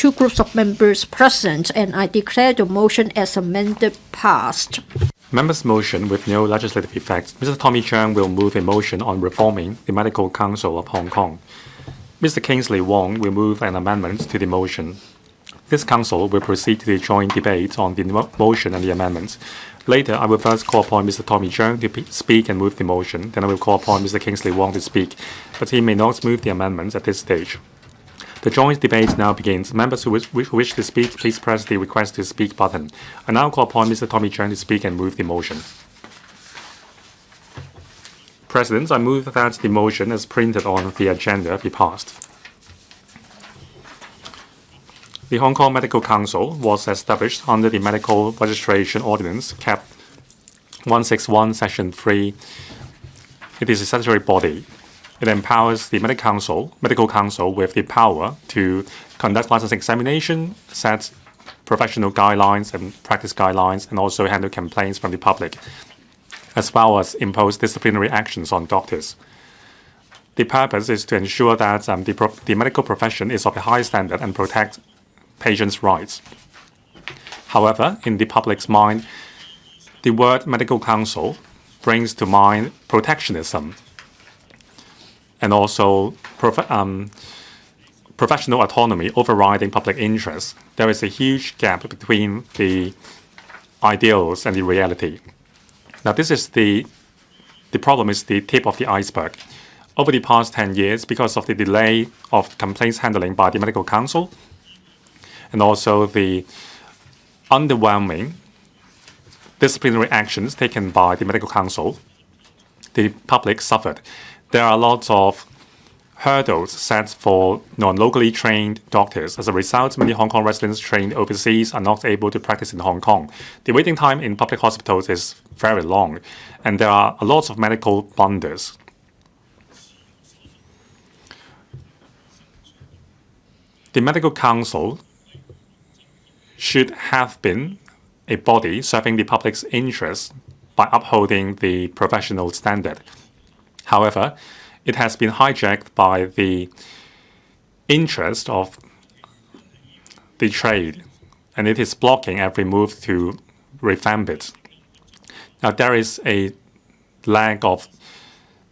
two groups of members present, and I declare the motion as amended passed. Members' motion with no legislative effect. Mr. Tommy CHEUNG will move a motion on reforming the Medical Council of Hong Kong. Mr. Kingsley WONG will move an amendment to the motion. This council will proceed to the joint debate on the motion and the amendments. Later, I will first call upon Mr. Tommy CHEUNG to speak and move the motion. Then I will call upon Mr. Kingsley WONG to speak, but he may not move the amendments at this stage. The joint debate now begins. Members who wish to speak, please press the Request to Speak button. I now call upon Mr. Tommy CHEUNG to speak and move the motion. President, I move that the motion as printed on the agenda be passed. The Hong Kong Medical Council was established under the Medical Registration Ordinance, Cap 161, Section 3. It is a statutory body. It empowers the Medical Council with the power to conduct license examination, set professional guidelines and practice guidelines, and also handle complaints from the public, as well as impose disciplinary actions on doctors. The purpose is to ensure that the medical profession is of a high standard and protect patients' rights. However, in the public's mind, the word Medical Council brings to mind protectionism and also professional autonomy overriding public interest. There is a huge gap between the ideals and the reality. Now, this is the problem is the tip of the iceberg. Over the past 10 years, because of the delay of complaints handling by the Medical Council and also the underwhelming disciplinary actions taken by the Medical Council, the public suffered. There are lots of hurdles set for non-locally trained doctors. As a result, many Hong Kong residents trained overseas are not able to practice in Hong Kong. The waiting time in public hospitals is very long, and there are a lot of medical blunders. The Medical Council should have been a body serving the public's interests by upholding the professional standard. However, it has been hijacked by the interest of the trade, and it is blocking every move to revamp it. Now, there is a lack of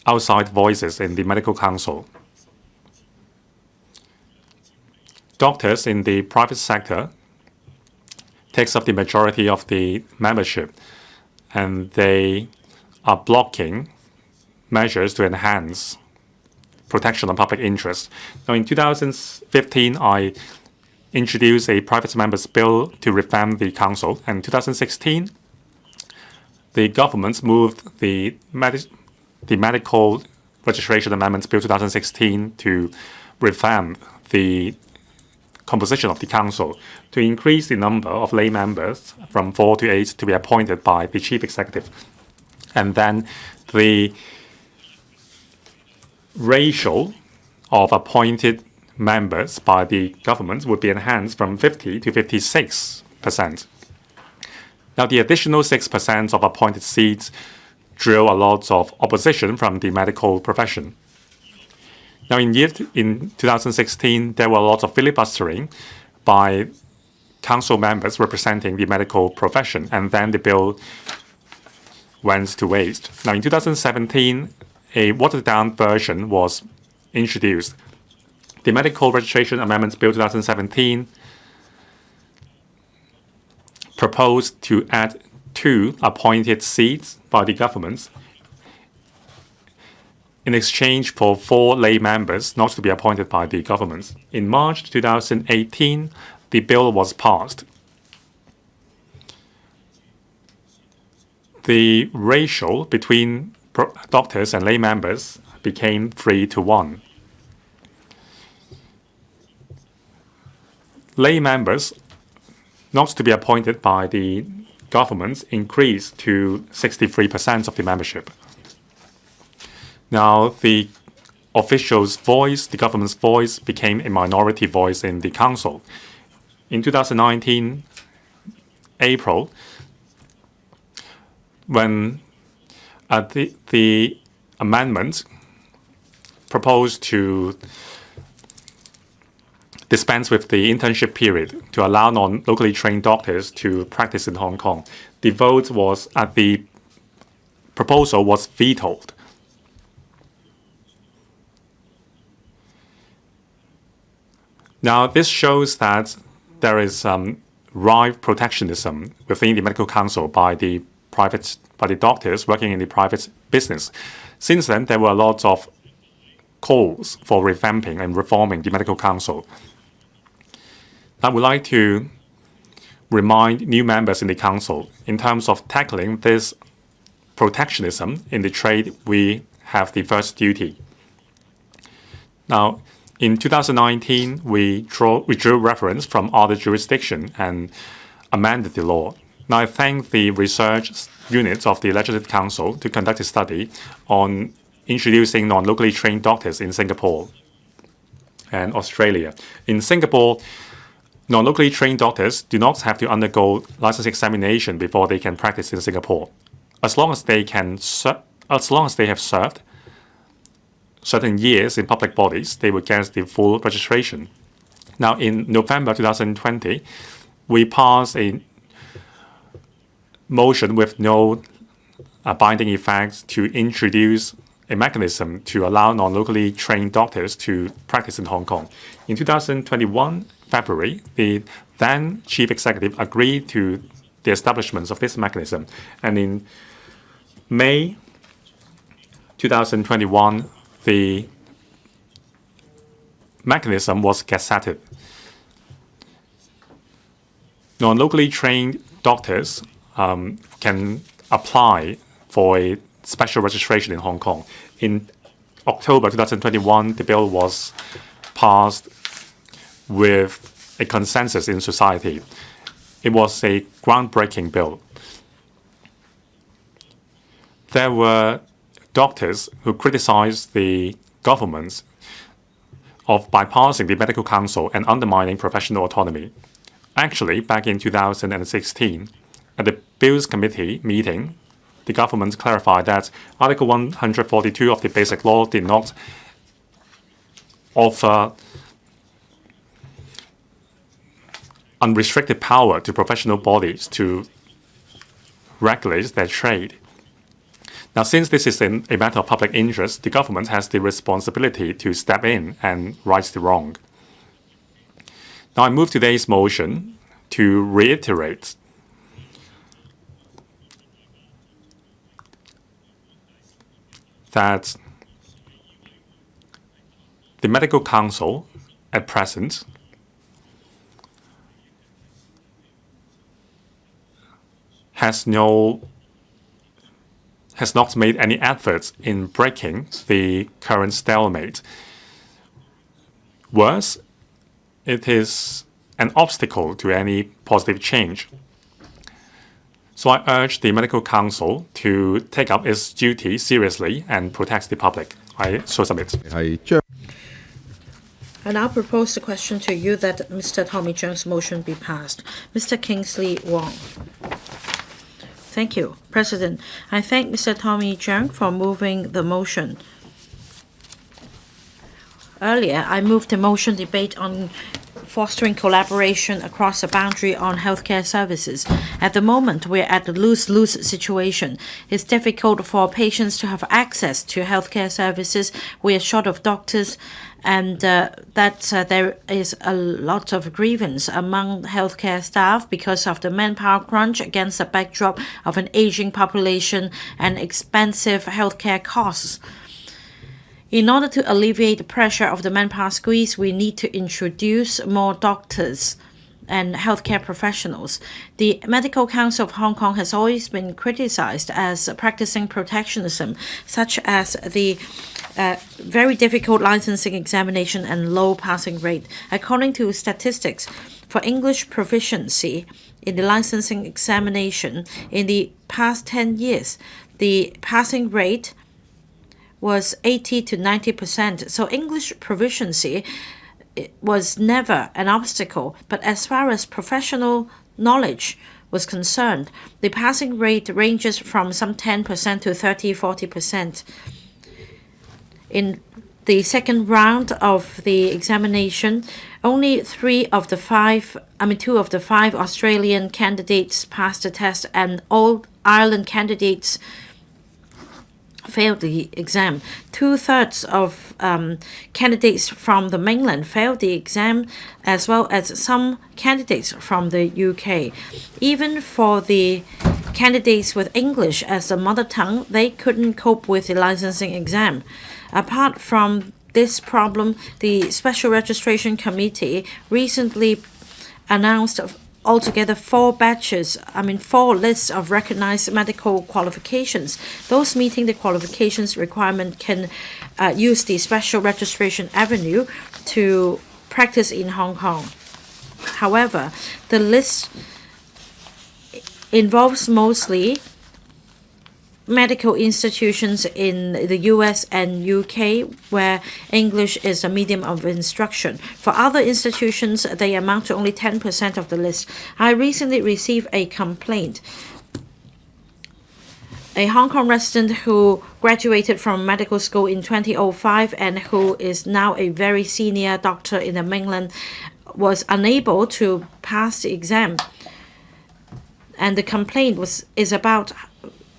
outside voices in the Medical Council. Doctors in the private sector takes up the majority of the membership, and they are blocking measures to enhance protection on public interest. Now, in 2015, I introduced a private members bill to revamp the council. And in 2016, the government moved the Medical Registration Amendments Bill 2016 to revamp the composition of the council, to increase the number of lay members from 4 to 8 to be appointed by the chief executive. And then the ratio of appointed members by the government would be enhanced from 50 to 56%. Now, the additional 6% of appointed seats drew a lot of opposition from the medical profession. Now, in 2016, there were a lot of filibustering by council members representing the medical profession, and then the bill went to waste. Now, in 2017, a watered-down version was introduced. The Medical Registration Amendments Bill 2017 proposed to add 2 appointed seats by the government in exchange for 4 lay members not to be appointed by the government. In March 2018, the bill was passed. The ratio between doctors and lay members became 3 to 1. Lay members not to be appointed by the government increased to 63% of the membership. Now, the officials' voice, the government's voice, became a minority voice in the council. In 2019, April, when the amendment proposed to dispense with the internship period to allow non-locally trained doctors to practice in Hong Kong. The proposal was vetoed. Now, this shows that there is rife protectionism within the medical council by the doctors working in the private business. Since then, there were a lot of calls for revamping and reforming the medical council. I would like to remind new members in the council, in terms of tackling this protectionism in the trade, we have the first duty. Now, in 2019, we drew reference from other jurisdictions and amended the law. Now, I thank the research units of the Legislative Council to conduct a study on introducing non-locally trained doctors in Singapore and Australia. In Singapore, non-locally trained doctors do not have to undergo license examination before they can practice in Singapore. As long as they have served certain years in public bodies, they will get the full registration. Now, in November 2020, we passed a motion with no binding effect to introduce a mechanism to allow non-locally trained doctors to practice in Hong Kong. In 2021, February, the then chief executive agreed to the establishment of this mechanism. And in May 2021, the mechanism was gazetted. Non-locally trained doctors can apply for a special registration in Hong Kong. In October 2021, the bill was passed with a consensus in society. It was a groundbreaking bill. There were doctors who criticized the government of bypassing the medical council and undermining professional autonomy. Actually, back in 2016, at the Bills Committee meeting, the government clarified that Article 142 of the Basic Law did not offer unrestricted power to professional bodies to regulate their trade. Now, since this is a matter of public interest, the government has the responsibility to step in and right the wrong. Now, I move today's motion to reiterate that the Medical Council at present has not made any efforts in breaking the current stalemate. Worse, it is an obstacle to any positive change. So I urge the Medical Council to take up its duty seriously and protect the public. I so submit. I now propose the question to you that Mr. Tommy Cheung's motion be passed. Mr. Kingsley WONG. Thank you, President. I thank Mr. Tommy Cheung for moving the motion. Earlier, I moved the motion debate on fostering collaboration across the boundary on healthcare services. At the moment, we're at a lose-lose situation. It's difficult for patients to have access to healthcare services. We are short of doctors, and there is a lot of grievance among healthcare staff because of the manpower crunch against the backdrop of an aging population and expensive healthcare costs. In order to alleviate the pressure of the manpower squeeze, we need to introduce more doctors and healthcare professionals. The Medical Council of Hong Kong has always been criticized as practicing protectionism, such as the very difficult licensing examination and low passing rate. According to statistics, for English proficiency in the licensing examination in the past 10 years, the passing rate was 80 to 90%. So English proficiency was never an obstacle. But as far as professional knowledge was concerned, the passing rate ranges from some 10% to 30, 40%. In the second round of the examination, only two of the five Australian candidates passed the test, and all Ireland candidates failed the exam. 2/3 of candidates from the mainland failed the exam, as well as some candidates from the UK. Even for the candidates with English as the mother tongue, they couldn't cope with the licensing exam. Apart from this problem, the Special Registration Committee recently announced altogether four lists of recognized medical qualifications. Those meeting the qualifications requirement can use the Special Registration Avenue to practice in Hong Kong. However, the list involves mostly medical institutions in the US and UK where English is a medium of instruction. For other institutions, they amount to only 10% of the list. I recently received a complaint. A Hong Kong resident who graduated from medical school in 2005 and who is now a very senior doctor in the mainland was unable to pass the exam. And the complaint is about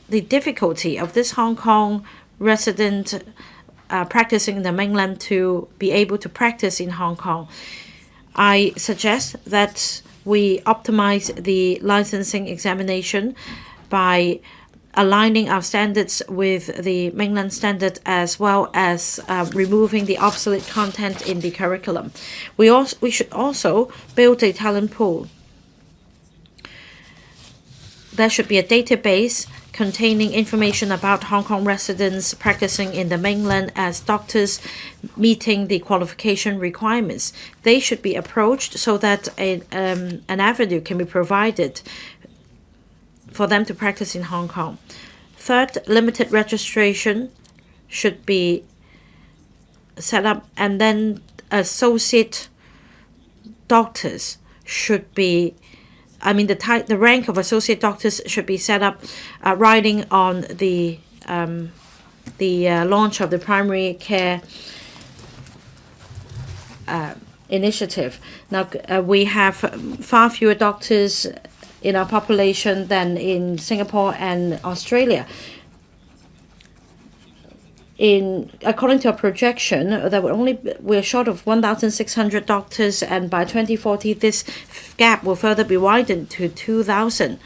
the difficulty of this Hong Kong resident practicing in the mainland to be able to practice in Hong Kong. I suggest that we optimize the licensing examination by aligning our standards with the mainland standard, as well as removing the obsolete content in the curriculum. We should also build a talent pool. There should be a database containing information about Hong Kong residents practicing in the mainland as doctors meeting the qualification requirements. They should be approached so that an avenue can be provided for them to practice in Hong Kong. Third, limited registration should be set up, and then associate doctors should be the rank of associate doctors should be set up, riding on the launch of the primary care initiative. Now we have far fewer doctors in our population than in Singapore and Australia. According to a projection, we're short of 1,600 doctors, and by 2040, this gap will further be widened to 2,000.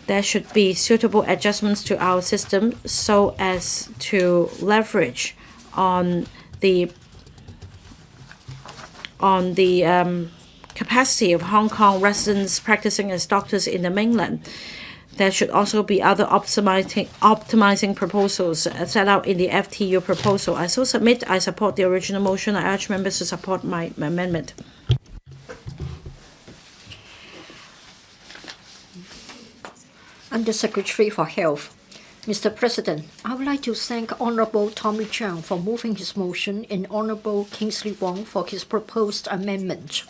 There should be suitable adjustments to our system so as to leverage on the capacity of Hong Kong residents practicing as doctors in the mainland. There should also be other optimizing proposals set out in the FTU proposal. I support the original motion. I urge members to support my amendment. Under Secretary for Health. Mr. President, I would like to thank Honourable Tommy CHEUNG for moving his motion and Honourable Kingsley WONG for his proposed amendment.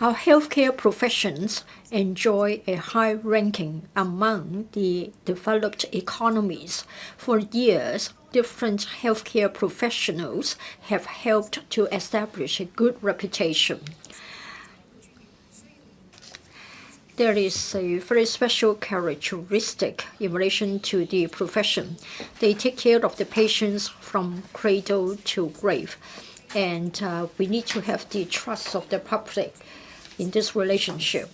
Our healthcare professions enjoy a high ranking among the developed economies. For years, different healthcare professionals have helped to establish a good reputation. There is a very special characteristic in relation to the profession. They take care of the patients from cradle to grave, and we need to have the trust of the public in this relationship.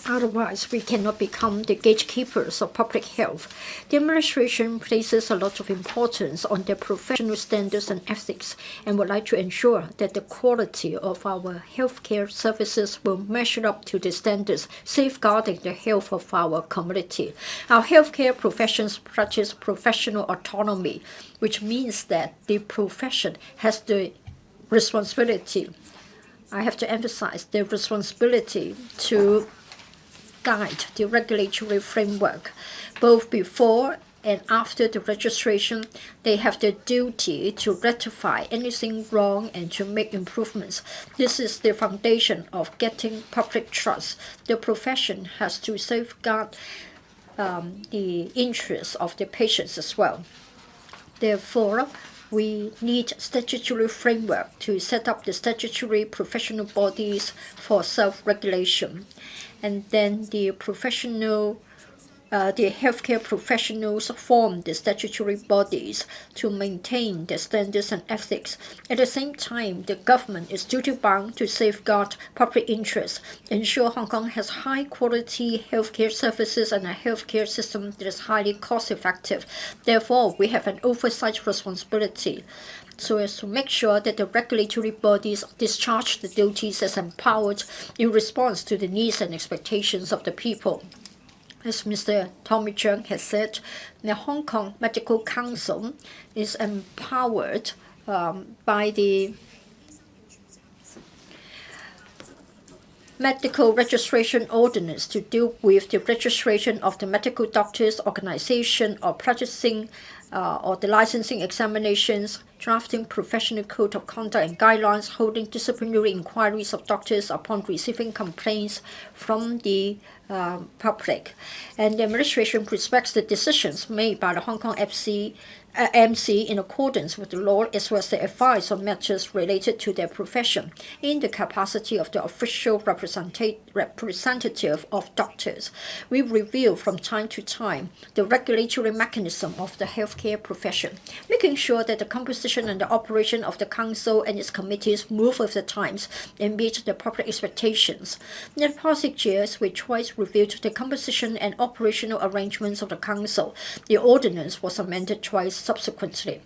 Otherwise, we cannot become the gatekeepers of public health. The administration places a lot of importance on their professional standards and ethics and would like to ensure that the quality of our healthcare services will measure up to the standards, safeguarding the health of our community. Our healthcare professions practice professional autonomy, which means that the profession has the responsibility, I have to emphasize, the responsibility to guide the regulatory framework. Both before and after the registration, they have the duty to rectify anything wrong and to make improvements. This is the foundation of getting public trust. The profession has to safeguard the interests of the patients as well. Therefore, we need statutory framework to set up the statutory professional bodies for self-regulation. And then the healthcare professionals form the statutory bodies to maintain the standards and ethics. At the same time, the government is duty-bound to safeguard public interests, ensure Hong Kong has high-quality healthcare services and a healthcare system that is highly cost-effective. Therefore, we have an oversight responsibility so as to make sure that the regulatory bodies discharge the duties as empowered in response to the needs and expectations of the people. As Mr. Tommy CHEUNG has said, the Hong Kong Medical Council is empowered by the Medical Registration Ordinance to deal with the registration of the medical doctors, organization, or practicing or the licensing examinations, drafting professional code of conduct and guidelines, holding disciplinary inquiries of doctors upon receiving complaints from the public. And the administration respects the decisions made by the Hong Kong MC in accordance with the law, as well as the advice on matters related to their profession in the capacity of the official representative of doctors. We review from time to time the regulatory mechanism of the healthcare profession, making sure that the composition and the operation of the council and its committees move with the times and meet the public expectations. In the past years, we twice reviewed the composition and operational arrangements of the council. The ordinance was amended twice subsequently.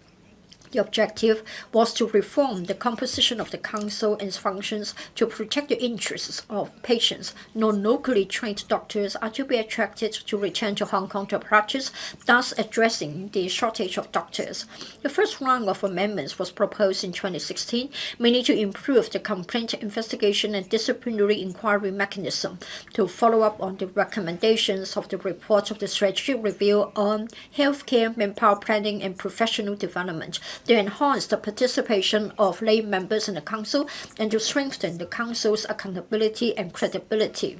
The objective was to reform the composition of the council and its functions to protect the interests of patients. Non-locally trained doctors are to be attracted to return to Hong Kong to practice, thus addressing the shortage of doctors. The first round of amendments was proposed in 2016, mainly to improve the complaint investigation and disciplinary inquiry mechanism, to follow up on the recommendations of the report of the Strategic Review on Healthcare, Manpower Planning and Professional Development, to enhance the participation of lay members in the council, and to strengthen the council's accountability and credibility.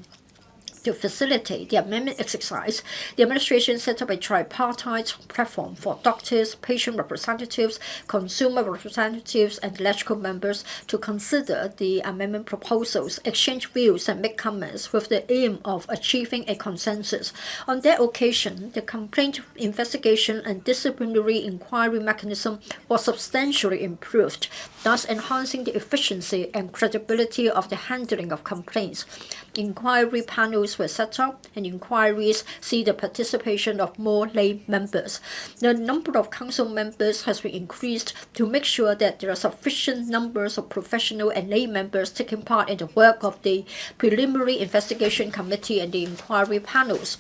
To facilitate the amendment exercise, the administration set up a tripartite platform for doctors, patient representatives, consumer representatives, and electrical members to consider the amendment proposals, exchange views, and make comments with the aim of achieving a consensus. On that occasion, the complaint investigation and disciplinary inquiry mechanism was substantially improved, thus enhancing the efficiency and credibility of the handling of complaints. Inquiry panels were set up, and inquiries see the participation of more lay members. The number of council members has been increased to make sure that there are sufficient numbers of professional and lay members taking part in the work of the preliminary investigation committee and the inquiry panels.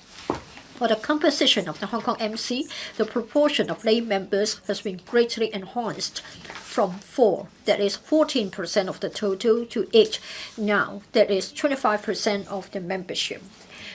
For the composition of the Hong Kong MC, the proportion of lay members has been greatly enhanced from 4, that is 14% of the total, to 8, now that is 25% of the membership.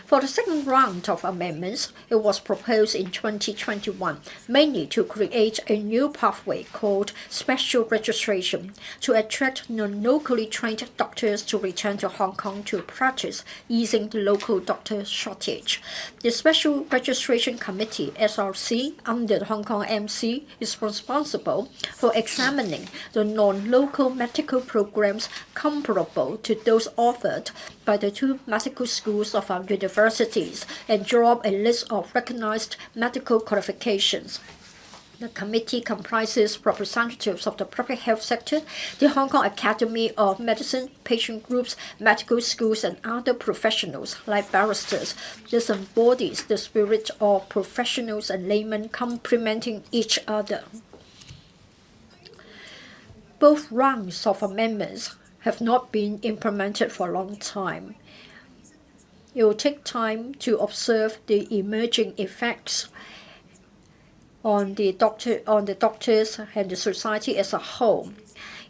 For the second round of amendments, it was proposed in 2021, mainly to create a new pathway called special registration to attract non-locally trained doctors to return to Hong Kong to practice, easing the local doctor shortage. The Special Registration Committee, SRC, under the Hong Kong MC, is responsible for examining the non-local medical programs comparable to those offered by the 2 medical schools of our universities and draw up a list of recognized medical qualifications. The committee comprises representatives of the public health sector, the Hong Kong Academy of Medicine, patient groups, medical schools, and other professionals like barristers. This embodies the spirit of professionals and laymen complementing each other. Both rounds of amendments have not been implemented for a long time. It will take time to observe the emerging effects on the doctors and the society as a whole.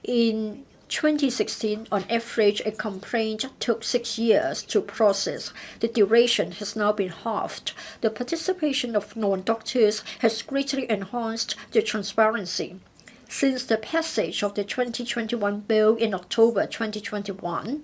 In 2016, on average, a complaint took 6 years to process. The duration has now been halved. The participation of non-doctors has greatly enhanced the transparency. Since the passage of the 2021 bill in October 2021,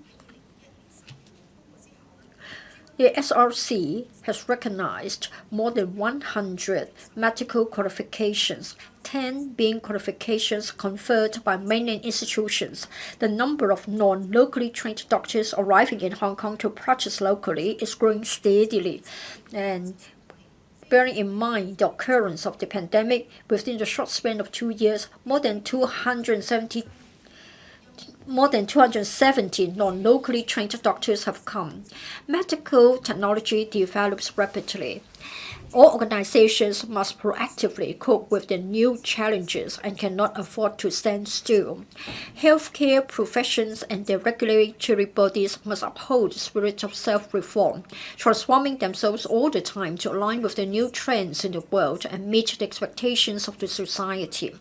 The SRC has recognized more than 100 medical qualifications, 10 being qualifications conferred by mainland institutions. The number of non-locally trained doctors arriving in Hong Kong to practice locally is growing steadily. And bearing in mind the occurrence of the pandemic, within the short span of 2 years, more than 270 non-locally trained doctors have come. Medical technology develops rapidly. All organizations must proactively cope with the new challenges and cannot afford to stand still. Healthcare professions and their regulatory bodies must uphold the spirit of self-reform, transforming themselves all the time to align with the new trends in the world and meet the expectations of the society.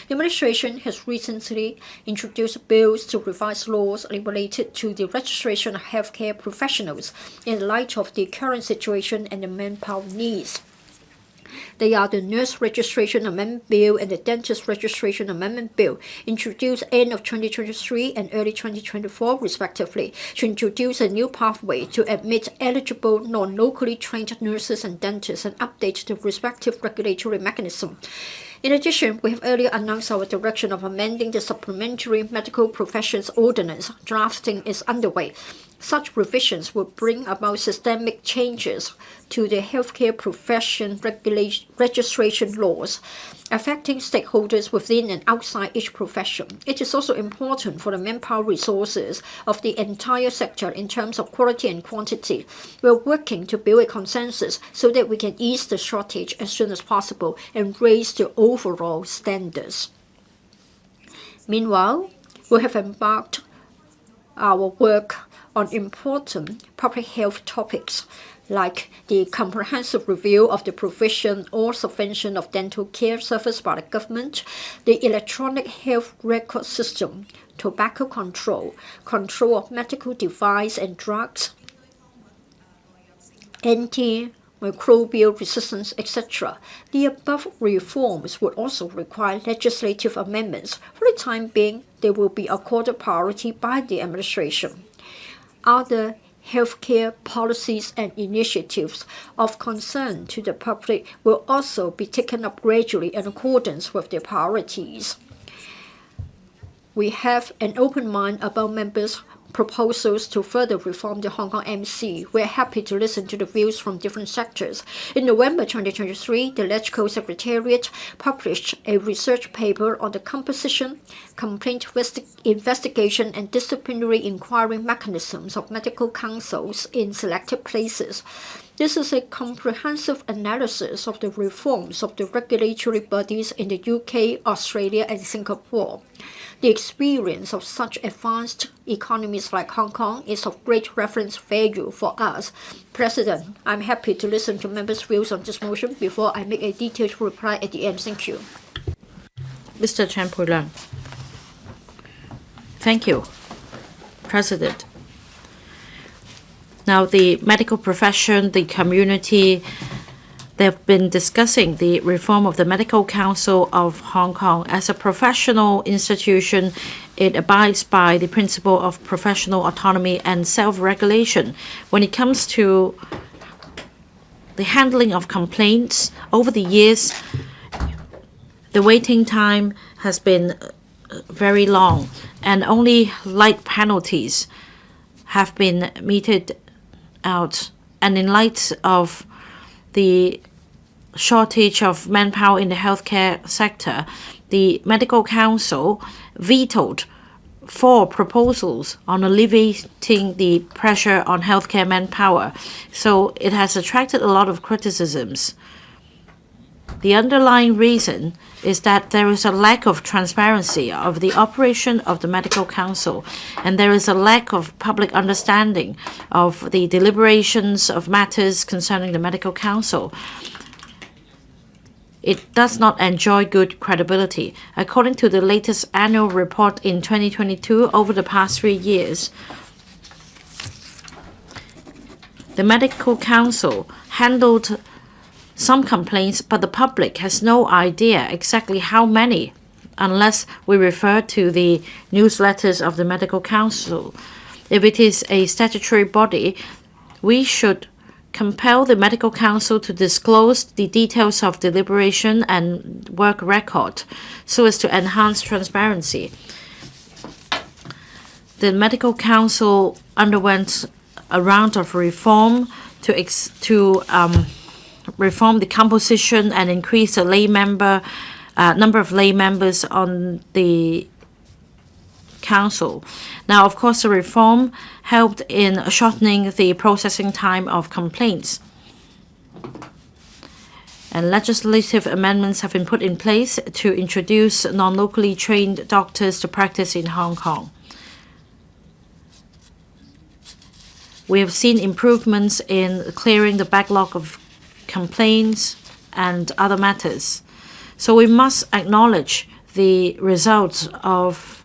The administration has recently introduced bills to revise laws related to the registration of healthcare professionals in light of the current situation and the manpower needs. They are the Nurse Registration Amendment Bill and the Dentist Registration Amendment Bill, introduced end of 2023 and early 2024 respectively, to introduce a new pathway to admit eligible non-locally trained nurses and dentists and update the respective regulatory mechanism. In addition, we have earlier announced our direction of amending the Supplementary Medical Professions Ordinance. Drafting is underway. Such revisions will bring about systemic changes to the healthcare profession registration laws, affecting stakeholders within and outside each profession. It is also important for the manpower resources of the entire sector in terms of quality and quantity. We are working to build a consensus so that we can ease the shortage as soon as possible and raise the overall standards. Meanwhile, we have embarked our work on important public health topics like the comprehensive review of the provision or subvention of dental care service by the government, the electronic health record system, tobacco control, control of medical device and drugs, antimicrobial resistance, etc. The above reforms would also require legislative amendments. For the time being, they will be accorded priority by the administration. Other healthcare policies and initiatives of concern to the public will also be taken up gradually in accordance with their priorities. We have an open mind about members' proposals to further reform the Hong Kong MC. We are happy to listen to the views from different sectors. In November 2023, the LegCo Secretariat published a research paper on the composition, complaint investigation and disciplinary inquiry mechanisms of medical councils in selected places. This is a comprehensive analysis of the reforms of the regulatory bodies in the UK, Australia, and Singapore. The experience of such advanced economies like Hong Kong is of great reference value for us. President, I'm happy to listen to members' views on this motion before I make a detailed reply at the end. Thank you. Mr. Chen Pui-Leung. Thank you, President. Now, the medical profession, the community, they've been discussing the reform of the Medical Council of Hong Kong. As a professional institution, it abides by the principle of professional autonomy and self-regulation. When it comes to the handling of complaints, over the years, the waiting time has been very long, and only light penalties have been meted out. And in light of the shortage of manpower in the healthcare sector, the Medical Council vetoed 4 proposals on alleviating the pressure on healthcare manpower. So it has attracted a lot of criticisms. The underlying reason is that there is a lack of transparency of the operation of the Medical Council, and there is a lack of public understanding of the deliberations of matters concerning the Medical Council. It does not enjoy good credibility. According to the latest annual report in 2022, over the past 3 years, the Medical Council handled some complaints, but the public has no idea exactly how many, unless we refer to the newsletters of the Medical Council. If it is a statutory body, We should compel the medical council to disclose the details of deliberation and work record so as to enhance transparency. The medical council underwent a round of reform to reform the composition and increase the number of lay members on the council. Now, of course, the reform helped in shortening the processing time of complaints. And legislative amendments have been put in place to introduce non-locally trained doctors to practice in Hong Kong. We have seen improvements in clearing the backlog of complaints and other matters. So we must acknowledge the results of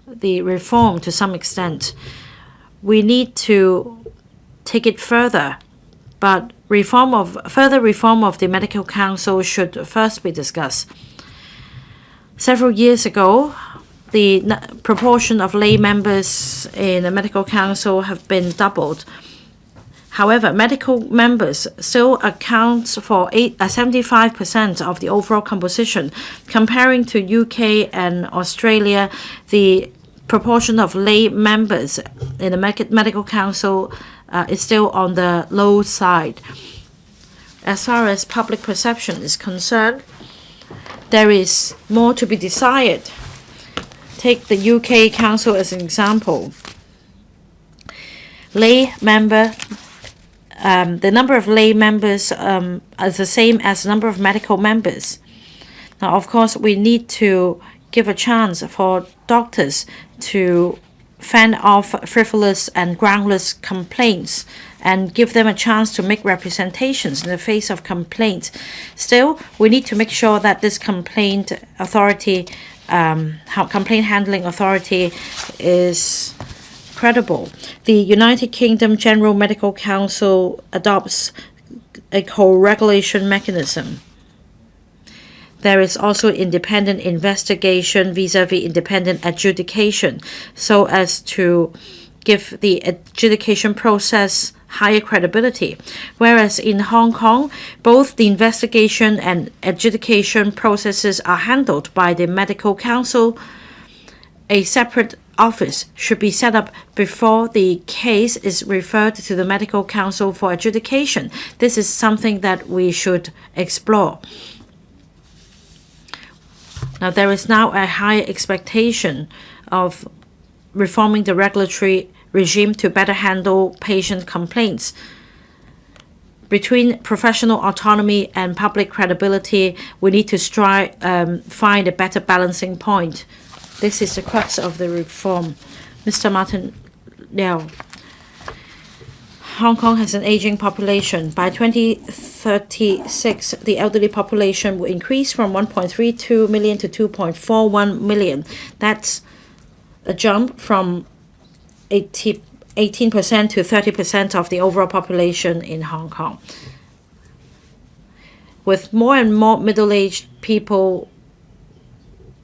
the reform to some extent. We need to take it further, but further reform of the medical council should first be discussed. Several years ago, the proportion of lay members in the medical council have been doubled. However, medical members still account for 75% of the overall composition. Comparing to UK and Australia, the proportion of lay members in the medical council is still on the low side. As far as public perception is concerned, there is more to be desired. Take the UK Council as an example. The number of lay members is the same as the number of medical members. Now, of course, we need to give a chance for doctors to fend off frivolous and groundless complaints and give them a chance to make representations in the face of complaints. Still, we need to make sure that this complaint handling authority is credible. The United Kingdom General Medical Council adopts a co-regulation mechanism. There is also independent investigation vis-à-vis independent adjudication, so as to give the adjudication process higher credibility. Whereas in Hong Kong, both the investigation and adjudication processes are handled by the medical council. A separate office should be set up before the case is referred to the medical council for adjudication. This is something that we should explore. Now, there is now a high expectation of reforming the regulatory regime to better handle patient complaints. Between professional autonomy and public credibility, we need to find a better balancing point. This is the crux of the reform. Mr. Martin Liao. Hong Kong has an aging population. By 2036, the elderly population will increase from 1.32 million to 2.41 million. That's a jump from 18% to 30% of the overall population in Hong Kong. With more and more middle-aged people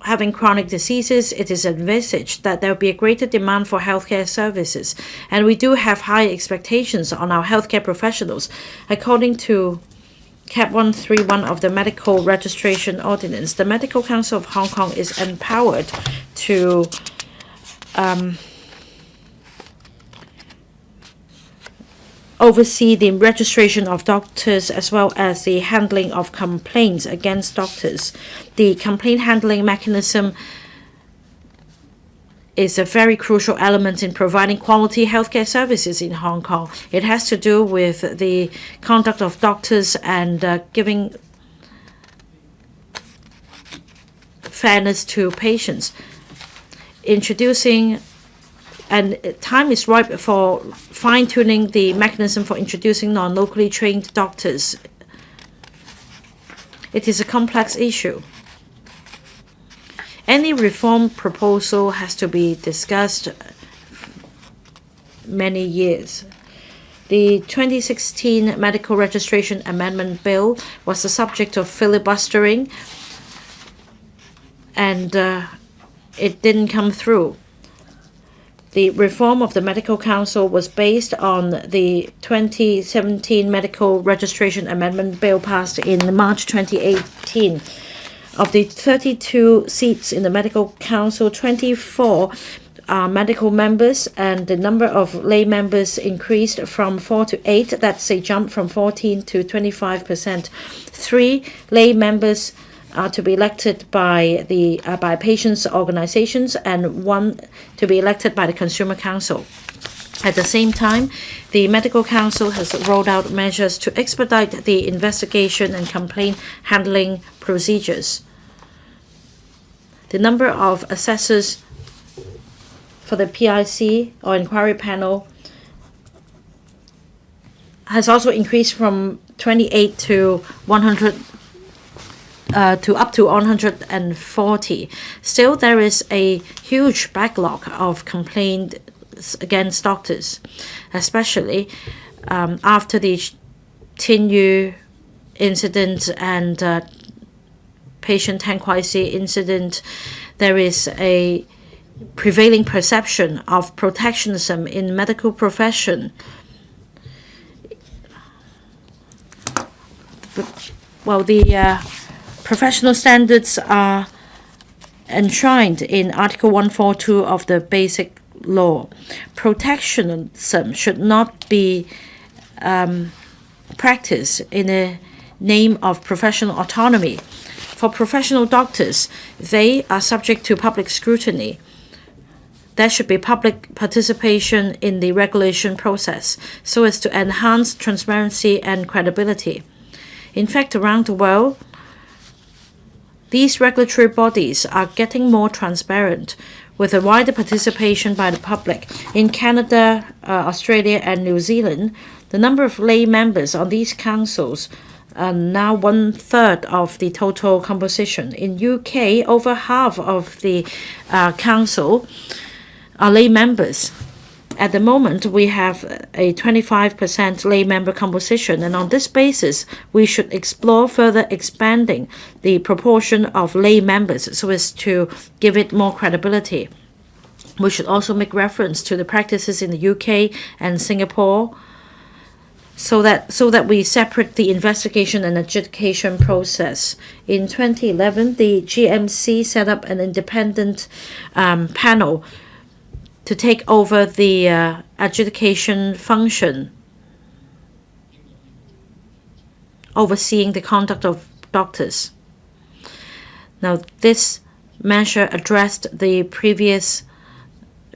having chronic diseases, it is envisaged that there will be a greater demand for healthcare services. And we do have high expectations on our healthcare professionals. According to Cap 131 of the Medical Registration Ordinance, the Medical Council of Hong Kong is empowered to oversee the registration of doctors as well as the handling of complaints against doctors. The complaint handling mechanism is a very crucial element in providing quality healthcare services in Hong Kong. It has to do with the conduct of doctors and giving fairness to patients. And time is ripe for fine-tuning the mechanism for introducing non-locally trained doctors. It is a complex issue. Any reform proposal has to be discussed many years. The 2016 Medical Registration Amendment Bill was the subject of filibustering, and it didn't come through. The reform of the Medical Council was based on the 2017 Medical Registration Amendment Bill passed in March 2018. Of the 32 seats in the Medical Council, 24 are medical members, and the number of lay members increased from 4 to 8. That's a jump from 14 to 25%. 3 lay members are to be elected by patients' organizations, and 1 to be elected by the Consumer Council. At the same time, the Medical Council has rolled out measures to expedite the investigation and complaint handling procedures. The number of assessors for the PIC or inquiry panel has also increased from 28 to 100 to up to 140. Still, there is a huge backlog of complaints against doctors, especially after the Tinyu incident and patient Tang Kuai-si incident. There is a prevailing perception of protectionism in medical profession. Well, the professional standards are enshrined in Article 142 of the Basic Law. Protectionism should not be practiced in the name of professional autonomy. For professional doctors, they are subject to public scrutiny. There should be public participation in the regulation process so as to enhance transparency and credibility. In fact, around the world, these regulatory bodies are getting more transparent with a wider participation by the public. In Canada, Australia, and New Zealand, the number of lay members on these councils are now 1/3 of the total composition. In UK, over half of the council are lay members. At the moment, we have a 25% lay member composition, and on this basis, we should explore further expanding the proportion of lay members so as to give it more credibility. We should also make reference to the practices in the UK and Singapore so that we separate the investigation and adjudication process. In 2011, the GMC set up an independent panel to take over the adjudication function, overseeing the conduct of doctors. Now, this measure addressed the previous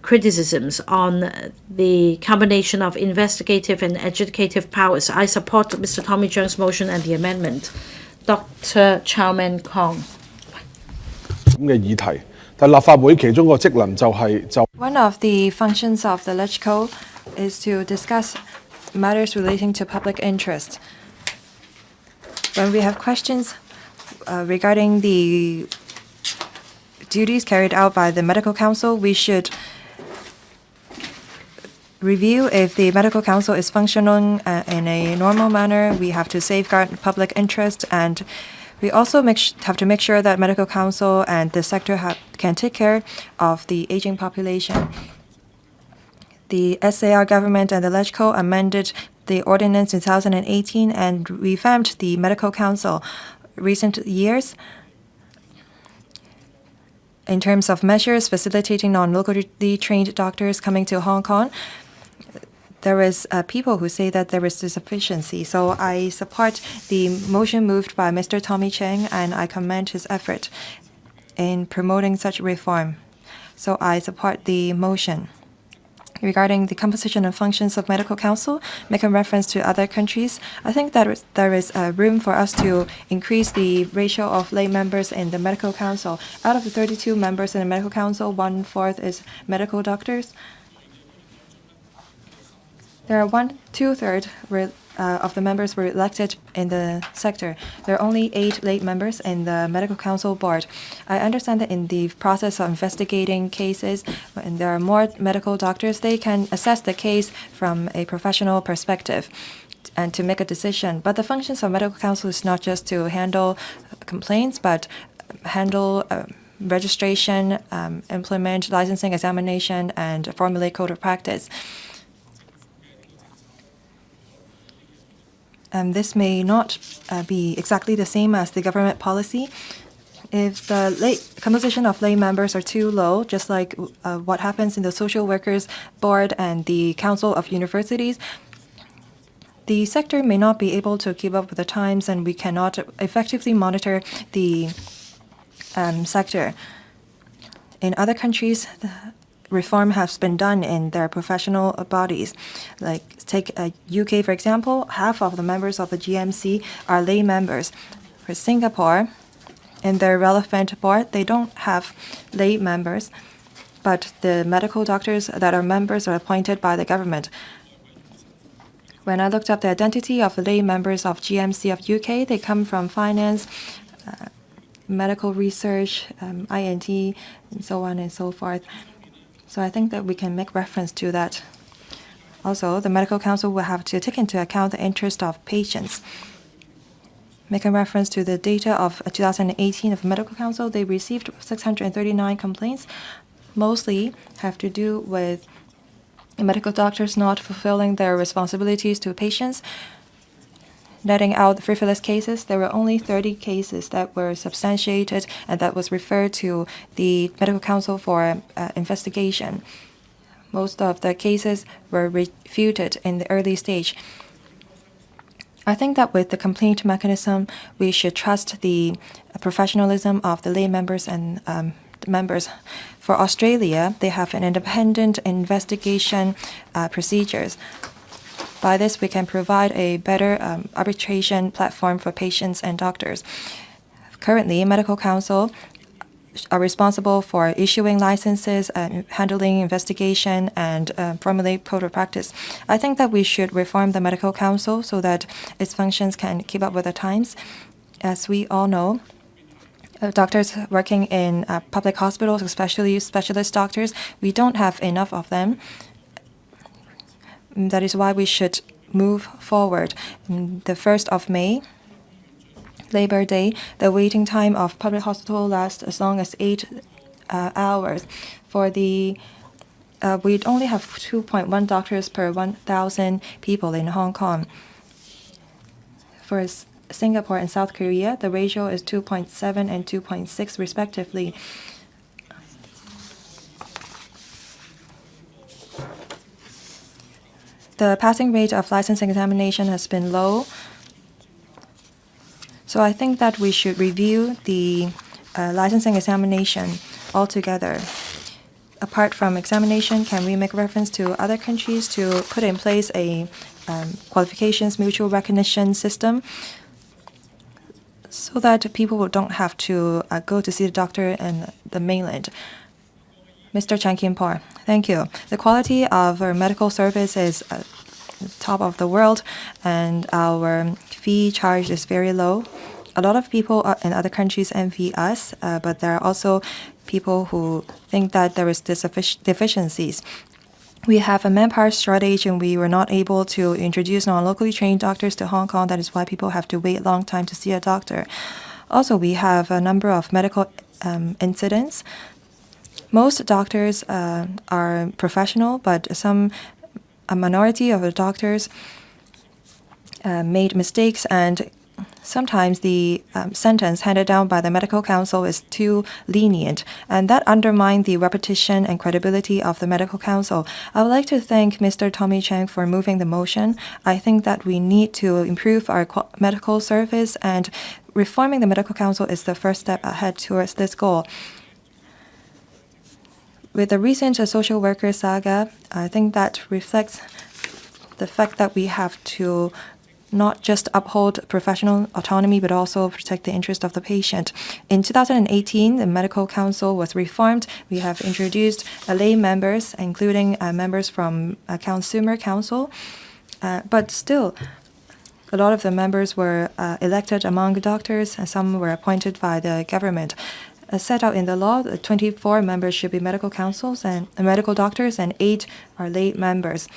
criticisms on the combination of investigative and adjudicative powers. I support Mr. Tommy Cheung's motion and the amendment. Dr. Chow Man Kong. One of the functions of the LegCo is to discuss matters relating to public interest. When we have questions regarding the duties carried out by the Medical Council, we should review if the Medical Council is functioning in a normal manner. We have to safeguard public interest, and we also have to make sure that Medical Council and the sector can take care of the aging population. The SAR government and the LegCo amended the ordinance in 2018 and revamped the Medical Council recent years in terms of measures facilitating non-locally trained doctors coming to Hong Kong. There is people who say that there is insufficiency. So I support the motion moved by Mr. Tommy Cheung, and I commend his effort in promoting such reform. So I support the motion. Regarding the composition and functions of Medical Council, making reference to other countries, I think that there is room for us to increase the ratio of lay members in the Medical Council. Out of the 32 members in the Medical Council, 1/4 is medical doctors. There are 2/3 of the members were elected in the sector. There are only 8 lay members in the Medical Council board. I understand that in the process of investigating cases, when there are more medical doctors, they can assess the case from a professional perspective and to make a decision. But the functions of Medical Council is not just to handle complaints, but handle registration, implement licensing examination, and formulate code of practice. This may not be exactly the same as the government policy. If the composition of lay members are too low, just like what happens in the Social Workers Board and the Council of Universities, the sector may not be able to keep up with the times, and we cannot effectively monitor the sector. In other countries, the reform has been done in their professional bodies. Like take UK, for example, half of the members of the GMC are lay members. For Singapore, in their relevant board, they don't have lay members, but the medical doctors that are members are appointed by the government. When I looked up the identity of the lay members of GMC of UK, they come from finance, medical research, INT, and so on and so forth. So I think that we can make reference to that. Also, the Medical Council will have to take into account the interest of patients. Making reference to the data of 2018 of the Medical Council, they received 639 complaints, mostly have to do with medical doctors not fulfilling their responsibilities to patients. Letting out frivolous cases, there were only 30 cases that were substantiated and that was referred to the Medical Council for investigation. Most of the cases were refuted in the early stage. I think that with the complaint mechanism, we should trust the professionalism of the lay members and members. For Australia, they have an independent investigation procedures. By this, we can provide a better arbitration platform for patients and doctors. Currently, Medical Council are responsible for issuing licenses, handling investigation, and formulate code of practice. I think that we should reform the Medical Council so that its functions can keep up with the times. As we all know, doctors working in public hospitals, especially specialist doctors, we don't have enough of them. That is why we should move forward. The 1st of May, Labor Day, the waiting time of public hospital lasts as long as 8 hours. For the we only have 2.1 doctors per 1,000 people in Hong Kong. For Singapore and South Korea, the ratio is 2.7 and 2.6 respectively. The passing rate of licensing examination has been low. So I think that we should review the licensing examination altogether. Apart from examination, can we make reference to other countries to put in place a qualifications mutual recognition system so that people don't have to go to see the doctor in the mainland? Mr. Chan Kim-por, thank you. The quality of our medical service is top of the world, and our fee charge is very low. A lot of people in other countries envy us, but there are also people who think that there is deficiencies. We have a manpower shortage, and we were not able to introduce non-locally trained doctors to Hong Kong. That is why people have to wait a long time to see a doctor. Also, we have a number of medical incidents. Most doctors are professional, but a minority of the doctors made mistakes, and sometimes the sentence handed down by the Medical Council is too lenient, and that undermines the reputation and credibility of the Medical Council. I would like to thank Mr. Tommy Chang for moving the motion. I think that we need to improve our medical service, and reforming the Medical Council is the first step ahead towards this goal. With the recent social worker saga, I think that reflects the fact that we have to not just uphold professional autonomy, but also protect the interest of the patient. In 2018, the Medical Council was reformed. We have introduced lay members, including members from Consumer Council. But still, a lot of the members were elected among doctors, and some were appointed by the government. As set out in the law, 24 members should be medical councils and medical doctors, and 8 are lay members.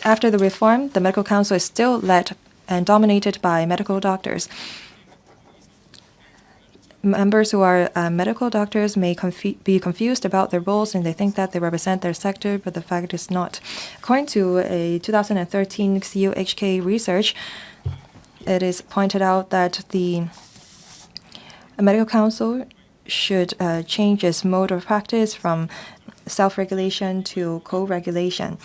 After the reform, the Medical Council is still led and dominated by medical doctors. members who are medical doctors may be confused about their roles, and they think that they represent their sector, but the fact is not. According to a 2013 CUHK research, it is pointed out that the medical council should change its mode of practice from self-regulation to co-regulation.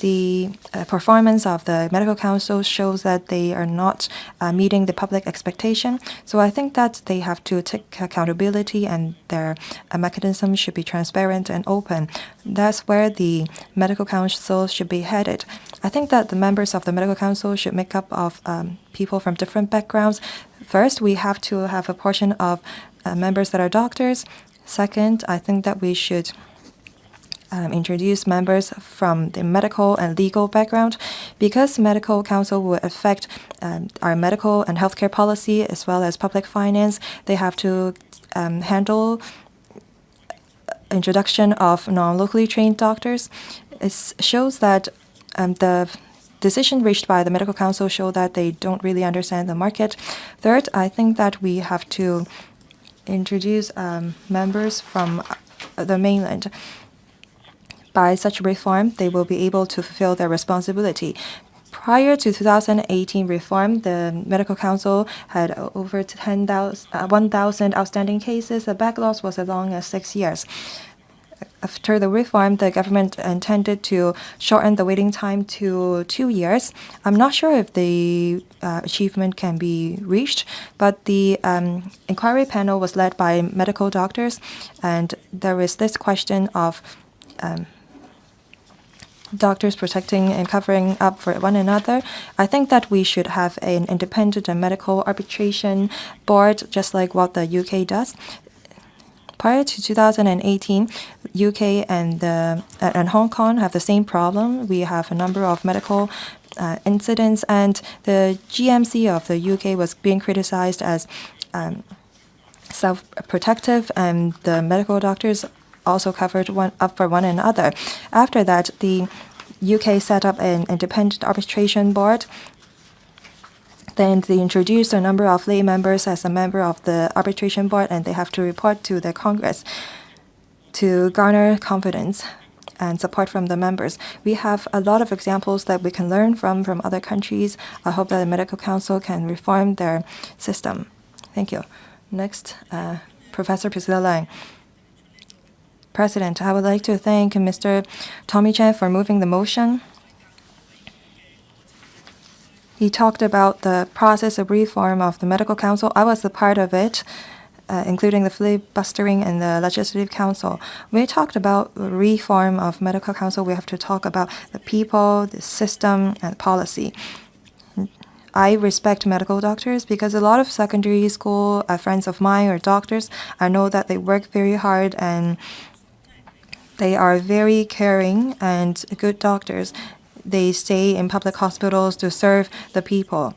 The performance of the medical council shows that they are not meeting the public expectation. So I think that they have to take accountability, and their mechanism should be transparent and open. That's where the medical council should be headed. I think that the members of the medical council should make up of people from different backgrounds. First, we have to have a portion of members that are doctors. Second, I think that we should introduce members from the medical and legal background, because medical council will affect our medical and healthcare policy as well as public finance. They have to handle introduction of non-locally trained doctors. It shows that the decision reached by the medical council show that they don't really understand the market. Third, I think that we have to introduce members from the mainland. By such reform, they will be able to fulfill their responsibility. Prior to 2018 reform, the Medical Council had over 1,000 outstanding cases. The backlog was as long as 6 years. After the reform, the government intended to shorten the waiting time to 2 years. I'm not sure if the achievement can be reached, but the inquiry panel was led by medical doctors, and there is this question of doctors protecting and covering up for one another. I think that we should have an independent and medical arbitration board, just like what the UK does. Prior to 2018, UK and Hong Kong have the same problem. We have a number of medical incidents, and the GMC of the UK was being criticized as self-protective, and the medical doctors also covered up for one another. After that, the UK set up an independent arbitration board. Then they introduced a number of lay members as a member of the arbitration board, and they have to report to the Congress to garner confidence and support from the members. We have a lot of examples that we can learn from other countries. I hope that the Medical Council can reform their system. Thank you. Next, Professor Priscilla Lang. President, I would like to thank Mr. Tommy Chan for moving the motion. He talked about the process of reform of the Medical Council. I was a part of it, including the filibustering in the Legislative Council. When we talked about reform of Medical Council, we have to talk about the people, the system, and policy. I respect medical doctors because a lot of secondary school friends of mine are doctors. I know that they work very hard and they are very caring and good doctors. They stay in public hospitals to serve the people.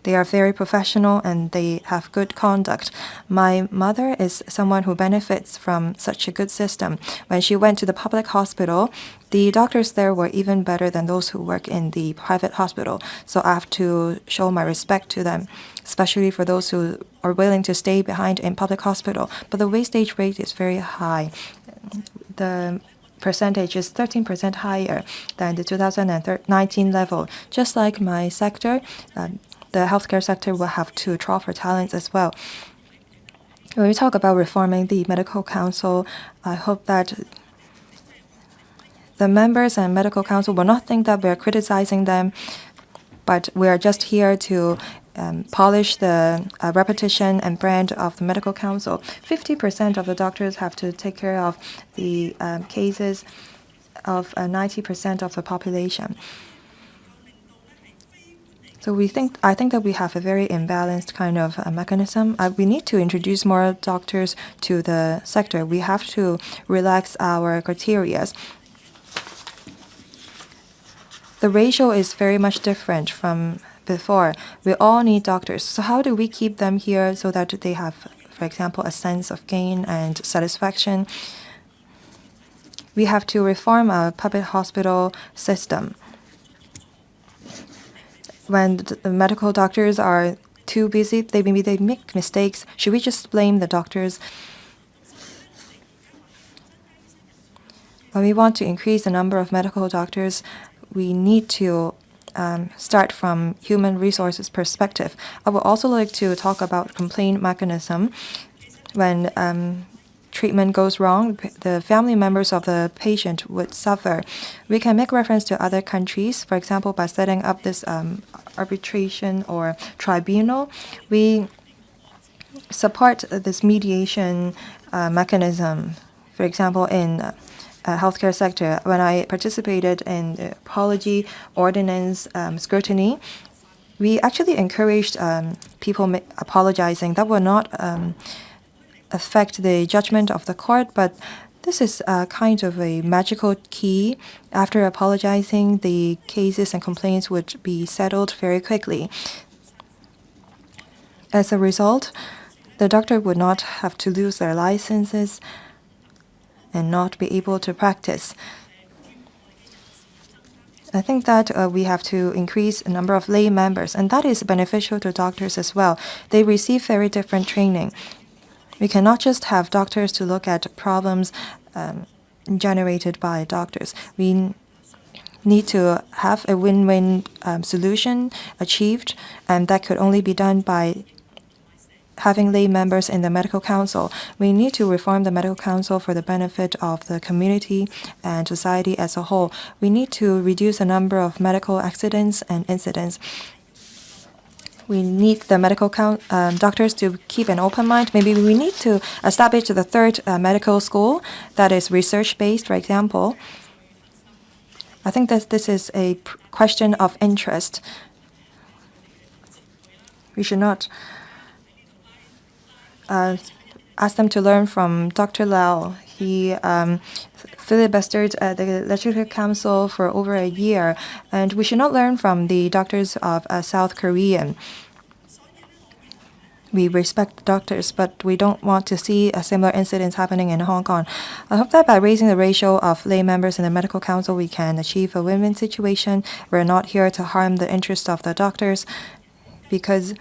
They are very professional and they have good conduct. My mother is someone who benefits from such a good system. When she went to the public hospital, the doctors there were even better than those who work in the private hospital. So I have to show my respect to them, especially for those who are willing to stay behind in public hospital. But the wastage rate is very high. The percentage is 13% higher than the 2019 level. Just like my sector, the healthcare sector will have to draw for talents as well. When we talk about reforming the Medical Council, I hope that the members and Medical Council will not think that we are criticizing them, but we are just here to polish the reputation and brand of the Medical Council. 50% of the doctors have to take care of the cases of 90% of the population. So I think that we have a very imbalanced kind of mechanism. We need to introduce more doctors to the sector. We have to relax our criteria. The ratio is very much different from before. We all need doctors. So how do we keep them here so that they have, for example, a sense of gain and satisfaction? We have to reform our public hospital system. When the medical doctors are too busy. Maybe they make mistakes. Should we just blame the doctors? When we want to increase the number of medical doctors, we need to start from human resources perspective. I would also like to talk about complaint mechanism. When treatment goes wrong, the family members of the patient would suffer. We can make reference to other countries, for example, by setting up this arbitration or tribunal. We support this mediation mechanism. For example, in healthcare sector, when I participated in the apology ordinance scrutiny, we actually encouraged people apologizing. That will not affect the judgment of the court, but this is kind of a magical key. After apologizing, the cases and complaints would be settled very quickly. As a result, the doctor would not have to lose their licenses and not be able to practice. I think that we have to increase the number of lay members, and that is beneficial to doctors as well. They receive very different training. We cannot just have doctors to look at problems generated by doctors. We need to have a win-win solution achieved, and that could only be done by having lay members in the medical council. We need to reform the medical council for the benefit of the community and society as a whole. We need to reduce the number of medical accidents and incidents. We need the medical doctors to keep an open mind. Maybe we need to establish the third medical school that is research-based, for example. I think that this is a question of interest. We should not ask them to learn from Dr. Lau. He filibustered the Legislative Council for over a year, and we should not learn from the doctors of South Korea. We respect doctors, but we don't want to see a similar incidents happening in Hong Kong. I hope that by raising the ratio of lay members in the medical council, we can achieve a win-win situation. We're not here to harm the interests of the doctors, because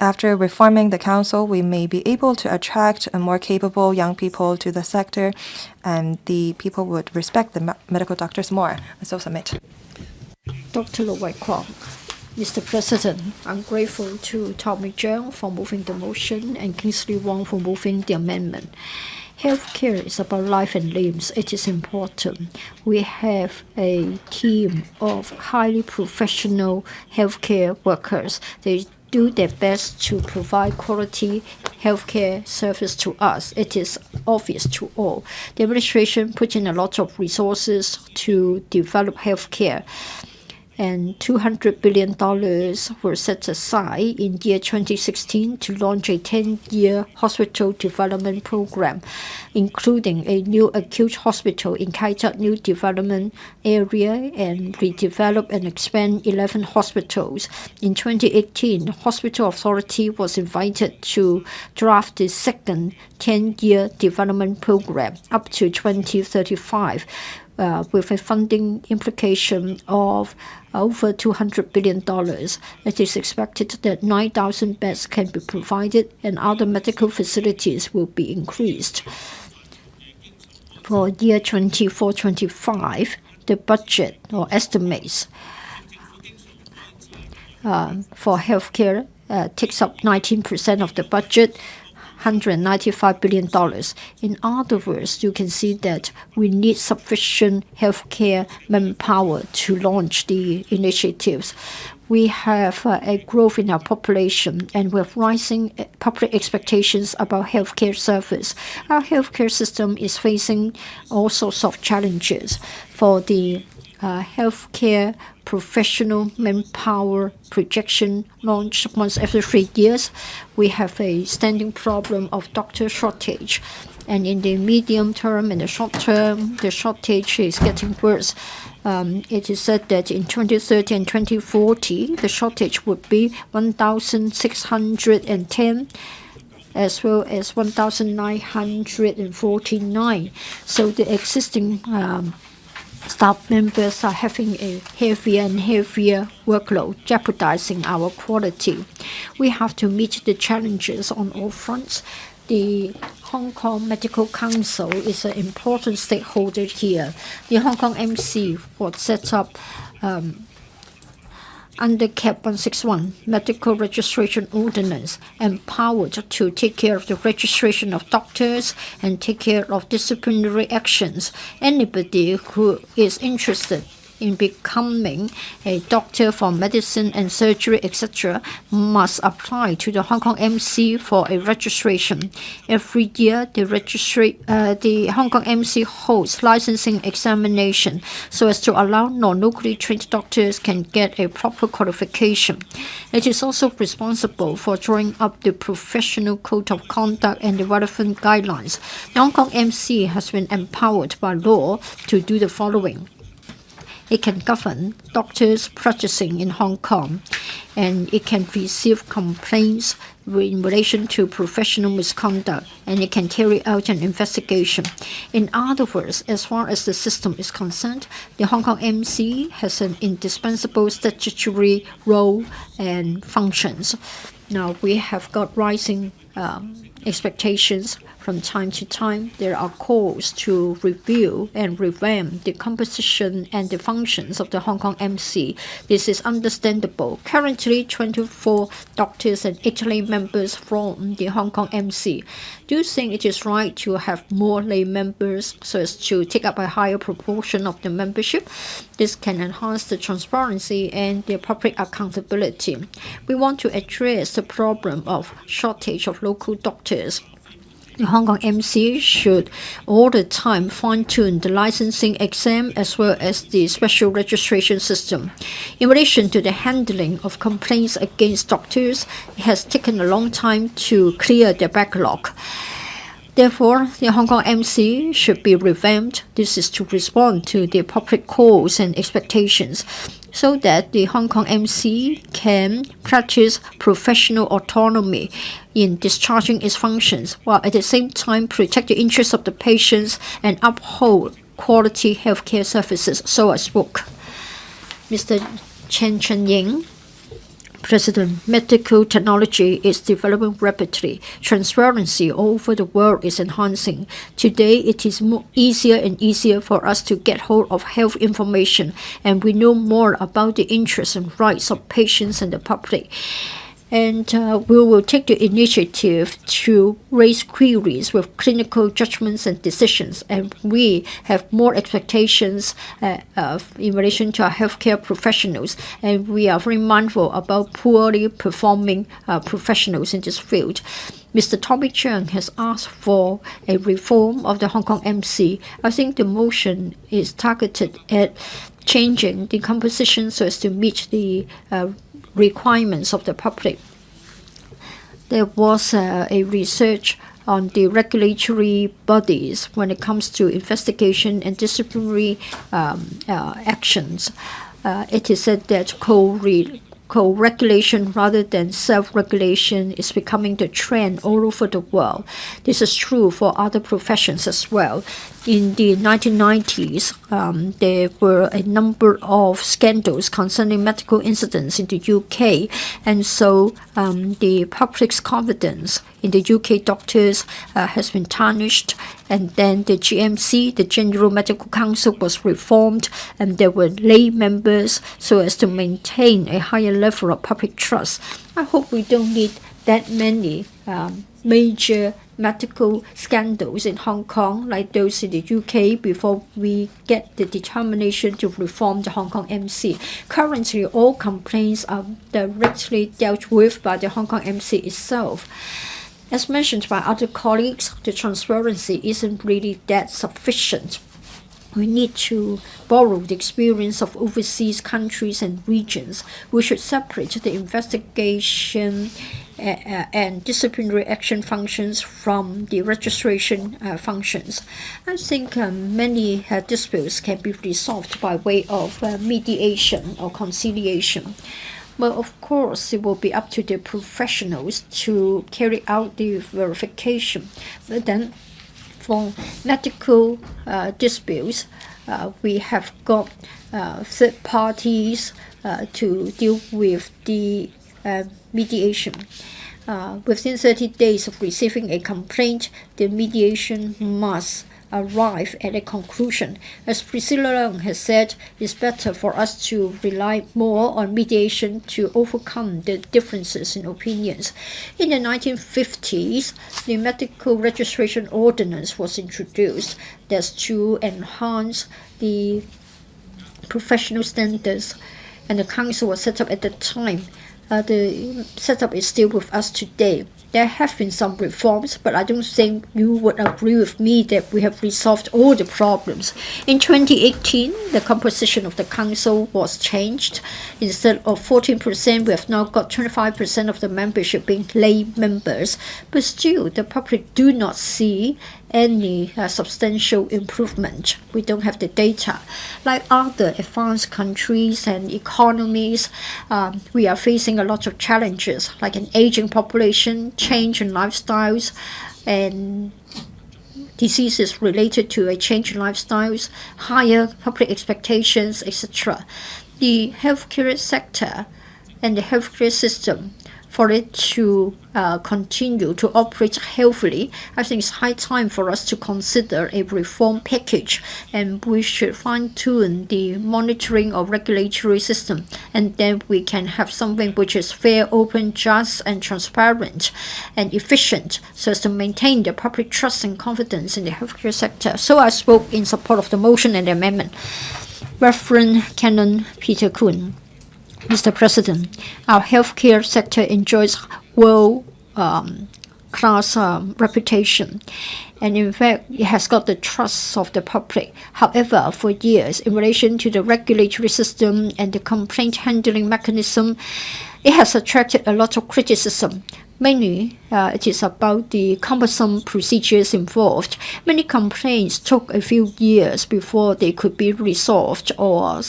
after reforming the council, we may be able to attract more capable young people to the sector, and the people would respect the medical doctors more. I so submit. Dr. Wai Kwong. Mr. President, I'm grateful to Tommy CHEUNG for moving the motion and Kingsley WONG for moving the amendment. Healthcare is about life and limbs. It is important. We have a team of highly professional healthcare workers. They do their best to provide quality healthcare service to us. It is obvious to all. The administration put in a lot of resources to develop healthcare, and $200 billion were set aside in year 2016 to launch a 10-year hospital development program, including a new acute hospital in Kai Tak New Development Area, and redevelop and expand 11 hospitals. In 2018, the Hospital Authority was invited to draft the second 10-year development program up to 2035. With a funding implication of over $200 billion. It is expected that 9,000 beds can be provided and other medical facilities will be increased. For year 24-25, the budget or estimates for healthcare takes up 19% of the budget, $195 billion. In other words, you can see that we need sufficient healthcare manpower to launch the initiatives. We have a growth in our population, and we have rising public expectations about healthcare service. Our healthcare system is facing all sorts of challenges. For the healthcare professional manpower projection launched once every 3 years, we have a standing problem of doctor shortage. And in the medium term and the short term, the shortage is getting worse. It is said that in 2030 and 2040, the shortage would be 1,610 as well as 1,949. So the existing staff members are having a heavier and heavier workload, jeopardizing our quality. We have to meet the challenges on all fronts. The Hong Kong Medical Council is an important stakeholder here. The Hong Kong MC was set up under CAP 161, Medical Registration Ordinance, empowered to take care of the registration of doctors and take care of disciplinary actions. Anybody who is interested in becoming a doctor for medicine and surgery, etc., must apply to the Hong Kong MC for a registration. Every year, the Hong Kong MC holds licensing examination so as to allow non-locally trained doctors can get a proper qualification. It is also responsible for drawing up the professional code of conduct and the relevant guidelines. The Hong Kong MC has been empowered by law to do the following. It can govern doctors practicing in Hong Kong, and it can receive complaints in relation to professional misconduct, and it can carry out an investigation. In other words, as far as the system is concerned, the Hong Kong MC has an indispensable statutory role and functions. Now, we have got rising expectations from time to time. There are calls to review and revamp the composition and the functions of the Hong Kong MC. This is understandable. Currently, 24 doctors and 8 lay members from the Hong Kong MC. Do you think it is right to have more lay members so as to take up a higher proportion of the membership? This can enhance the transparency and the public accountability. We want to address the problem of shortage of local doctors. The Hong Kong MC should all the time fine-tune the licensing exam as well as the special registration system. In relation to the handling of complaints against doctors, it has taken a long time to clear the backlog. Therefore, the Hong Kong MC should be revamped. This is to respond to the public calls and expectations, so that the Hong Kong MC can practice professional autonomy in discharging its functions, while at the same time protect the interests of the patients and uphold quality healthcare services. So I spoke. Mr. Chen Chen-ying, President, medical technology is developing rapidly. Transparency all over the world is enhancing. Today, it is easier and easier for us to get hold of health information, and we know more about the interests and rights of patients and the public. And we will take the initiative to raise queries with clinical judgments and decisions. And we have more expectations in relation to our healthcare professionals. And we are very mindful about poorly performing professionals in this field. Mr. Tommy Cheung has asked for a reform of the Hong Kong MC. I think the motion is targeted at changing the composition so as to meet the requirements of the public. There was a research on the regulatory bodies when it comes to investigation and disciplinary actions. It is said that co-regulation rather than self-regulation is becoming the trend all over the world. This is true for other professions as well. In the 1990s, there were a number of scandals concerning medical incidents in the UK, and so the public's confidence in the UK doctors has been tarnished. And then the GMC, the General Medical Council, was reformed, and there were lay members so as to maintain a higher level of public trust. I hope we don't need that many major medical scandals in Hong Kong like those in the UK before we get the determination to reform the Hong Kong MC. Currently, all complaints are directly dealt with by the Hong Kong MC itself. As mentioned by other colleagues, the transparency isn't really that sufficient. We need to borrow the experience of overseas countries and regions. We should separate the investigation and disciplinary action functions from the registration functions. I think many disputes can be resolved by way of mediation or conciliation. Well, of course, it will be up to the professionals to carry out the verification. But then, for medical disputes, we have got third parties to deal with the mediation. Within 30 days of receiving a complaint, the mediation must arrive at a conclusion. As Priscilla Leung has said, it's better for us to rely more on mediation to overcome the differences in opinions. In the 1950s, the Medical Registration Ordinance was introduced. That's to enhance the professional standards, and the council was set up at the time. The setup is still with us today. There have been some reforms, but I don't think you would agree with me that we have resolved all the problems. In 2018, the composition of the council was changed. Instead of 14%, we have now got 25% of the membership being lay members. But still, the public do not see any substantial improvement. We don't have the data. Like other advanced countries and economies, we are facing a lot of challenges, like an aging population, change in lifestyles, and diseases related to a change in lifestyles, higher public expectations, etc. The healthcare sector and the healthcare system, for it to continue to operate healthily, I think it's high time for us to consider a reform package, and we should fine-tune the monitoring or regulatory system, and then we can have something which is fair, open, just, and transparent, and efficient, so as to maintain the public trust and confidence in the healthcare sector. So I spoke in support of the motion and the amendment. Reverend Canon Peter Kuhn. Mr. President, our healthcare sector enjoys world-class reputation, and in fact, it has got the trust of the public. However, for years, in relation to the regulatory system and the complaint handling mechanism, it has attracted a lot of criticism. Mainly, it is about the cumbersome procedures involved. Many complaints took a few years before they could be resolved or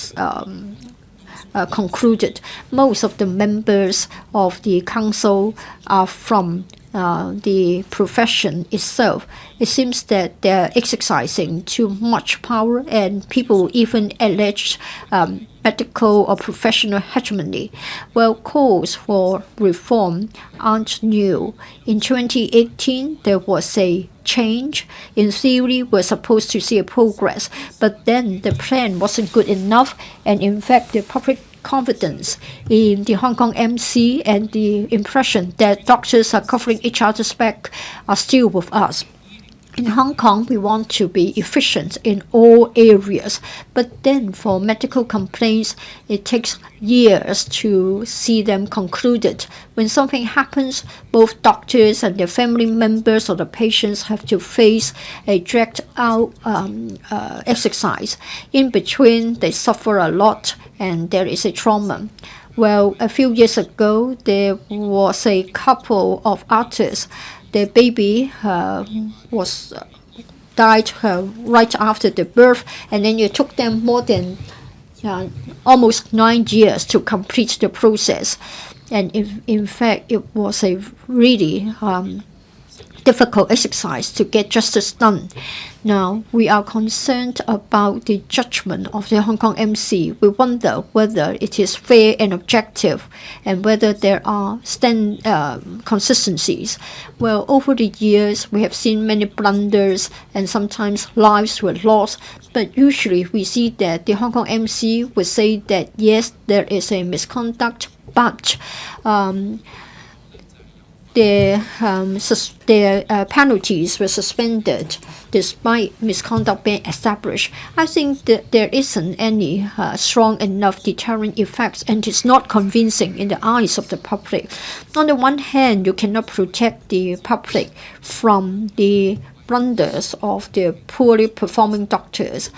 concluded. Most of the members of the council are from the profession itself. It seems that they're exercising too much power, and people even allege medical or professional hegemony. Well, calls for reform aren't new. In 2018, there was a change. In theory, we're supposed to see a progress, but then the plan wasn't good enough, and in fact, the public confidence in the Hong Kong MC and the impression that doctors are covering each other's back are still with us. In Hong Kong, we want to be efficient in all areas, but then for medical complaints, it takes years to see them concluded. When something happens, both doctors and their family members or the patients have to face a dragged-out exercise. In between, they suffer a lot, and there is a trauma. Well, a few years ago, there was a couple of artists. Their baby was died right after the birth, and then it took them more than almost 9 years to complete the process. And in fact, it was a really difficult exercise to get justice done. Now, we are concerned about the judgment of the Hong Kong MC. We wonder whether it is fair and objective, and whether there are consistencies. Well, over the years, we have seen many blunders, and sometimes lives were lost. But usually, we see that the Hong Kong MC would say that, yes, there is a misconduct, but their penalties were suspended despite misconduct being established. I think that there isn't any strong enough deterrent effects, and it's not convincing in the eyes of the public. On the one hand, you cannot protect the public from the blunders of the poorly performing doctors.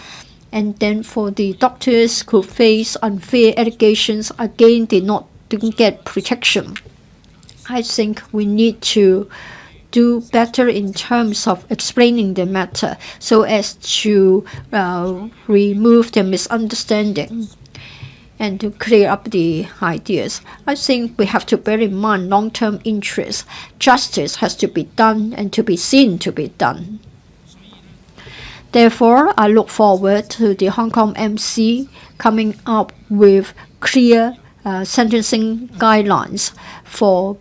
And then for the doctors who face unfair allegations, again, they didn't get protection. I think we need to do better in terms of explaining the matter so as to remove the misunderstanding and to clear up the ideas. I think we have to bear in mind long-term interests. Justice has to be done and to be seen to be done. Therefore, I look forward to the Hong Kong MC coming up with clear sentencing guidelines for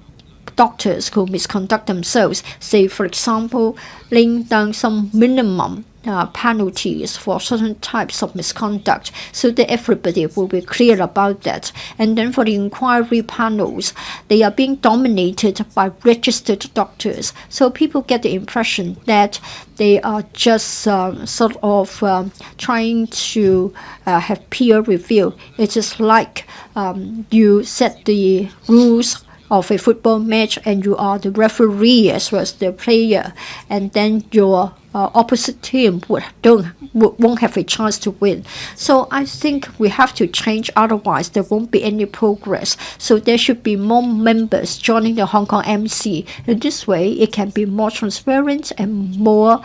doctors who misconduct themselves. Say, for example, laying down some minimum penalties for certain types of misconduct so that everybody will be clear about that. And then for the inquiry panels, they are being dominated by registered doctors. So people get the impression that they are just trying to have peer review. It is like you set the rules of a football match and you are the referee as well as the player, and then your opposite team won't have a chance to win. So I think we have to change, otherwise there won't be any progress. So there should be more members joining the Hong Kong MC. In this way, it can be more transparent and more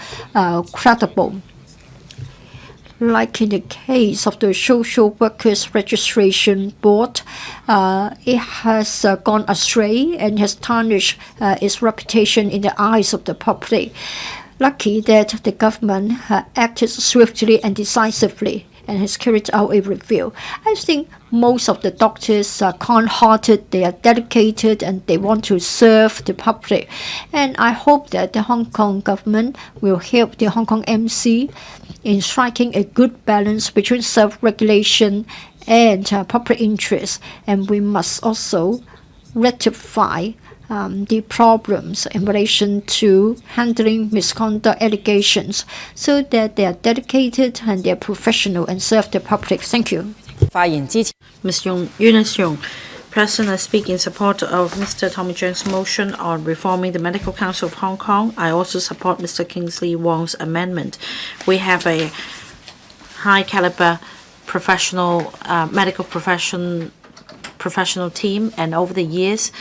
credible. Like in the case of the Social Workers Registration Board, it has gone astray and has tarnished its reputation in the eyes of the public. Lucky that the government acted swiftly and decisively and has carried out a review. I think most of the doctors are kind-hearted, they are dedicated, and they want to serve the public. And I hope that the Hong Kong government will help the Hong Kong MC in striking a good balance between self-regulation and public interest. And we must also rectify the problems in relation to handling misconduct allegations so that they are dedicated and they are professional and serve the public. Thank you. Ms. Eunice Yung, President, I speak in support of Mr. Tommy Cheung's motion on reforming the Medical Council of Hong Kong. I also support Mr. Kingsley Wong's amendment. We have a high-caliber professional medical professional team, and over the years,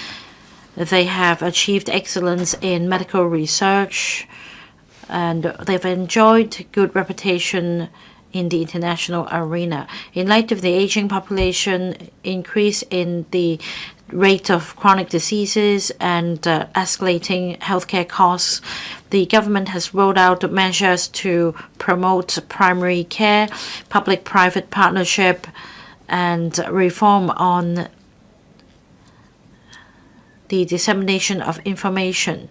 they have achieved excellence in medical research, and they've enjoyed good reputation in the international arena. In light of the aging population, increase in the rate of chronic diseases and escalating healthcare costs, the government has rolled out measures to promote primary care, public-private partnership, and reform on the dissemination of information.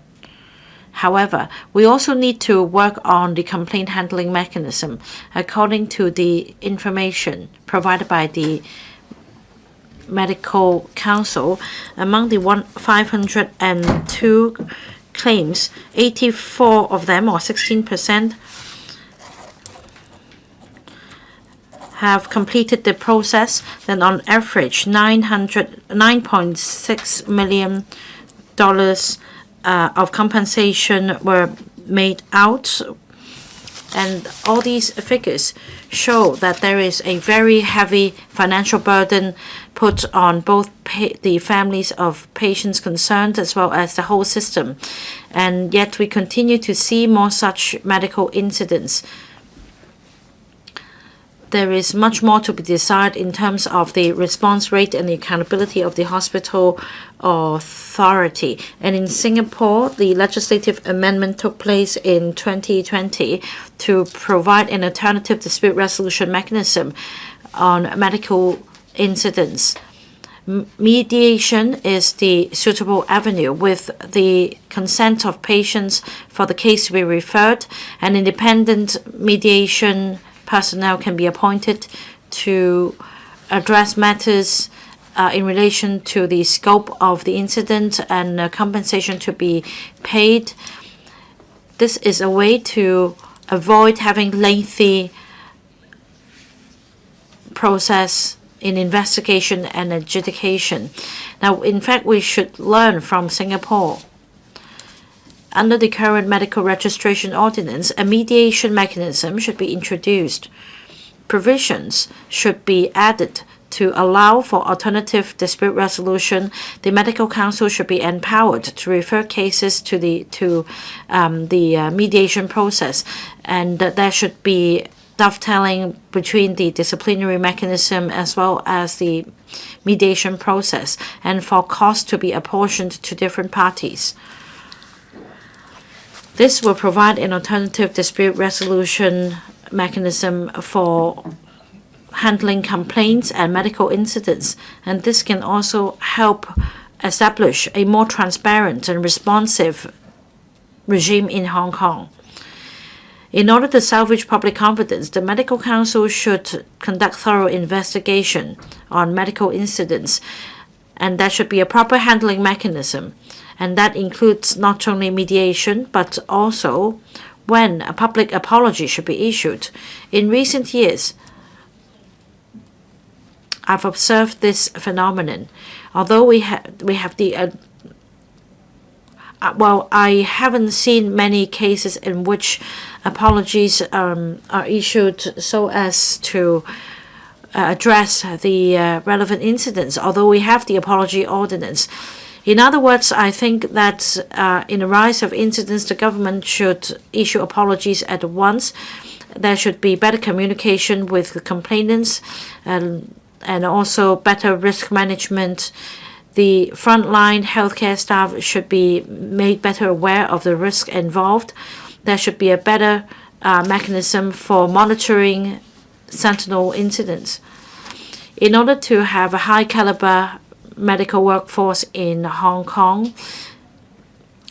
However, we also need to work on the complaint handling mechanism. According to the information provided by the Medical Council, among the 502 claims, 84 of them, or 16%, have completed the process. Then on average, $9.6 million of compensation were made out. And all these figures show that there is a very heavy financial burden put on both the families of patients concerned as well as the whole system. And yet we continue to see more such medical incidents. There is much more to be desired in terms of the response rate and the accountability of the hospital authority. And in Singapore, the legislative amendment took place in 2020 to provide an alternative dispute resolution mechanism on medical incidents. Mediation is the suitable avenue. With the consent of patients for the case to be referred, an independent mediation personnel can be appointed to address matters in relation to the scope of the incident and compensation to be paid. This is a way to avoid having lengthy process in investigation and adjudication. Now, in fact, we should learn from Singapore. Under the current medical registration ordinance, a mediation mechanism should be introduced. Provisions should be added to allow for alternative dispute resolution. The Medical Council should be empowered to refer cases to the mediation process, and there should be dovetailing between the disciplinary mechanism as well as the mediation process, and for costs to be apportioned to different parties. This will provide an alternative dispute resolution mechanism for handling complaints and medical incidents, and this can also help establish a more transparent and responsive regime in Hong Kong. In order to salvage public confidence, the Medical Council should conduct thorough investigation on medical incidents, and there should be a proper handling mechanism, and that includes not only mediation but also when a public apology should be issued. In recent years, I've observed this phenomenon. Although we have the I haven't seen many cases in which apologies are issued so as to address the relevant incidents, although we have the apology ordinance. In other words, I think that in the rise of incidents, the government should issue apologies at once. There should be better communication with the complainants and also better risk management. The frontline healthcare staff should be made better aware of the risk involved. There should be a better mechanism for monitoring sentinel incidents. In order to have a high caliber medical workforce in Hong Kong,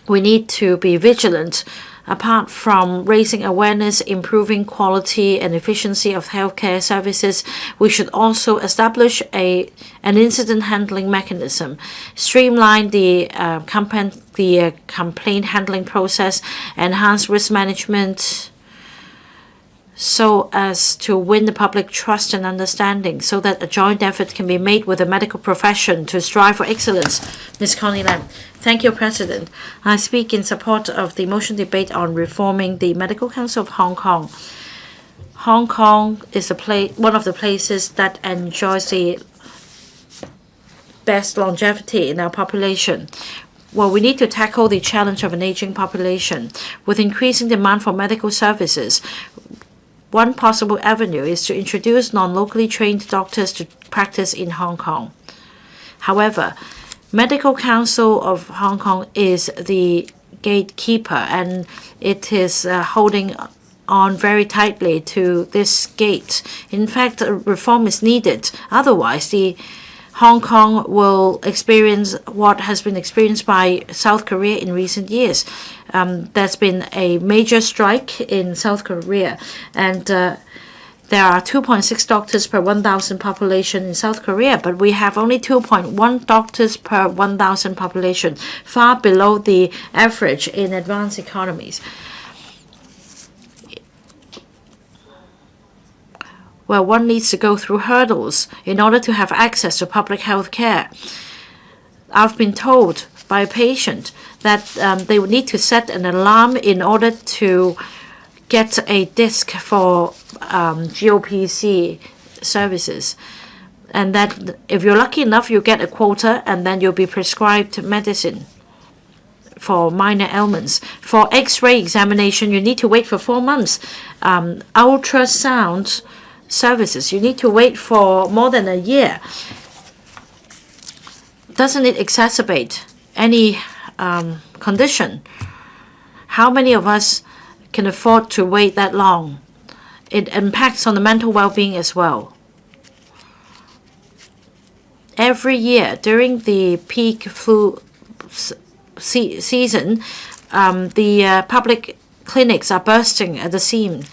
we need to be vigilant. Apart from raising awareness, improving quality and efficiency of healthcare services, we should also establish an incident handling mechanism, streamline the complaint handling process, enhance risk management, so as to win the public trust and understanding, so that a joint effort can be made with the medical profession to strive for excellence. Ms. Connie Lam. Thank you, President. I speak in support of the motion debate on reforming the Medical Council of Hong Kong. Hong Kong is one of the places that enjoys the best longevity in our population. Well, we need to tackle the challenge of an aging population. With increasing demand for medical services, one possible avenue is to introduce non-locally trained doctors to practice in Hong Kong. However, Medical Council of Hong Kong is the gatekeeper, and it is holding on very tightly to this gate. In fact, a reform is needed. Otherwise, Hong Kong will experience what has been experienced by South Korea in recent years. There's been a major strike in South Korea, and there are 2.6 doctors per 1,000 population in South Korea, but we have only 2.1 doctors per 1,000 population, far below the average in advanced economies. Well, one needs to go through hurdles in order to have access to public health care. I've been told by a patient that they would need to set an alarm in order to get a disc for GOPC services. And that if you're lucky enough, you get a quota and then you'll be prescribed medicine for minor ailments. For X-ray examination, you need to wait for 4 months. Ultrasound services, you need to wait for more than a year. Doesn't it exacerbate any condition? How many of us can afford to wait that long? It impacts on the mental well-being as well. Every year during the peak flu season, the public clinics are bursting at the seam.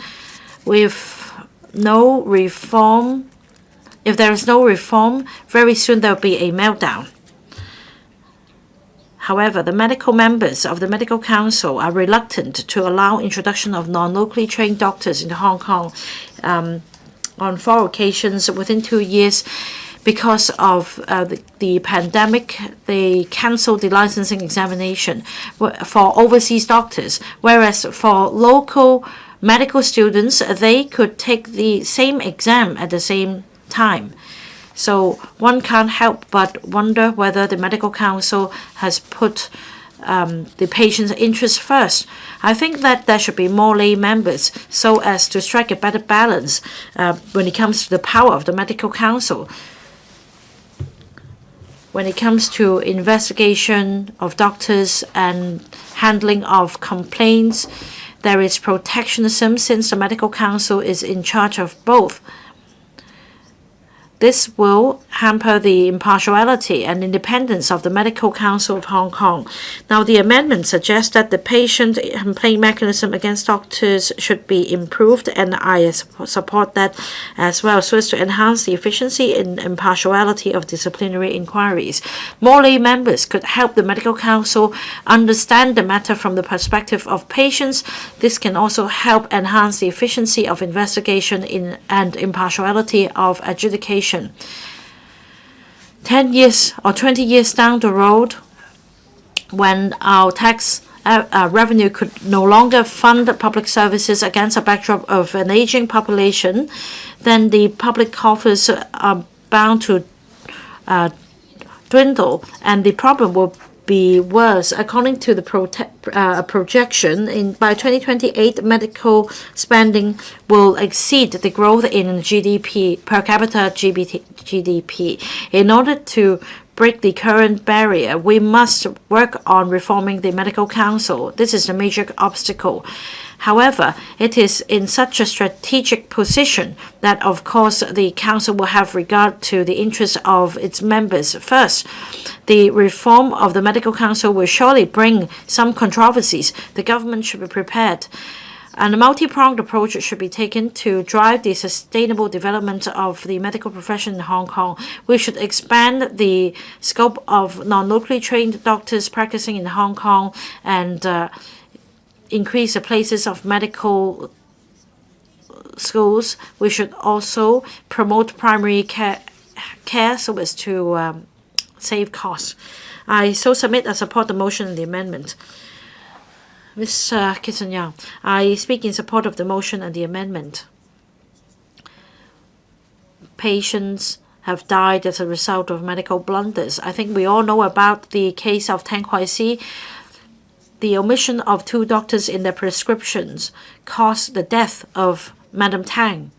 With no reform, if there is no reform, very soon there will be a meltdown. However, the medical members of the Medical Council are reluctant to allow introduction of non-locally trained doctors in Hong Kong. On 4 occasions within 2 years, because of the pandemic, they canceled the licensing examination for overseas doctors, whereas for local medical students, they could take the same exam at the same time. So one can't help but wonder whether the Medical Council has put the patient's interest first. I think that there should be more lay members so as to strike a better balance when it comes to the power of the Medical Council. when it comes to investigation of doctors and handling of complaints, there is protectionism since the Medical Council is in charge of both. This will hamper the impartiality and independence of the Medical Council of Hong Kong. Now, the amendment suggests that the patient complaint mechanism against doctors should be improved, and I support that as well, so as to enhance the efficiency and impartiality of disciplinary inquiries. More lay members could help the Medical Council understand the matter from the perspective of patients. This can also help enhance the efficiency of investigation and impartiality of adjudication. 10 years or 20 years down the road, when our tax revenue could no longer fund public services against a backdrop of an aging population, then the public coffers are bound to dwindle, and the problem will be worse. According to the projection, by 2028, medical spending will exceed the growth in GDP, per capita GDP. In order to break the current barrier, we must work on reforming the Medical Council. This is the major obstacle. However, it is in such a strategic position that, of course, the Council will have regard to the interests of its members first. The reform of the Medical Council will surely bring some controversies. The government should be prepared. And a multi-pronged approach should be taken to drive the sustainable development of the medical profession in Hong Kong. We should expand the scope of non-locally trained doctors practicing in Hong Kong and increase the places of medical schools. We should also promote primary care so as to save costs. I so submit and support the motion and the amendment. Ms. Kitson-Yang, I speak in support of the motion and the amendment. Patients have died as a result of medical blunders. I think we all know about the case of Tang Kwai-si. The omission of 2 doctors in their prescriptions caused the death of Madam Tang.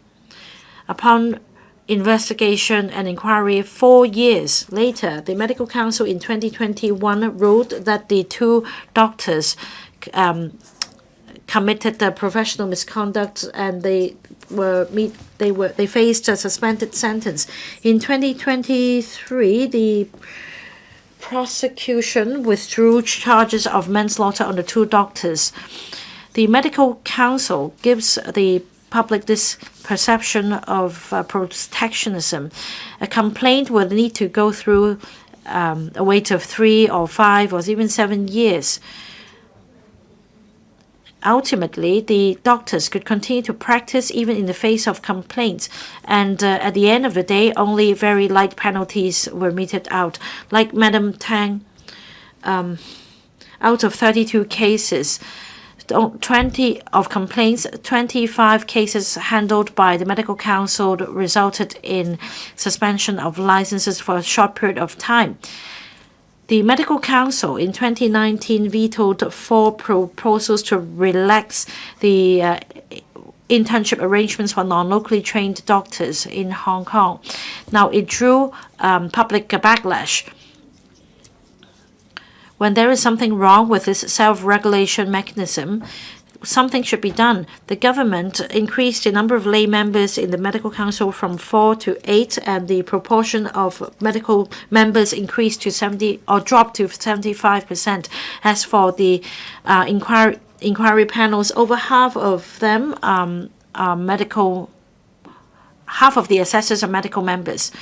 Upon investigation and inquiry 4 years later, the Medical Council in 2021 ruled that the 2 doctors committed the professional misconduct, and they faced a suspended sentence. In 2023, the prosecution withdrew charges of manslaughter on the 2 doctors. The Medical Council gives the public this perception of protectionism. A complaint will need to go through a wait of 3 or 5 or even 7 years. Ultimately, the doctors could continue to practice even in the face of complaints, and at the end of the day, only very light penalties were meted out. Like Madam Tang, out of 32 cases, 20 of complaints, 25 cases handled by the Medical Council resulted in suspension of licenses for a short period of time. The Medical Council in 2019 vetoed 4 proposals to relax the internship arrangements for non-locally trained doctors in Hong Kong. Now, it drew public backlash. When there is something wrong with this self-regulation mechanism, something should be done. The government increased the number of lay members in the Medical Council from 4 to 8, and the proportion of medical members increased to 70 or dropped to 75%. As for the inquiry panels, over half of them are medical. Half of the assessors are medical members.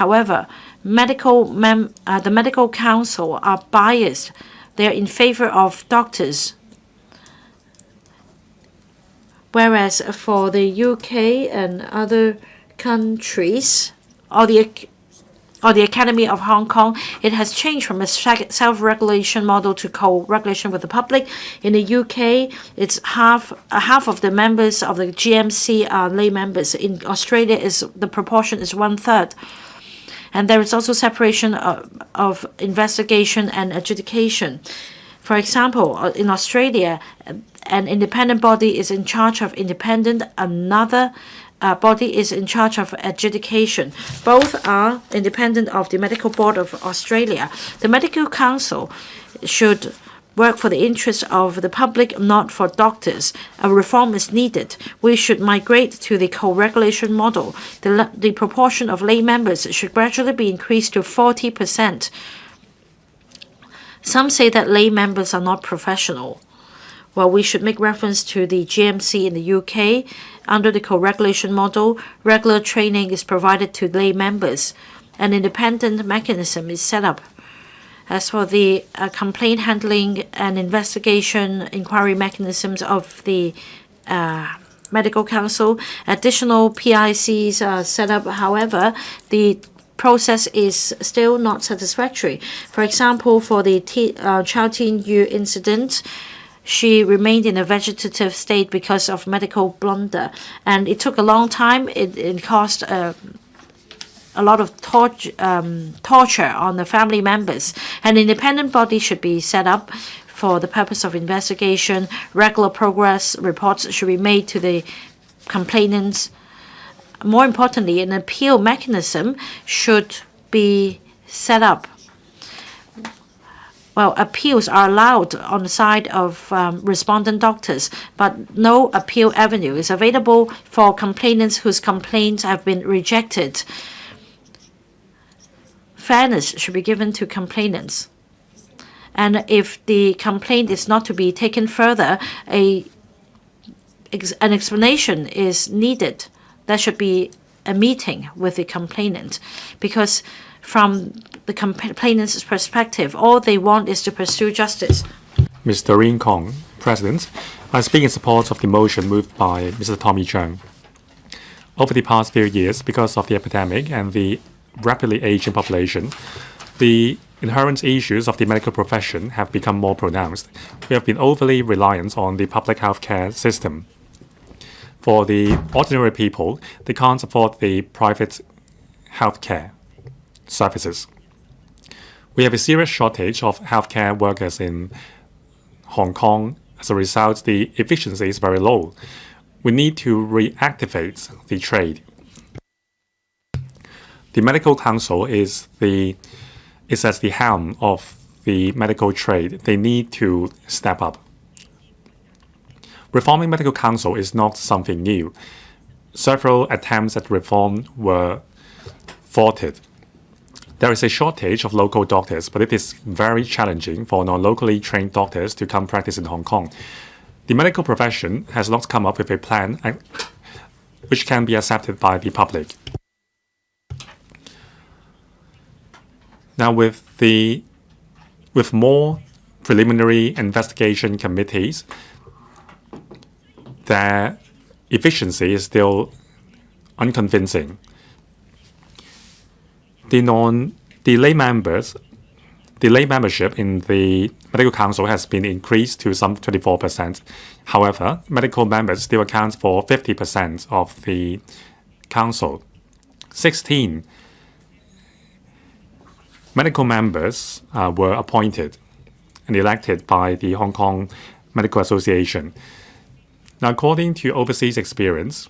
However, the Medical Council are biased. They are in favor of doctors. Whereas for the UK and other countries, or the Academy of Hong Kong, it has changed from a self-regulation model to co-regulation with the public. In the UK, it's half of the members of the GMC are lay members. In Australia, the proportion is 1/3. And there is also separation of investigation and adjudication. For example, in Australia, an independent body is in charge of independent, another body is in charge of adjudication. Both are independent of the Medical Board of Australia. The Medical Council should work for the interests of the public, not for doctors. A reform is needed. We should migrate to the co-regulation model. The proportion of lay members should gradually be increased to 40%. Some say that lay members are not professional. Well, we should make reference to the GMC in the UK. Under the co-regulation model, regular training is provided to lay members. An independent mechanism is set up. As for the complaint handling and investigation inquiry mechanisms of the Medical Council, additional PICs are set up. However, the process is still not satisfactory. For example, for the Chao Tin-yu incident, she remained in a vegetative state because of medical blunder, and it took a long time. It caused a lot of torture on the family members. An independent body should be set up for the purpose of investigation. Regular progress reports should be made to the complainants. More importantly, an appeal mechanism should be set up. Well, appeals are allowed on the side of respondent doctors, but no appeal avenue is available for complainants whose complaints have been rejected. Fairness should be given to complainants. And if the complaint is not to be taken further, an explanation is needed. There should be a meeting with the complainant, because from the complainant's perspective, all they want is to pursue justice. Mr. Rin Kong, President, I speak in support of the motion moved by Mr. Tommy CHEUNG. Over the past few years, because of the epidemic and the rapidly aging population, the inherent issues of the medical profession have become more pronounced. We have been overly reliant on the public healthcare system. For the ordinary people, they can't afford the private healthcare services. We have a serious shortage of healthcare workers in Hong Kong. As a result, the efficiency is very low. We need to reactivate the trade. The Medical Council is at the helm of the medical trade. They need to step up. Reforming Medical Council is not something new. Several attempts at reform were thwarted. There is a shortage of local doctors, but it is very challenging for non-locally trained doctors to come practice in Hong Kong. The medical profession has not come up with a plan which can be accepted by the public. Now, with more preliminary investigation committees, their efficiency is still unconvincing. The lay membership in the Medical Council has been increased to some 24%. However, medical members still account for 50% of the council. 16 medical members were appointed and elected by the Hong Kong Medical Association. Now, according to overseas experience,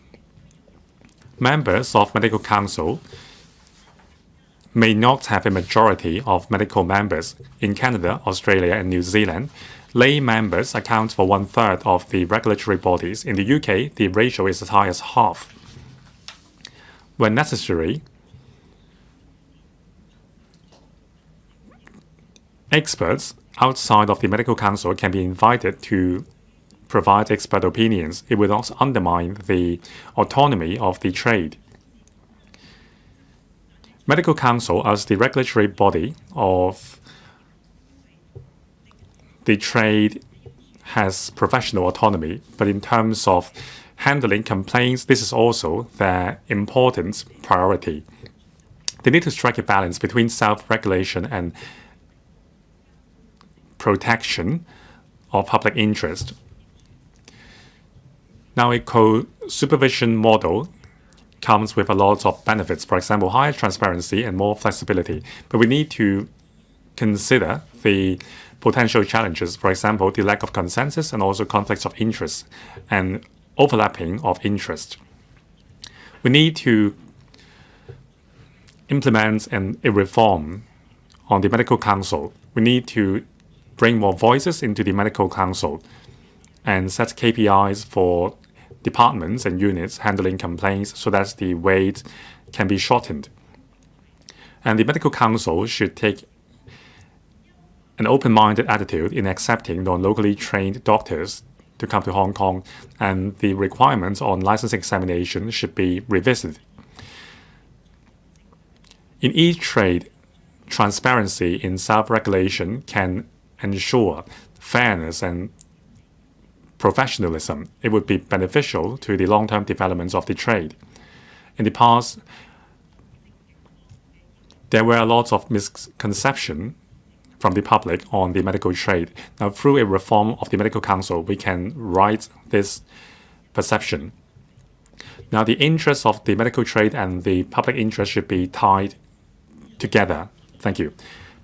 members of Medical Council may not have a majority of medical members. In Canada, Australia, and New Zealand, lay members account for 1/3 of the regulatory bodies. In the UK, the ratio is as high as half. When necessary, experts outside of the Medical Council can be invited to provide expert opinions. It will not undermine the autonomy of the trade. Medical Council, as the regulatory body of the trade, has professional autonomy, but in terms of handling complaints, this is also their important priority. They need to strike a balance between self-regulation and protection of public interest. Now, a co-supervision model comes with a lot of benefits, for example, higher transparency and more flexibility. But we need to consider the potential challenges, for example, the lack of consensus and also conflicts of interest and overlapping of interest. We need to implement a reform on the medical council. We need to bring more voices into the medical council and set KPIs for departments and units handling complaints so that the wait can be shortened. And the medical council should take an open-minded attitude in accepting non-locally trained doctors to come to Hong Kong, and the requirements on license examination should be revisited. In each trade, transparency in self-regulation can ensure fairness and professionalism. It would be beneficial to the long-term developments of the trade. In the past, there were a lot of misconception from the public on the medical trade. Now, through a reform of the medical council, we can right this perception. Now, the interests of the medical trade and the public interest should be tied together. Thank you.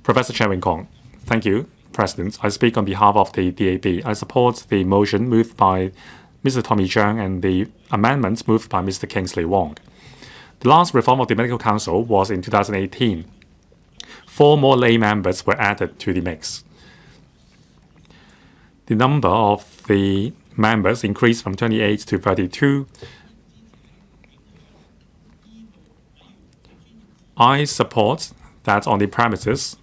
Professor CHEUNG. Thank you, President. I speak on behalf of the DAB. I support the motion moved by Mr. Tommy Cheung and the amendments moved by Mr. Kingsley Wong. The last reform of the Medical Council was in 2018. 4 more lay members were added to the mix. The number of the members increased from 28 to 32. I support that on the premises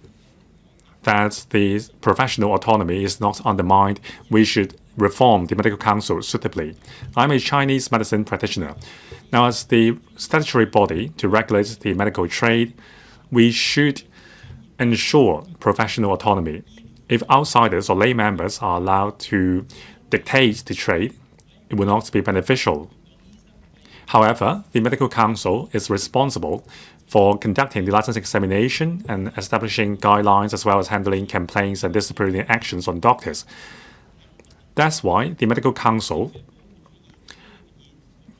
that the professional autonomy is not undermined, we should reform the Medical Council suitably. I'm a Chinese medicine practitioner. Now, as the statutory body to regulate the medical trade, we should ensure professional autonomy. If outsiders or lay members are allowed to dictate the trade, it will not be beneficial. However, the Medical Council is responsible for conducting the license examination and establishing guidelines as well as handling complaints and disciplinary actions on doctors. That's why the Medical Council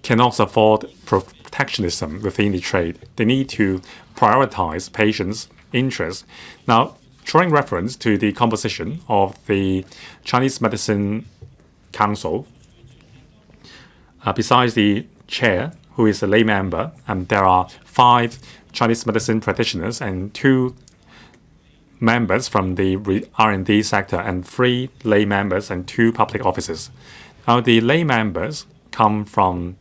cannot afford protectionism within the trade. They need to prioritize patients' interests. Now, drawing reference to the composition of the Chinese Medicine Council, besides the chair, who is a lay member, and there are 5 Chinese medicine practitioners and 2 members from the R&D sector and 3 lay members and 2 public officers. Now, the lay members come from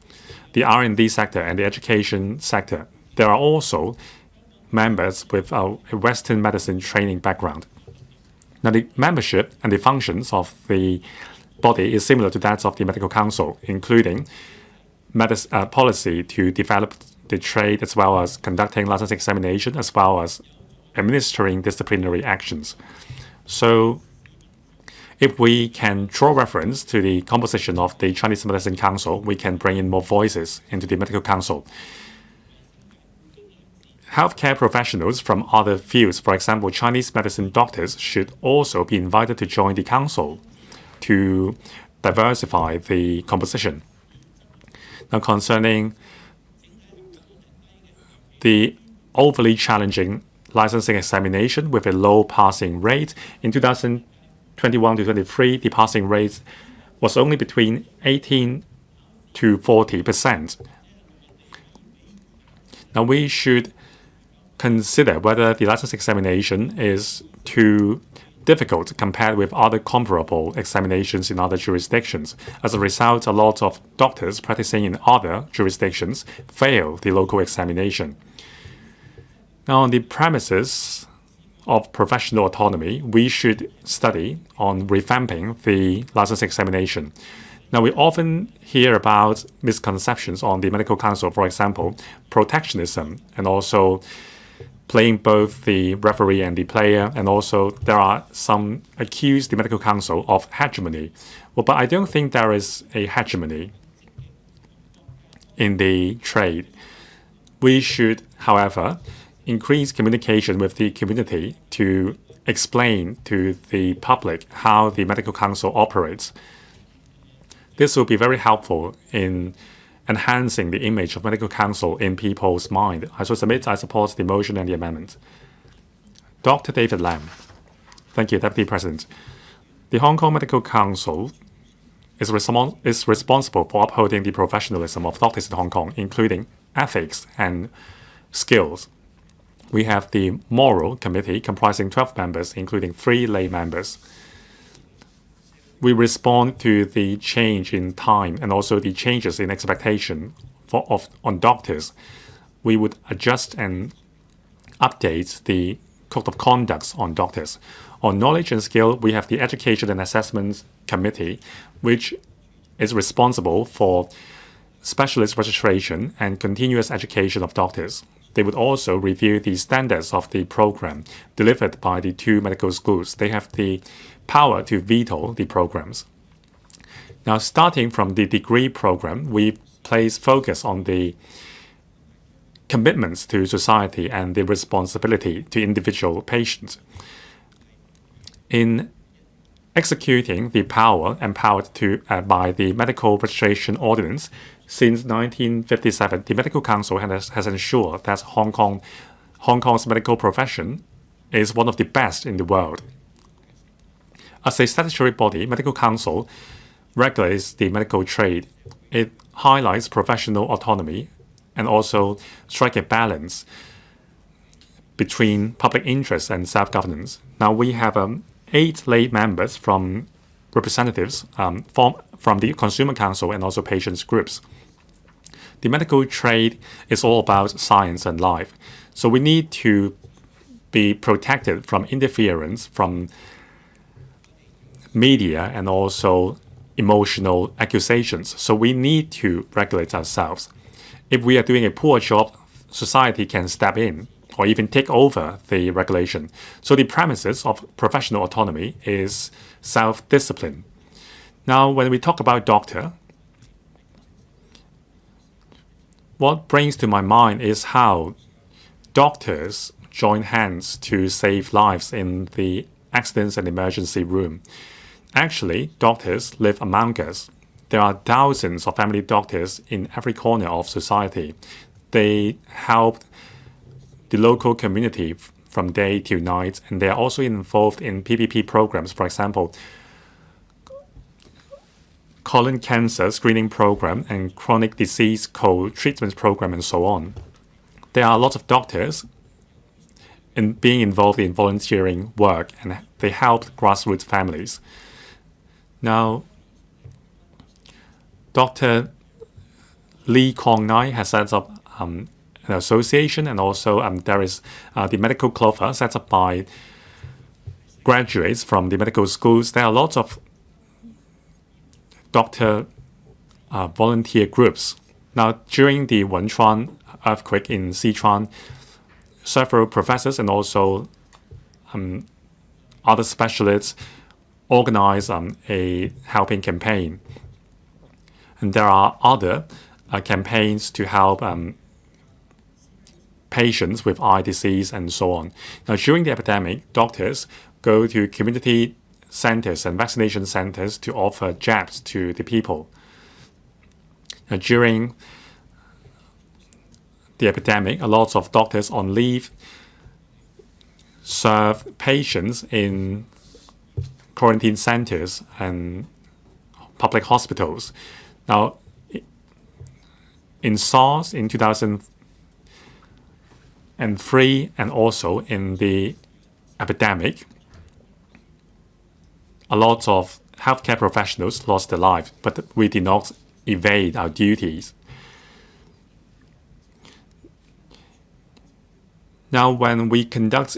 the R&D sector and the education sector. There are also members with a Western medicine training background. Now, the membership and the functions of the body is similar to that of the Medical Council, including policy to develop the trade as well as conducting license examination as well as administering disciplinary actions. So if we can draw reference to the composition of the Chinese Medicine Council, we can bring in more voices into the Medical Council. Healthcare professionals from other fields, for example, Chinese medicine doctors, should also be invited to join the council to diversify the composition. Now, concerning the overly challenging licensing examination with a low passing rate, in 2021 to 23, the passing rate was only between 18 to 40%. Now, we should consider whether the license examination is too difficult compared with other comparable examinations in other jurisdictions. As a result, a lot of doctors practicing in other jurisdictions fail the local examination. Now, on the premises of professional autonomy, we should study on revamping the license examination. Now, we often hear about misconceptions on the Medical Council, for example, protectionism, and also playing both the referee and the player, and also there are some accused the Medical Council of hegemony. Well, but I don't think there is a hegemony in the trade. We should, however, increase communication with the community to explain to the public how the Medical Council operates. This will be very helpful in enhancing the image of Medical Council in people's mind. I support the motion and the amendment. Dr. David Lam. Thank you, Deputy President. The Hong Kong Medical Council is responsible for upholding the professionalism of doctors in Hong Kong, including ethics and skills. We have the Moral Committee comprising 12 members, including 3 lay members. We respond to the change in time and also the changes in expectation on doctors. We would adjust and update the code of conduct on doctors. On knowledge and skill, we have the Education and Assessment Committee, which is responsible for specialist registration and continuous education of doctors. They would also review the standards of the program delivered by the 2 medical schools. They have the power to veto the programs. Now, starting from the degree program, we place focus on the commitments to society and the responsibility to individual patients. In executing the power empowered by the Medical Registration Ordinance, since 1957, the Medical Council has ensured that Hong Kong's medical profession is one of the best in the world. As a statutory body, Medical Council regulates the medical trade. It highlights professional autonomy and also strike a balance between public interest and self-governance. Now we have 8 lay members from representatives from the Consumer Council and also patients groups. The medical trade is all about science and life. So we need to be protected from interference from media and also emotional accusations. So we need to regulate ourselves. If we are doing a poor job, society can step in or even take over the regulation. So the premises of professional autonomy is self-discipline. Now, when we talk about doctor, what brings to my mind is how doctors join hands to save lives in the accidents and emergency room. Actually, doctors live among us. There are thousands of family doctors in every corner of society. They help the local community from day to night, and they are also involved in PPP programs, for example, colon cancer screening program and chronic disease co-treatment program, and so on. There are lots of doctors being involved in volunteering work, and they help grassroots families. Now, Dr. Lee Kong Nai has set up an association, and also there is the medical clover set up by graduates from the medical schools. There are lots of doctor volunteer groups. Now, during the Wenchuan earthquake in Sichuan, several professors and also other specialists organized a helping campaign. And there are other campaigns to help patients with eye disease and so on. Now, during the epidemic, doctors go to community centers and vaccination centers to offer jabs to the people. Now, during the epidemic, a lot of doctors on leave serve patients in quarantine centers and public hospitals. Now, in SARS in 2003 and also in the epidemic, a lot of healthcare professionals lost their lives, but we did not evade our duties. Now, when we conduct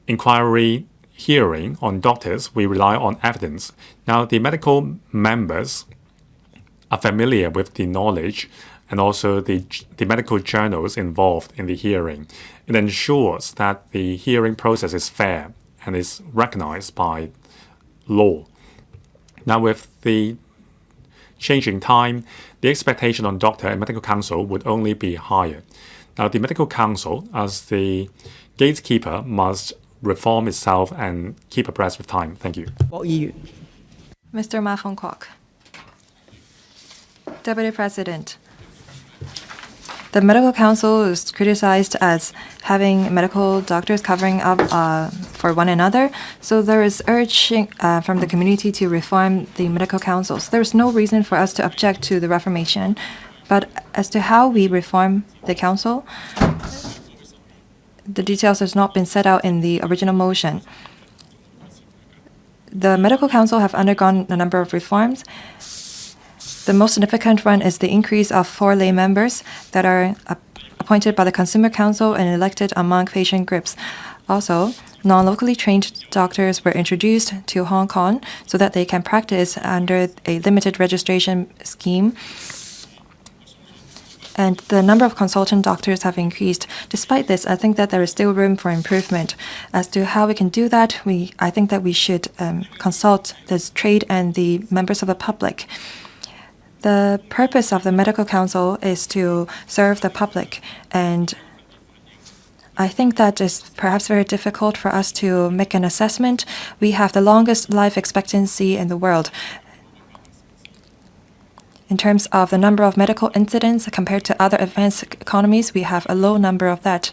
inquiry hearing on doctors, we rely on evidence. Now, the medical members are familiar with the knowledge and also the medical journals involved in the hearing. It ensures that the hearing process is fair and is recognized by law. Now, with the changing time, the expectation on doctor and medical council would only be higher. Now, the medical council, as the gatekeeper, must reform itself and keep abreast with time. Thank you. Mr. Ma Fong Kwok. Deputy President, the Medical Council is criticized as having medical doctors covering up for one another. So there is urging from the community to reform the medical councils. There's no reason for us to object to the reformation. But as to how we reform the council, the details has not been set out in the original motion. The medical council have undergone a number of reforms. The most significant one is the increase of 4 lay members that are appointed by the Consumer Council and elected among patient groups. Also, non-locally trained doctors were introduced to Hong Kong so that they can practice under a limited registration scheme. And the number of consultant doctors have increased. Despite this, I think that there is still room for improvement. As to how we can do that, I think that we should consult the trade and the members of the public. The purpose of the medical council is to serve the public, and I think that is perhaps very difficult for us to make an assessment. We have the longest life expectancy in the world. In terms of the number of medical incidents compared to other advanced economies, we have a low number of that.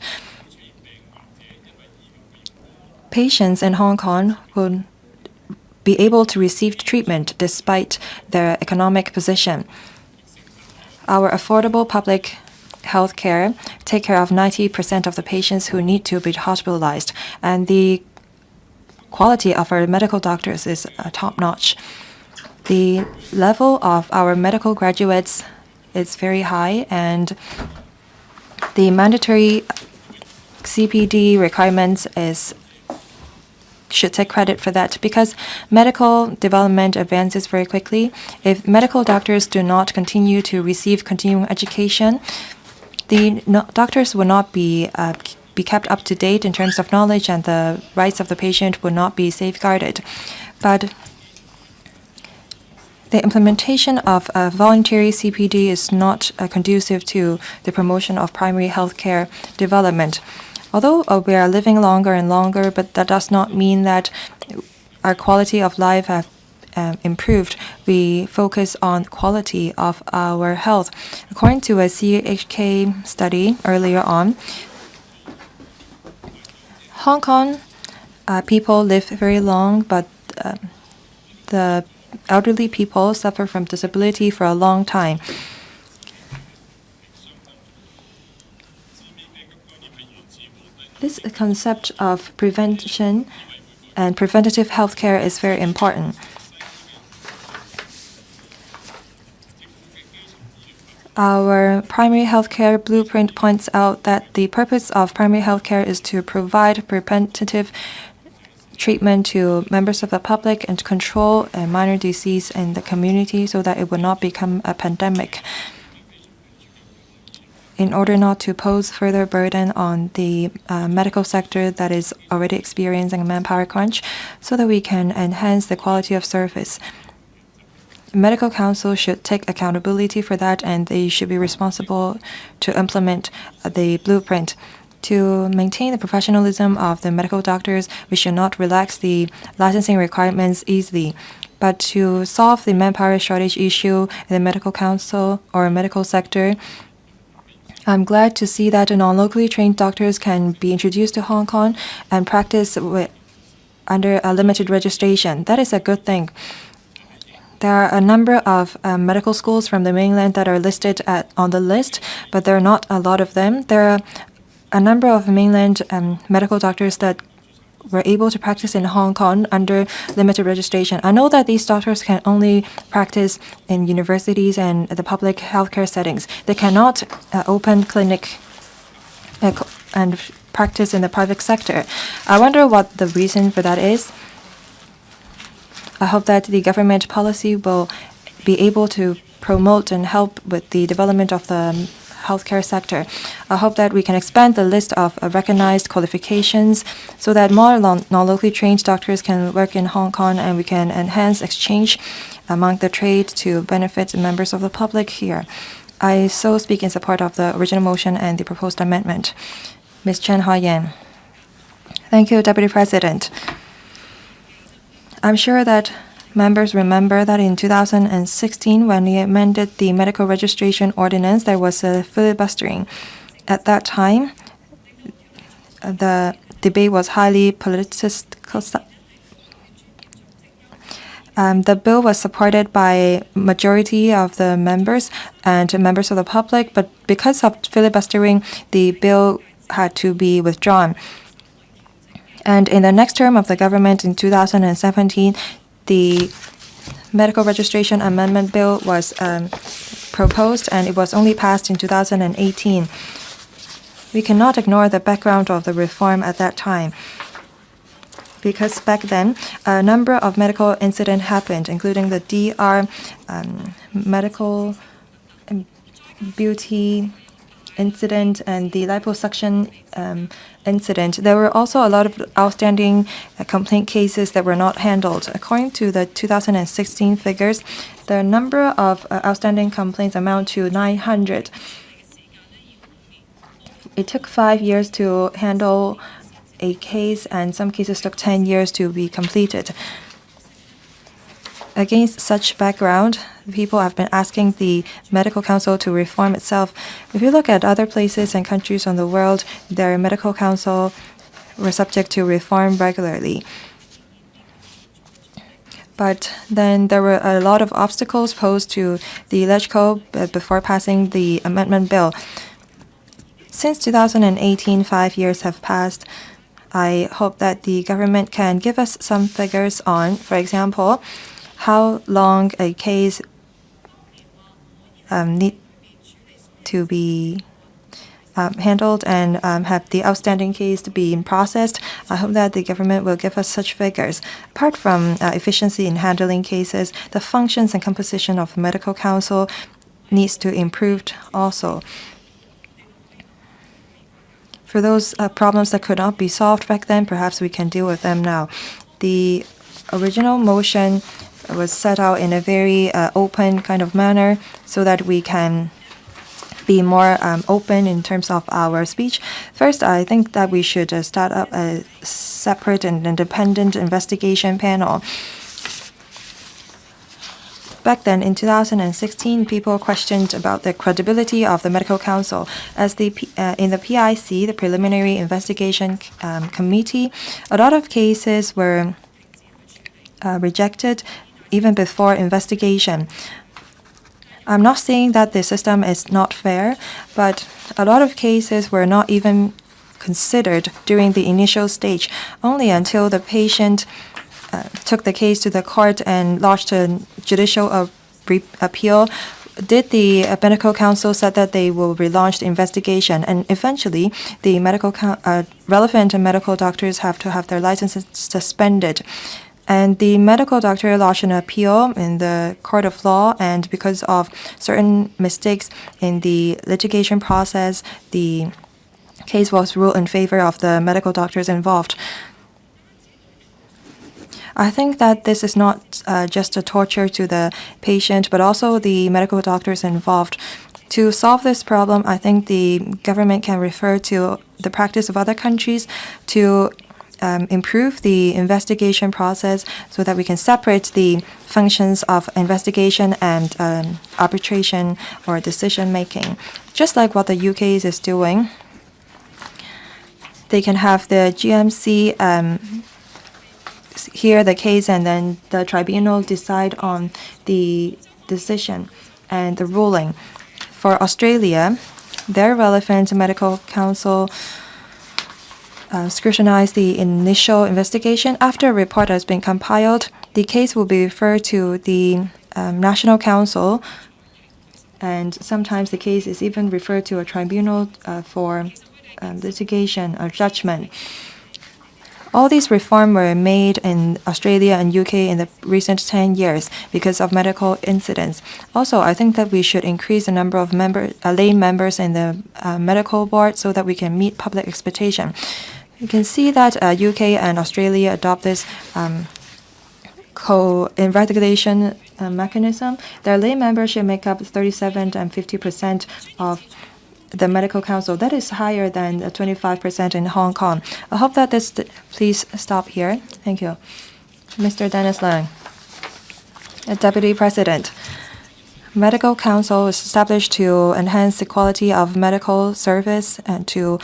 Patients in Hong Kong will be able to receive treatment despite their economic position. Our affordable public health care take care of 90% of the patients who need to be hospitalized, and the quality of our medical doctors is top-notch. The level of our medical graduates is very high, and the mandatory CPD requirements should take credit for that, because medical development advances very quickly. If medical doctors do not continue to receive continuing education, the doctors will not be kept up to date in terms of knowledge, and the rights of the patient will not be safeguarded. But the implementation of a voluntary CPD is not conducive to the promotion of primary health care development. Although we are living longer and longer, but that does not mean that our quality of life have improved. We focus on quality of our health. According to a CHK study earlier on, Hong Kong people live very long, but the elderly people suffer from disability for a long time. This concept of prevention and preventative health care is very important. Our primary health care blueprint points out that the purpose of primary health care is to provide preventative treatment to members of the public and to control a minor disease in the community so that it will not become a pandemic. In order not to pose further burden on the medical sector that is already experiencing a manpower crunch, so that we can enhance the quality of service. The Medical Council should take accountability for that, and they should be responsible to implement the blueprint. To maintain the professionalism of the medical doctors, we should not relax the licensing requirements easily. But to solve the manpower shortage issue in the medical council or medical sector, I'm glad to see that non-locally trained doctors can be introduced to Hong Kong and practice under a limited registration. That is a good thing. There are a number of medical schools from the mainland that are listed on the list, but there are not a lot of them. There are a number of mainland medical doctors that were able to practice in Hong Kong under limited registration. I know that these doctors can only practice in universities and the public healthcare settings. They cannot open clinic and practice in the private sector. I wonder what the reason for that is. I hope that the government policy will be able to promote and help with the development of the healthcare sector. I hope that we can expand the list of recognized qualifications so that more non-locally trained doctors can work in Hong Kong, and we can enhance exchange among the trade to benefit members of the public here. I so speak in support of the original motion and the proposed amendment. Ms. Chen Hua-Yan. Thank you, Deputy President. I'm sure that members remember that in 2016, when we amended the medical registration ordinance, there was a filibustering. At that time, the debate was highly politicized. The bill was supported by majority of the members and members of the public, but because of filibustering, the bill had to be withdrawn. And in the next term of the government in 2017, the Medical Registration Amendment Bill was proposed, and it was only passed in 2018. We cannot ignore the background of the reform at that time, because back then, a number of medical incidents happened, including the DR, medical beauty incident, and the liposuction incident. There were also a lot of outstanding complaint cases that were not handled. According to the 2016 figures, the number of outstanding complaints amount to 900. It took 5 years to handle a case, and some cases took 10 years to be completed. Against such background, people have been asking the Medical Council to reform itself. If you look at other places and countries on the world, their Medical Council were subject to reform regularly. But then there were a lot of obstacles posed to the LegCo before passing the amendment bill. Since 2018, 5 years have passed. I hope that the government can give us some figures on, for example, how long a case need to be handled and have the outstanding case to be processed. I hope that the government will give us such figures. Apart from efficiency in handling cases, the functions and composition of the Medical Council needs to improve also. For those problems that could not be solved back then, perhaps we can deal with them now. The original motion was set out in a very open kind of manner so that we can be more open in terms of our speech. First, I think that we should start up a separate and independent investigation panel. Back then, in 2016, people questioned about the credibility of the Medical Council. As in the PIC, the Preliminary Investigation Committee, a lot of cases were rejected even before investigation. I'm not saying that the system is not fair, but a lot of cases were not even considered during the initial stage. Only until the patient took the case to the court and lodged a judicial appeal did the Medical Council said that they will relaunch the investigation, and eventually the relevant medical doctors have to have their licenses suspended. And the medical doctor lodged an appeal in the court of law, and because of certain mistakes in the litigation process, the case was ruled in favor of the medical doctors involved. I think that this is not just a torture to the patient, but also the medical doctors involved. To solve this problem, I think the government can refer to the practice of other countries to improve the investigation process so that we can separate the functions of investigation and arbitration or decision making. Just like what the UK is doing, they can have the GMC hear the case, and then the tribunal decide on the decision and the ruling. For Australia, their relevant medical council scrutinize the initial investigation. After a report has been compiled, the case will be referred to the National Council, and sometimes the case is even referred to a tribunal for litigation or judgment. All these reforms were made in Australia and UK in the recent 10 years because of medical incidents. Also, I think that we should increase the number of lay members in the medical board so that we can meet public expectation. You can see that UK and Australia adopt this co-regulation mechanism. Their lay membership make up 37 and 50% of the Medical Council. That is higher than 25% in Hong Kong. I hope that this. Please stop here. Thank you. Mr. Dennis Leung, Deputy President. Medical Council is established to enhance the quality of medical service and to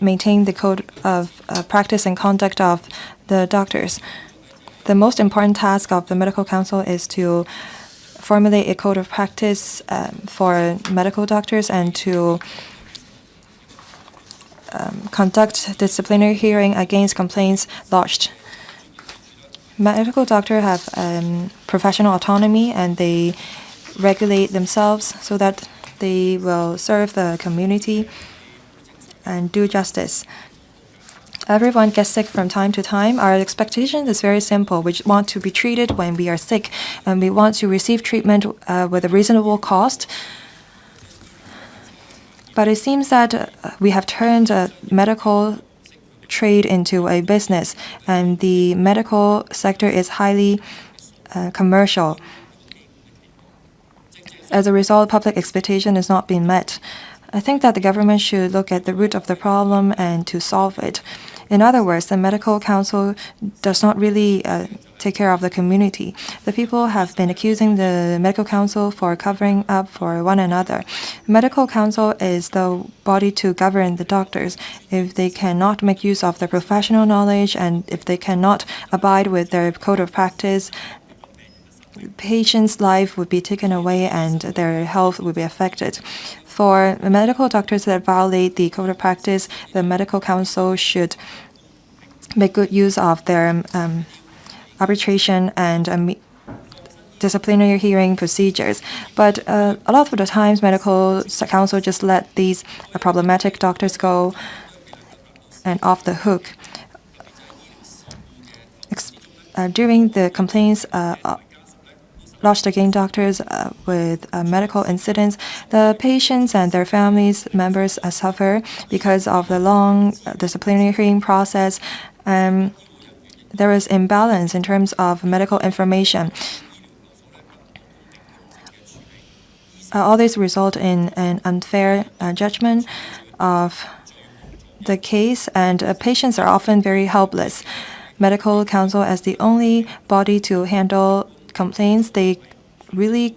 maintain the code of practice and conduct of the doctors. The most important task of the medical council is to formulate a code of practice for medical doctors and to conduct disciplinary hearing against complaints lodged. Medical doctors have professional autonomy and they regulate themselves so that they will serve the community and do justice. Everyone gets sick from time to time. Our expectation is very simple. We want to be treated when we are sick, and we want to receive treatment with a reasonable cost. But it seems that we have turned medical trade into a business, and the medical sector is highly commercial. As a result, public expectation is not being met. I think that the government should look at the root of the problem and to solve it. In other words, the medical council does not really take care of the community. The people have been accusing the medical council for covering up for one another. Medical council is the body to govern the doctors. If they cannot make use of their professional knowledge and if they cannot abide with their code of practice, patients' life would be taken away and their health would be affected. For medical doctors that violate the code of practice, the medical council should make good use of their arbitration and disciplinary hearing procedures. But a lot of the times, medical council just let these problematic doctors go and off the hook. During the complaints lodged against doctors with medical incidents, the patients and their families members suffer because of the long disciplinary hearing process. There is imbalance in terms of medical information. All this result in an unfair judgment of the case, and patients are often very helpless. Medical council, as the only body to handle complaints, they really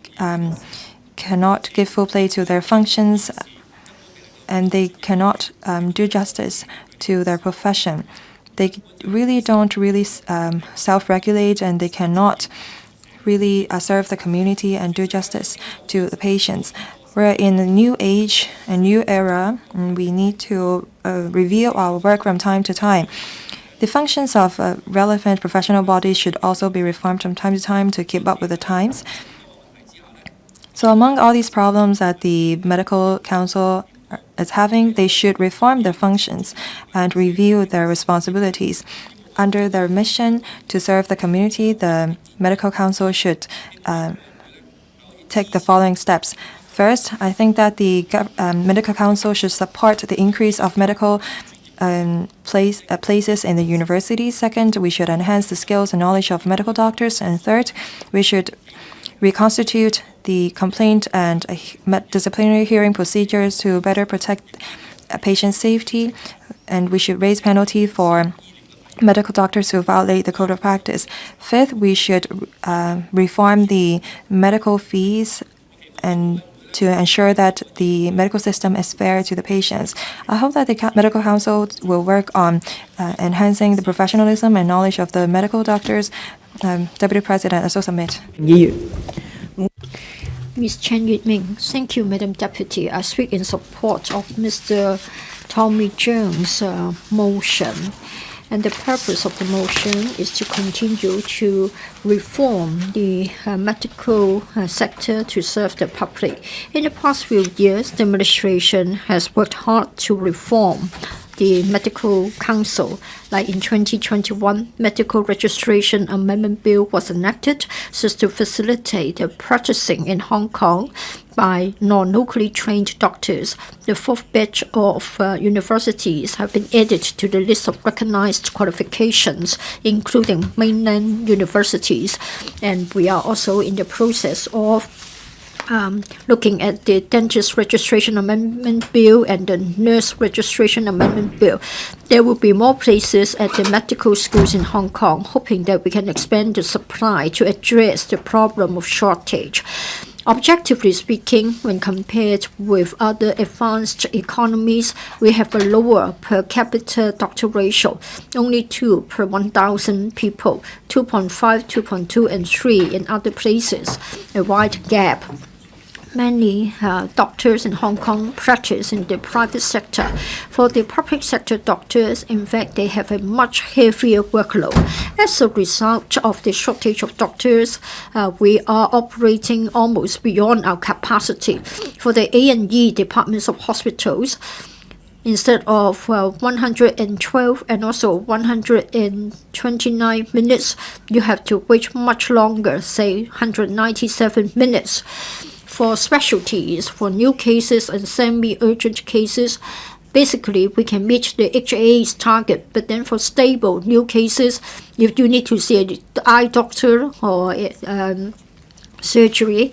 cannot give full play to their functions, and they cannot do justice to their profession. They really don't self-regulate, and they cannot really serve the community and do justice to the patients. We're in a new age, a new era, and we need to review our work from time to time. The functions of relevant professional bodies should also be reformed from time to time to keep up with the times. So among all these problems that the medical council is having, they should reform their functions and review their responsibilities. Under their mission to serve the community, the medical council should take the following steps. First, I think that the medical council should support the increase of medical places in the university. Second, we should enhance the skills and knowledge of medical doctors. And third, we should reconstitute the complaint and disciplinary hearing procedures to better protect patient safety. And we should raise penalty for medical doctors who violate the code of practice. Fifth, we should reform the medical fees and to ensure that the medical system is fair to the patients. I hope that the medical council will work on enhancing the professionalism and knowledge of the medical doctors. Deputy President, I so submit. Ms. Chen Yutming, thank you, Madam Deputy. I speak in support of Mr. Tommy Cheung's motion. And the purpose of the motion is to continue to reform the medical sector to serve the public. In the past few years, the administration has worked hard to reform the medical council. Like in 2021, Medical Registration Amendment Bill was enacted so as to facilitate the practicing in Hong Kong by non-locally trained doctors. The fourth batch of universities have been added to the list of recognized qualifications, including mainland universities. And we are also in the process of looking at the Dentist Registration Amendment Bill and the Nurse Registration Amendment Bill. There will be more places at the medical schools in Hong Kong, hoping that we can expand the supply to address the problem of shortage. Objectively speaking, when compared with other advanced economies, we have a lower per capita doctor ratio, only 2 per 1,000 people, 2.5, 2.2, and 3 in other places, a wide gap. Many doctors in Hong Kong practice in the private sector. For the public sector doctors, in fact, they have a much heavier workload. As a result of the shortage of doctors, we are operating almost beyond our capacity. For the A&E departments of hospitals, instead of 112 and also 129 minutes, you have to wait much longer, say 197 minutes. For specialties, for new cases and semi-urgent cases, basically we can meet the HA's target. But then for stable new cases, if you need to see an eye doctor or surgery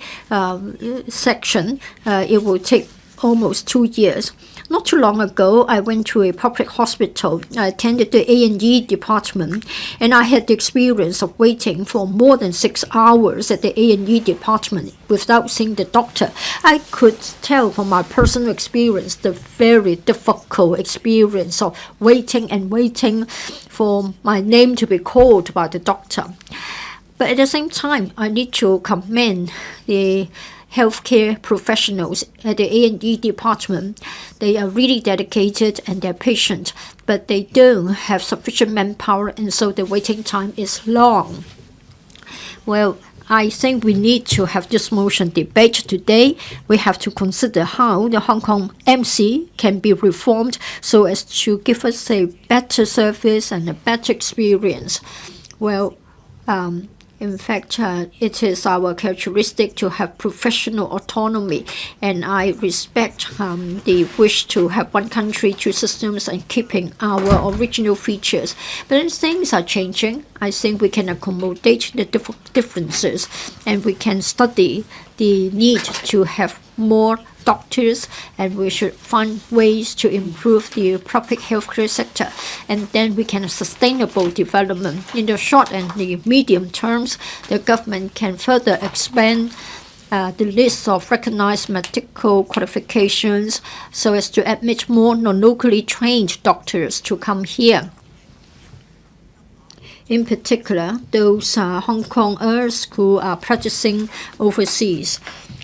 section, it will take almost 2 years. Not too long ago, I went to a public hospital. I attended the A&E department, and I had the experience of waiting for more than 6 hours at the A&E department without seeing the doctor. I could tell from my personal experience the very difficult experience of waiting and waiting for my name to be called by the doctor. But at the same time, I need to commend the healthcare professionals at the A&E department. They are really dedicated and they're patient, but they don't have sufficient manpower, and so the waiting time is long. Well, I think we need to have this motion debate today. We have to consider how the Hong Kong MC can be reformed so as to give us a better service and a better experience. Well, in fact, it is our characteristic to have professional autonomy, and I respect the wish to have one country, two systems, and keeping our original features. But as things are changing, I think we can accommodate the differences, and we can study the need to have more doctors, and we should find ways to improve the public healthcare sector, and then we can have sustainable development. In the short and the medium terms, the government can further expand the list of recognized medical qualifications so as to admit more non-locally trained doctors to come here. In particular, those Hong Kongers who are practicing overseas.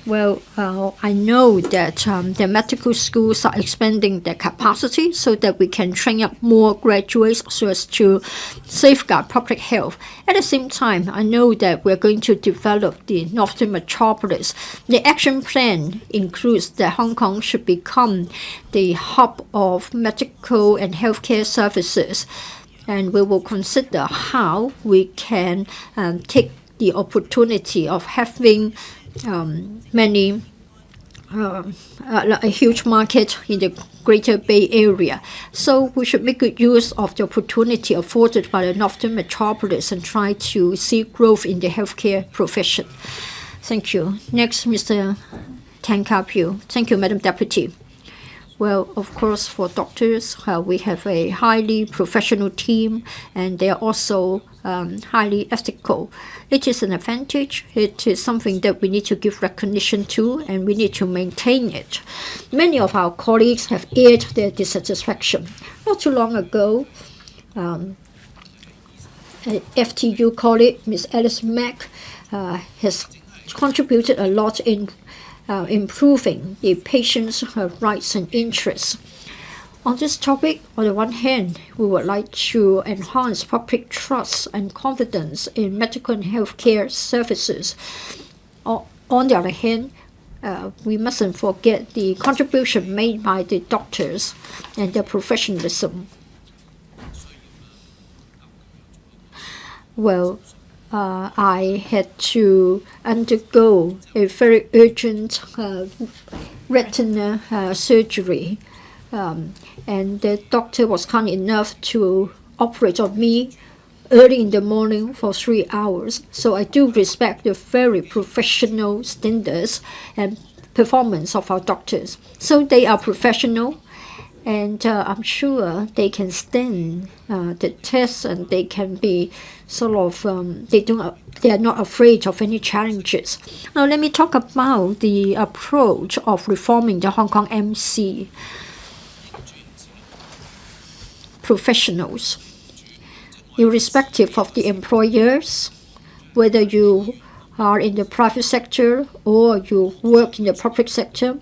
Well, I know that the medical schools are expanding their capacity so that we can train up more graduates so as to safeguard public health. At the same time, I know that we're going to develop the Northern Metropolis. The action plan includes that Hong Kong should become the hub of medical and healthcare services. And we will consider how we can take the opportunity of having a huge market in the Greater Bay Area. So we should make good use of the opportunity afforded by the Northern Metropolis and try to see growth in the healthcare profession. Thank you. Next, Mr. Tan Ka-Piu. Thank you, Madam Deputy. Well, of course, for doctors, we have a highly professional team, and they are also highly ethical. It is an advantage. It is something that we need to give recognition to, and we need to maintain it. Many of our colleagues have aired their dissatisfaction. Not too long ago, FTU colleague, Ms. Alice Mack, has contributed a lot in improving the patient's rights and interests. On this topic, on the one hand, we would like to enhance public trust and confidence in medical and healthcare services. On the other hand, we mustn't forget the contribution made by the doctors and their professionalism. Well, I had to undergo a very urgent retina surgery, and the doctor was kind enough to operate on me early in the morning for 3 hours. So I do respect the very professional standards and performance of our doctors. So they are professional, And I'm sure they can stand the test, and they can be sort of they are not afraid of any challenges. Now let me talk about the approach of reforming the Hong Kong MC professionals, irrespective of the employers, whether you are in the private sector or you work in the public sector.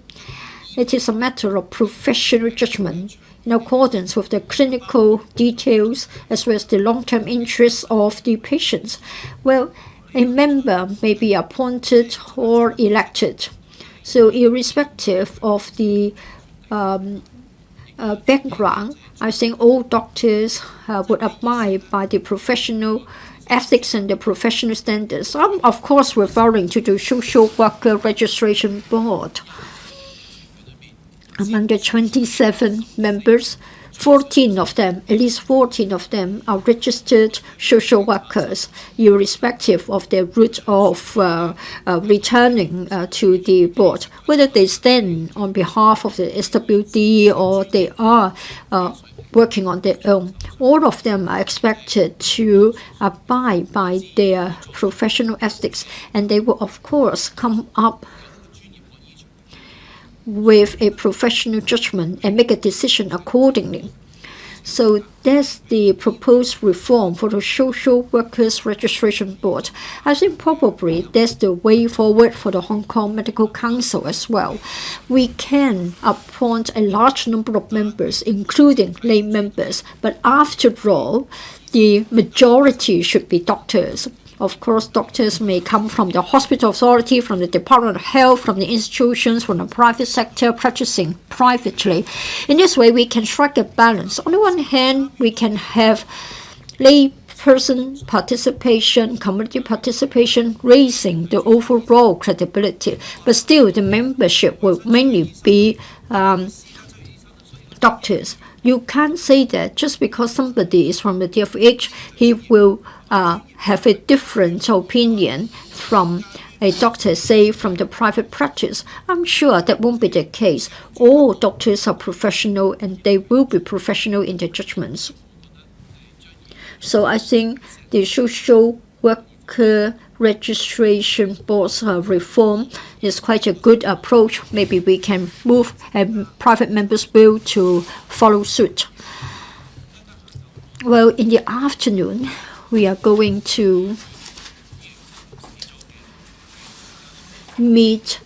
It is a matter of professional judgment in accordance with the clinical details as well as the long-term interests of the patients. Well, a member may be appointed or elected. So irrespective of the background, I think all doctors would abide by the professional ethics and the professional standards. I'm, of course, referring to the Social Worker Registration Board. Among the 27 members, 14 of them, at least 14 of them, are registered social workers, irrespective of their route of returning to the board, whether they stand on behalf of the SWD or they are working on their own. All of them are expected to abide by their professional ethics, and they will, of course, come up with a professional judgment and make a decision accordingly. So that's the proposed reform for the Social Workers Registration Board. I think probably that's the way forward for the Hong Kong Medical Council as well. We can appoint a large number of members, including lay members, but after all, the majority should be doctors. Of course, doctors may come from the hospital authority, from the Department of Health, from the institutions, from the private sector, practicing privately. In this way, we can strike a balance. On the one hand, we can have lay person participation, community participation, raising the overall credibility. But still, the membership will mainly be doctors. You can't say that just because somebody is from the DFH, he will have a different opinion from a doctor, say, from the private practice. I'm sure that won't be the case. All doctors are professional, and they will be professional in their judgments. So I think the Social Worker Registration Board's reform is quite a good approach. Maybe we can move, and private members will to follow suit. Well, in the afternoon, we are going to meet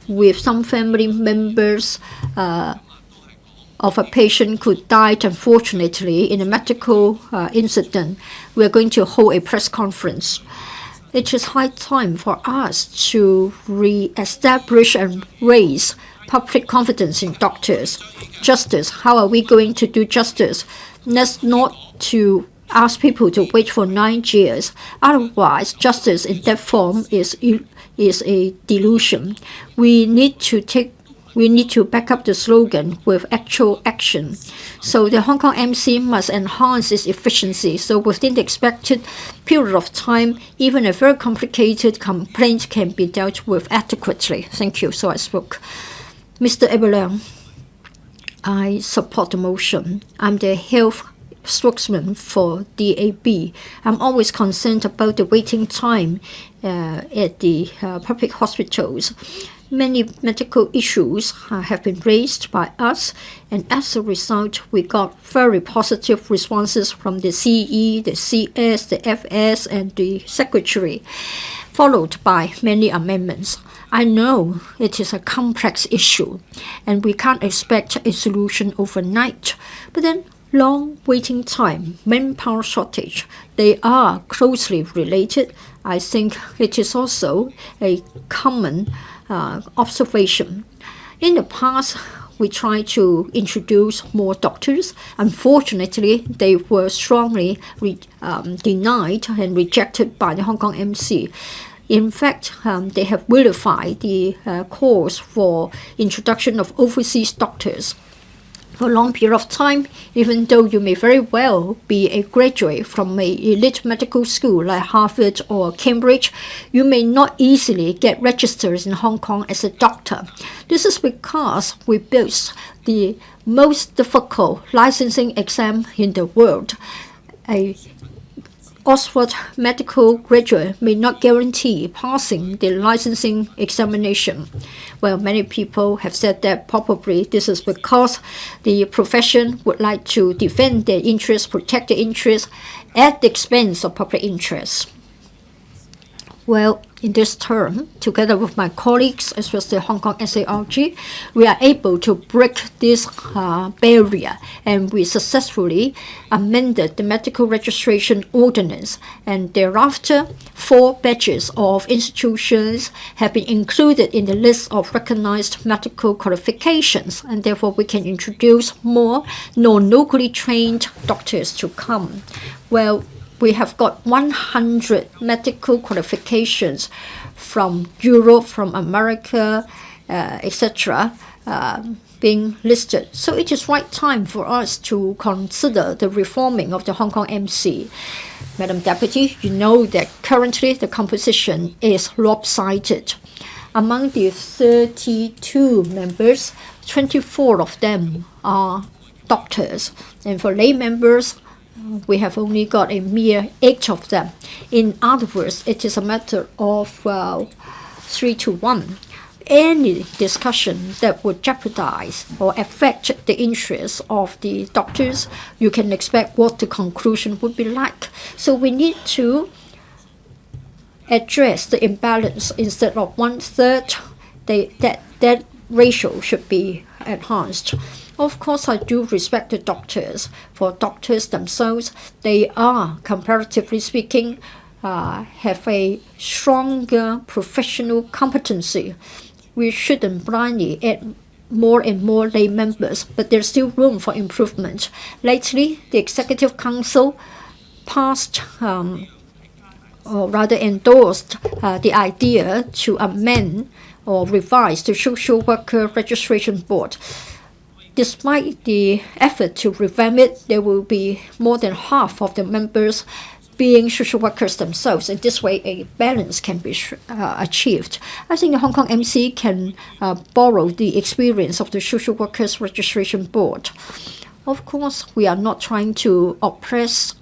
with some family members of a patient who died, unfortunately, in a medical incident. We are going to hold a press conference. It is high time for us to re-establish and raise public confidence in doctors. Justice, how are we going to do justice? Let's not to ask people to wait for 9 years. Otherwise, justice in that form is a delusion. We need to back up the slogan with actual action. So the Hong Kong MC must enhance its efficiency. So within the expected period of time, even a very complicated complaint can be dealt with adequately. Thank you. So I spoke. Mr. Abraham, I support the motion. I'm the health spokesman for DAB. I'm always concerned about the waiting time at the public hospitals. Many medical issues have been raised by us, and as a result, we got very positive responses from the CE, the CS, the FS, and the Secretary, followed by many amendments. I know it is a complex issue, and we can't expect a solution overnight, but then long waiting time, manpower shortage, they are closely related. I think it is also a common observation. In the past, we tried to introduce more doctors. Unfortunately, they were strongly denied and rejected by the Hong Kong MC. In fact, they have vilified the calls for introduction of overseas doctors. for a long period of time, even though you may very well be a graduate from an elite medical school like Harvard or Cambridge, you may not easily get registered in Hong Kong as a doctor. This is because we built the most difficult licensing exam in the world. A Oxford medical graduate may not guarantee passing the licensing examination. Well, many people have said that probably this is because the profession would like to defend their interests, protect their interests at the expense of public interest. Well, in this term, together with my colleagues, as well as the Hong Kong SARG, we are able to break this barrier, and we successfully amended the medical registration ordinance. And thereafter, 4 batches of institutions have been included in the list of recognized medical qualifications, and therefore we can introduce more non-locally trained doctors to come. Well, we have got 100 medical qualifications from Europe, from America, etc., being listed. So it is right time for us to consider the reforming of the Hong Kong MC. Madam Deputy, you know that currently the composition is lopsided. Among the 32 members, 24 of them are doctors, and for lay members, we have only got a mere 8 of them. In other words, it is a matter of 3 to 1. Any discussion that would jeopardize or affect the interests of the doctors, you can expect what the conclusion would be like. So we need to address the imbalance. Instead of 1/3, that ratio should be enhanced. Of course, I do respect the doctors. For doctors themselves, they are, comparatively speaking, have a stronger professional competency. We shouldn't blindly add more and more lay members, but there's still room for improvement. Lately, the Executive Council passed, or rather endorsed, the idea to amend or revise the Social Worker Registration Board. Despite the effort to revamp it, there will be more than half of the members being social workers themselves, and this way a balance can be achieved. I think the Hong Kong MC can borrow the experience of the Social Workers Registration Board. Of course, we are not trying to oppress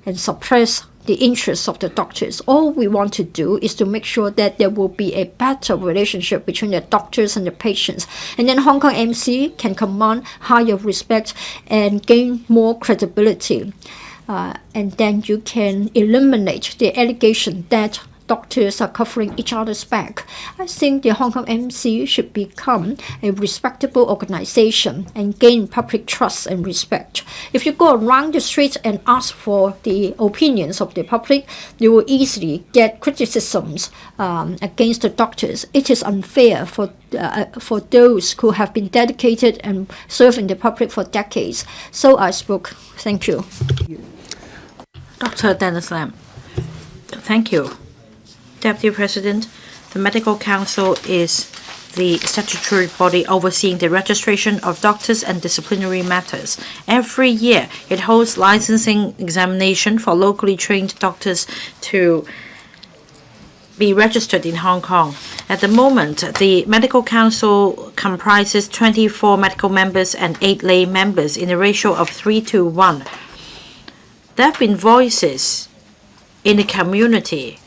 and suppress the interests of the doctors. All we want to do is to make sure that there will be a better relationship between the doctors and the patients. And then Hong Kong MC can command higher respect and gain more credibility. And then you can eliminate the allegation that doctors are covering each other's back. I think the Hong Kong MC should become a respectable organization and gain public trust and respect. If you go around the street and ask for the opinions of the public, you will easily get criticisms against the doctors. It is unfair for those who have been dedicated and serving the public for decades. So I spoke. Thank you. Dr. Dennis Lam. Thank you. Deputy President, the Medical Council is the statutory body overseeing the registration of doctors and disciplinary matters. Every year, it holds licensing examination for locally trained doctors to be registered in Hong Kong. At the moment, the Medical Council comprises 24 medical members and 8 lay members in a ratio of 3 to 1. There have been voices in the community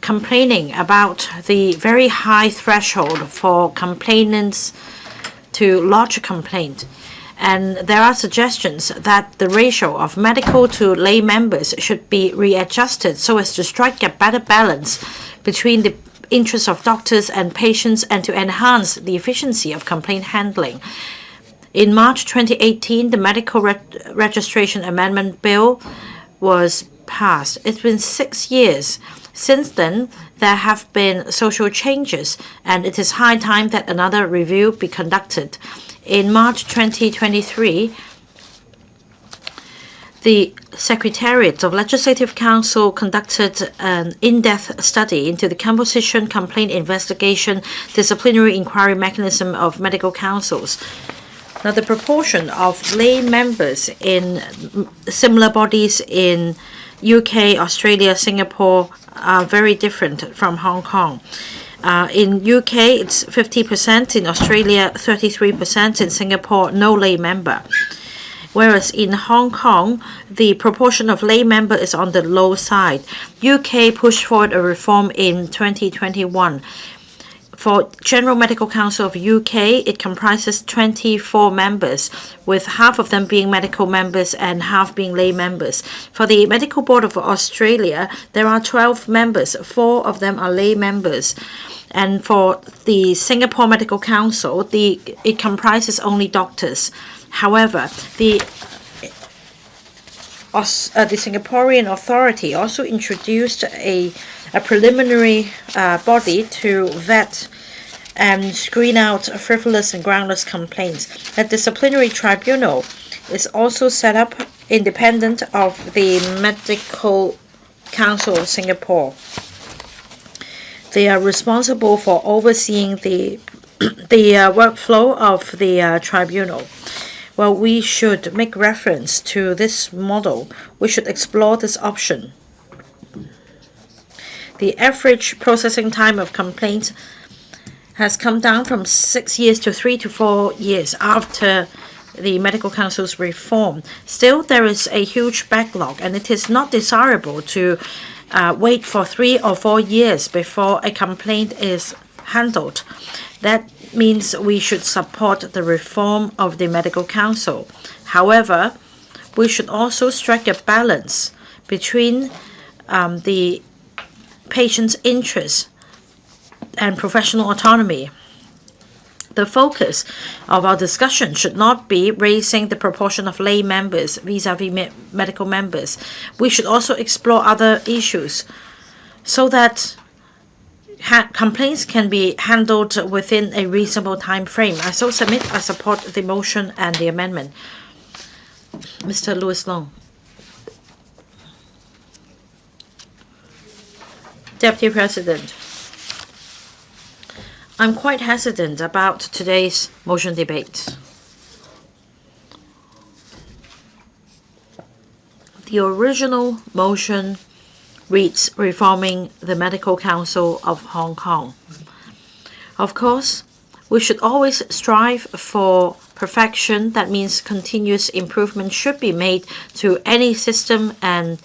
complaining about the very high threshold for complainants to lodge a complaint. And there are suggestions that the ratio of medical to lay members should be readjusted so as to strike a better balance between the interests of doctors and patients and to enhance the efficiency of complaint handling. In March 2018, the Medical Registration Amendment Bill was passed. It's been 6 years. Since then, there have been social changes, and it is high time that another review be conducted. In March 2023, the Secretariat of Legislative Council conducted an in-depth study into the composition, complaint investigation, disciplinary inquiry mechanism of medical councils. Now, the proportion of lay members in similar bodies in UK, Australia, Singapore are very different from Hong Kong. In UK, it's 50%, in Australia, 33%, in Singapore, no lay member. Whereas in Hong Kong, the proportion of lay member is on the low side. UK pushed forward a reform in 2021. For General Medical Council of UK, it comprises 24 members, with half of them being medical members and half being lay members. For the Medical Board of Australia, there are 12 members. 4 of them are lay members. And for the Singapore Medical Council, it comprises only doctors. However, the Singaporean authority also introduced a preliminary body to vet and screen out frivolous and groundless complaints. A disciplinary tribunal is also set up independent of the Medical Council of Singapore. They are responsible for overseeing the workflow of the tribunal. Well, we should make reference to this model. We should explore this option. The average processing time of complaints has come down from 6 years to 3 to 4 years after the Medical Council's reform. Still, there is a huge backlog, and it is not desirable to wait for 3 or 4 years before a complaint is handled. That means we should support the reform of the Medical Council. However, we should also strike a balance between the patient's interests and professional autonomy. The focus of our discussion should not be raising the proportion of lay members vis-à-vis medical members. We should also explore other issues so that complaints can be handled within a reasonable time frame. I support the motion and the amendment. Mr. Louis Long. Deputy President, I'm quite hesitant about today's motion debate. The original motion reads reforming the Medical Council of Hong Kong. Of course, we should always strive for perfection. That means continuous improvement should be made to any system and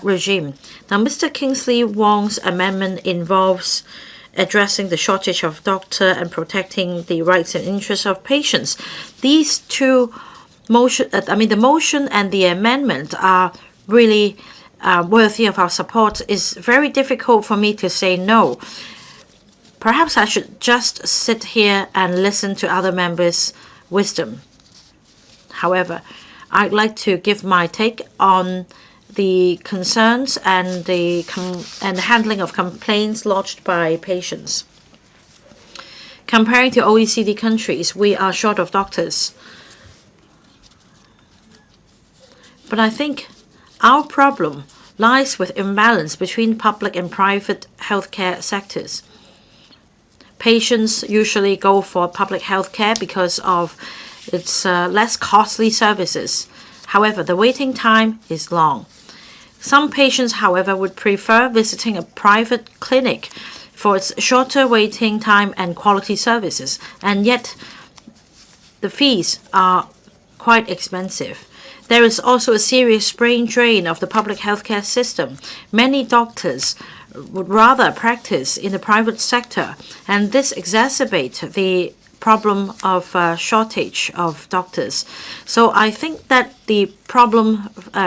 regime. Now, Mr. Kingsley Wong's amendment involves addressing the shortage of doctor and protecting the rights and interests of patients. These two the motion and the amendment are really worthy of our support. It's very difficult for me to say no. Perhaps I should just sit here and listen to other members' wisdom. However, I'd like to give my take on the concerns and the handling of complaints lodged by patients. Comparing to OECD countries, we are short of doctors. But I think our problem lies with imbalance between public and private healthcare sectors. Patients usually go for public healthcare because of its less costly services. However, the waiting time is long. Some patients, however, would prefer visiting a private clinic for its shorter waiting time and quality services, and yet the fees are quite expensive. There is also a serious brain drain of the public healthcare system. Many doctors would rather practice in the private sector, and this exacerbates the problem of shortage of doctors. So I think that the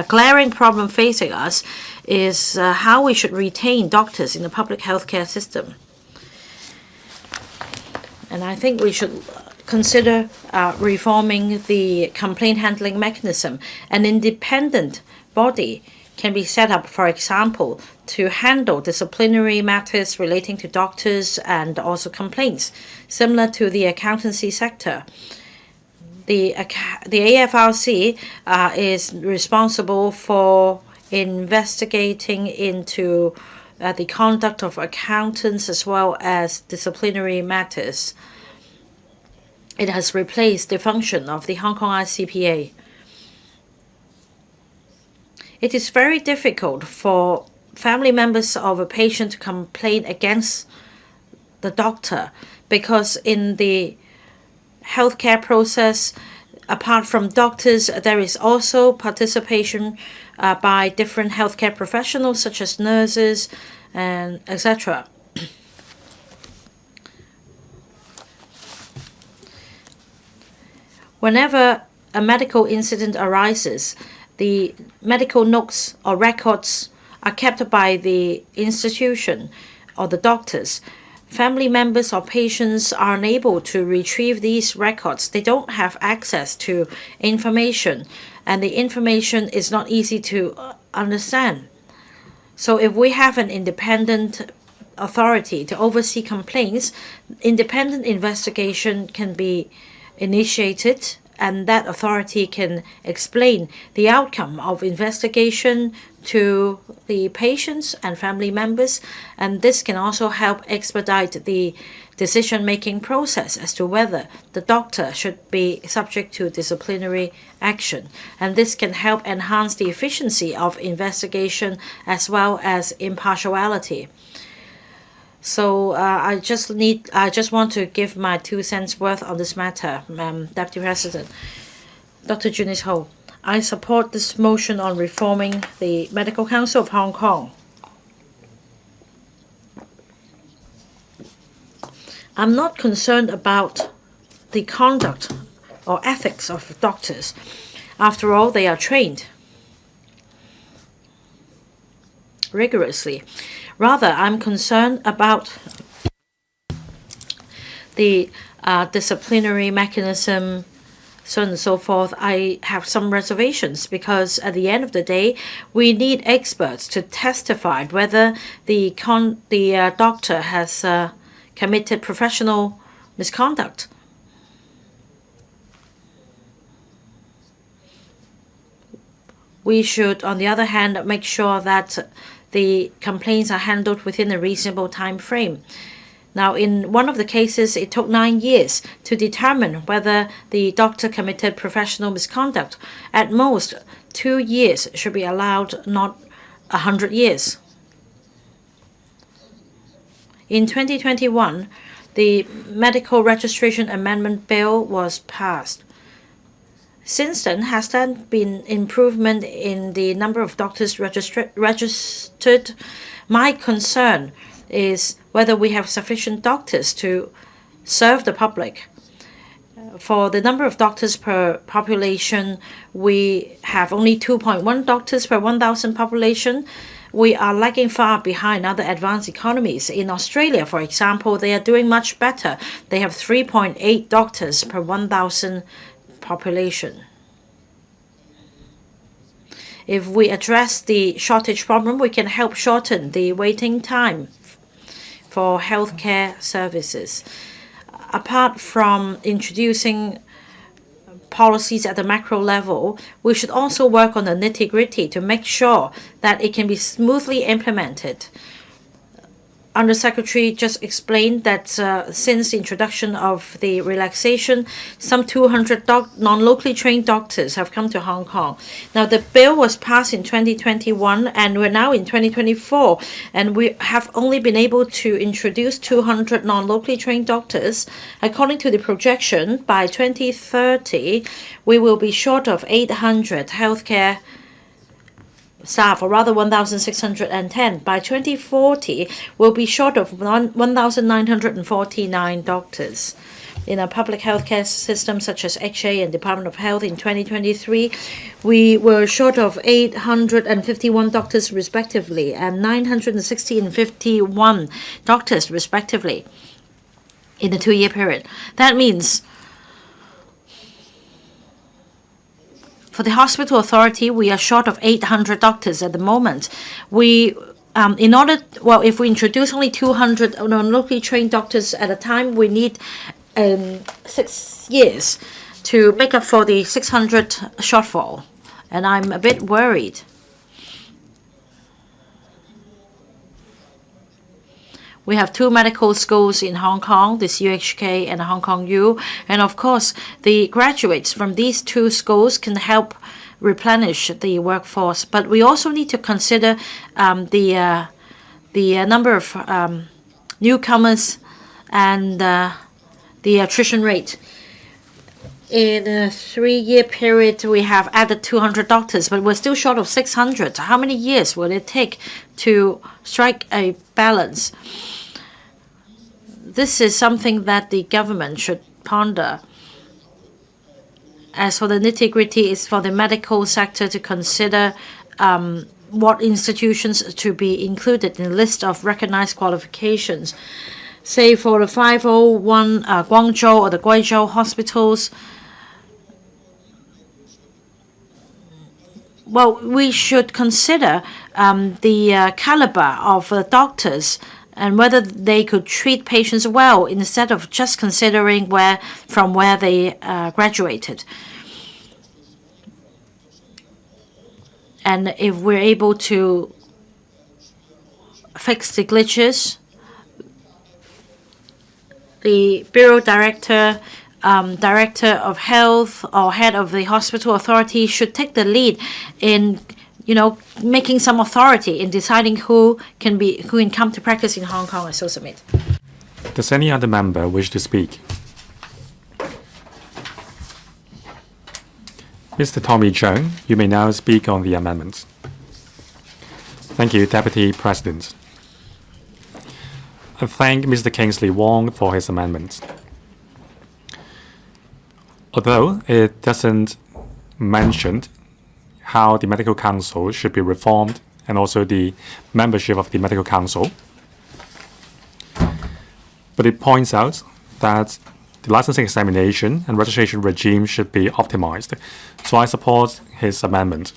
glaring problem facing us is how we should retain doctors in the public healthcare system. And I think we should consider reforming the complaint handling mechanism. An independent body can be set up, for example, to handle disciplinary matters relating to doctors and also complaints, similar to the accountancy sector. The AFRC is responsible for investigating into the conduct of accountants as well as disciplinary matters. It has replaced the function of the Hong Kong ICPA. It is very difficult for family members of a patient to complain against the doctor because in the healthcare process, apart from doctors, there is also participation by different healthcare professionals such as nurses and etc. Whenever a medical incident arises, the medical notes or records are kept by the institution or the doctors. Family members or patients are unable to retrieve these records. They don't have access to information, and the information is not easy to understand. So if we have an independent authority to oversee complaints, independent investigation can be initiated, and that authority can explain the outcome of investigation to the patients and family members, and this can also help expedite the decision-making process as to whether the doctor should be subject to disciplinary action. And this can help enhance the efficiency of investigation as well as impartiality. So I just want to give my 2 cents worth on this matter, Deputy President. Dr. Junice Ho, I support this motion on reforming the Medical Council of Hong Kong. I'm not concerned about the conduct or ethics of doctors. After all, they are trained rigorously. Rather, I'm concerned about the disciplinary mechanism, so on and so forth. I have some reservations because at the end of the day, we need experts to testify whether the doctor has committed professional misconduct. We should, on the other hand, make sure that the complaints are handled within a reasonable time frame. Now, in one of the cases, it took 9 years to determine whether the doctor committed professional misconduct. At most, 2 years should be allowed, not 100 years. In 2021, the Medical Registration Amendment Bill was passed. Since then, has there been improvement in the number of doctors registered? My concern is whether we have sufficient doctors to serve the public. For the number of doctors per population, we have only 2.1 doctors per 1,000 population. We are lagging far behind other advanced economies. In Australia, for example, they are doing much better. They have 3.8 doctors per 1,000 population. If we address the shortage problem, we can help shorten the waiting time for healthcare services. Apart from introducing policies at the macro level, we should also work on the nitty-gritty to make sure that it can be smoothly implemented. Undersecretary just explained that since the introduction of the relaxation, some 200 non-locally trained doctors have come to Hong Kong. Now, the bill was passed in 2021, and we're now in 2024, and we have only been able to introduce 200 non-locally trained doctors. According to the projection, by 2030, we will be short of 800 healthcare staff, or rather 1,610. By 2040, we'll be short of 1,949 doctors. In a public healthcare system such as HA and Department of Health in 2023, we were short of 851 doctors respectively and 960 and 51 doctors respectively in the 2-year period. That means for the hospital authority, we are short of 800 doctors at the moment. If we introduce only 200 non-locally trained doctors at a time, we need 6 years to make up for the 600 shortfall, and I'm a bit worried. We have 2 medical schools in Hong Kong, the CHK and the Hong Kong U. And of course, the graduates from these 2 schools can help replenish the workforce. But we also need to consider the number of newcomers and the attrition rate. In a 3-year period, we have added 200 doctors, but we're still short of 600. How many years will it take to strike a balance? This is something that the government should ponder. As for the nitty-gritty, it's for the medical sector to consider what institutions to be included in the list of recognized qualifications. Say for the 501 Guangzhou or the Guizhou hospitals, well, we should consider the caliber of doctors and whether they could treat patients well instead of just considering from where they graduated. And if we're able to fix the glitches, the bureau director, director of health, or head of the hospital authority should take the lead in, making some authority in deciding who can come to practice in Hong Kong. I so submit. Does any other member wish to speak? Mr. Tommy CHEUNG, you may now speak on the amendments. Thank you, Deputy President. I thank Mr. Kingsley WONG for his amendments. Although it doesn't mention how the Medical Council should be reformed and also the membership of the Medical Council, but it points out that the licensing examination and registration regime should be optimized. So I support his amendment.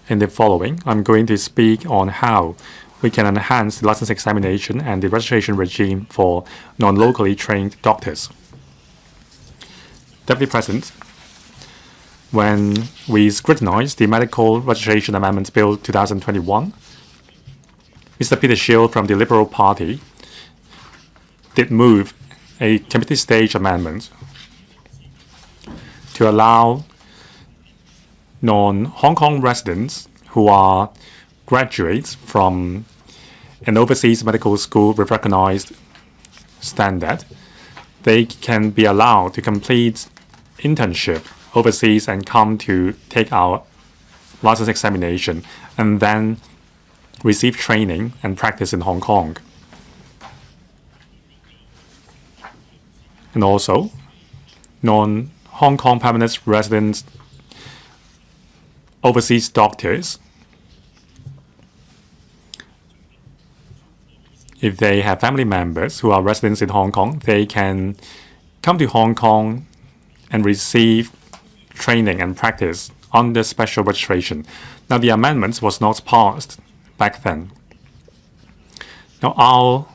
In the following, I'm going to speak on how we can enhance the license examination and the registration regime for non-locally trained doctors. Deputy President, when we scrutinized the Medical Registration Amendments Bill 2021, Mr. Peter Shield from the Liberal Party did move a committee stage amendment to allow non-Hong Kong residents who are graduates from an overseas medical school with recognized standard, they can be allowed to complete internship overseas and come to take our license examination and then receive training and practice in Hong Kong. And also, non-Hong Kong permanent residents, overseas doctors, if they have family members who are residents in Hong Kong, they can come to Hong Kong and receive training and practice under special registration. Now, the amendment was not passed back then. Now, our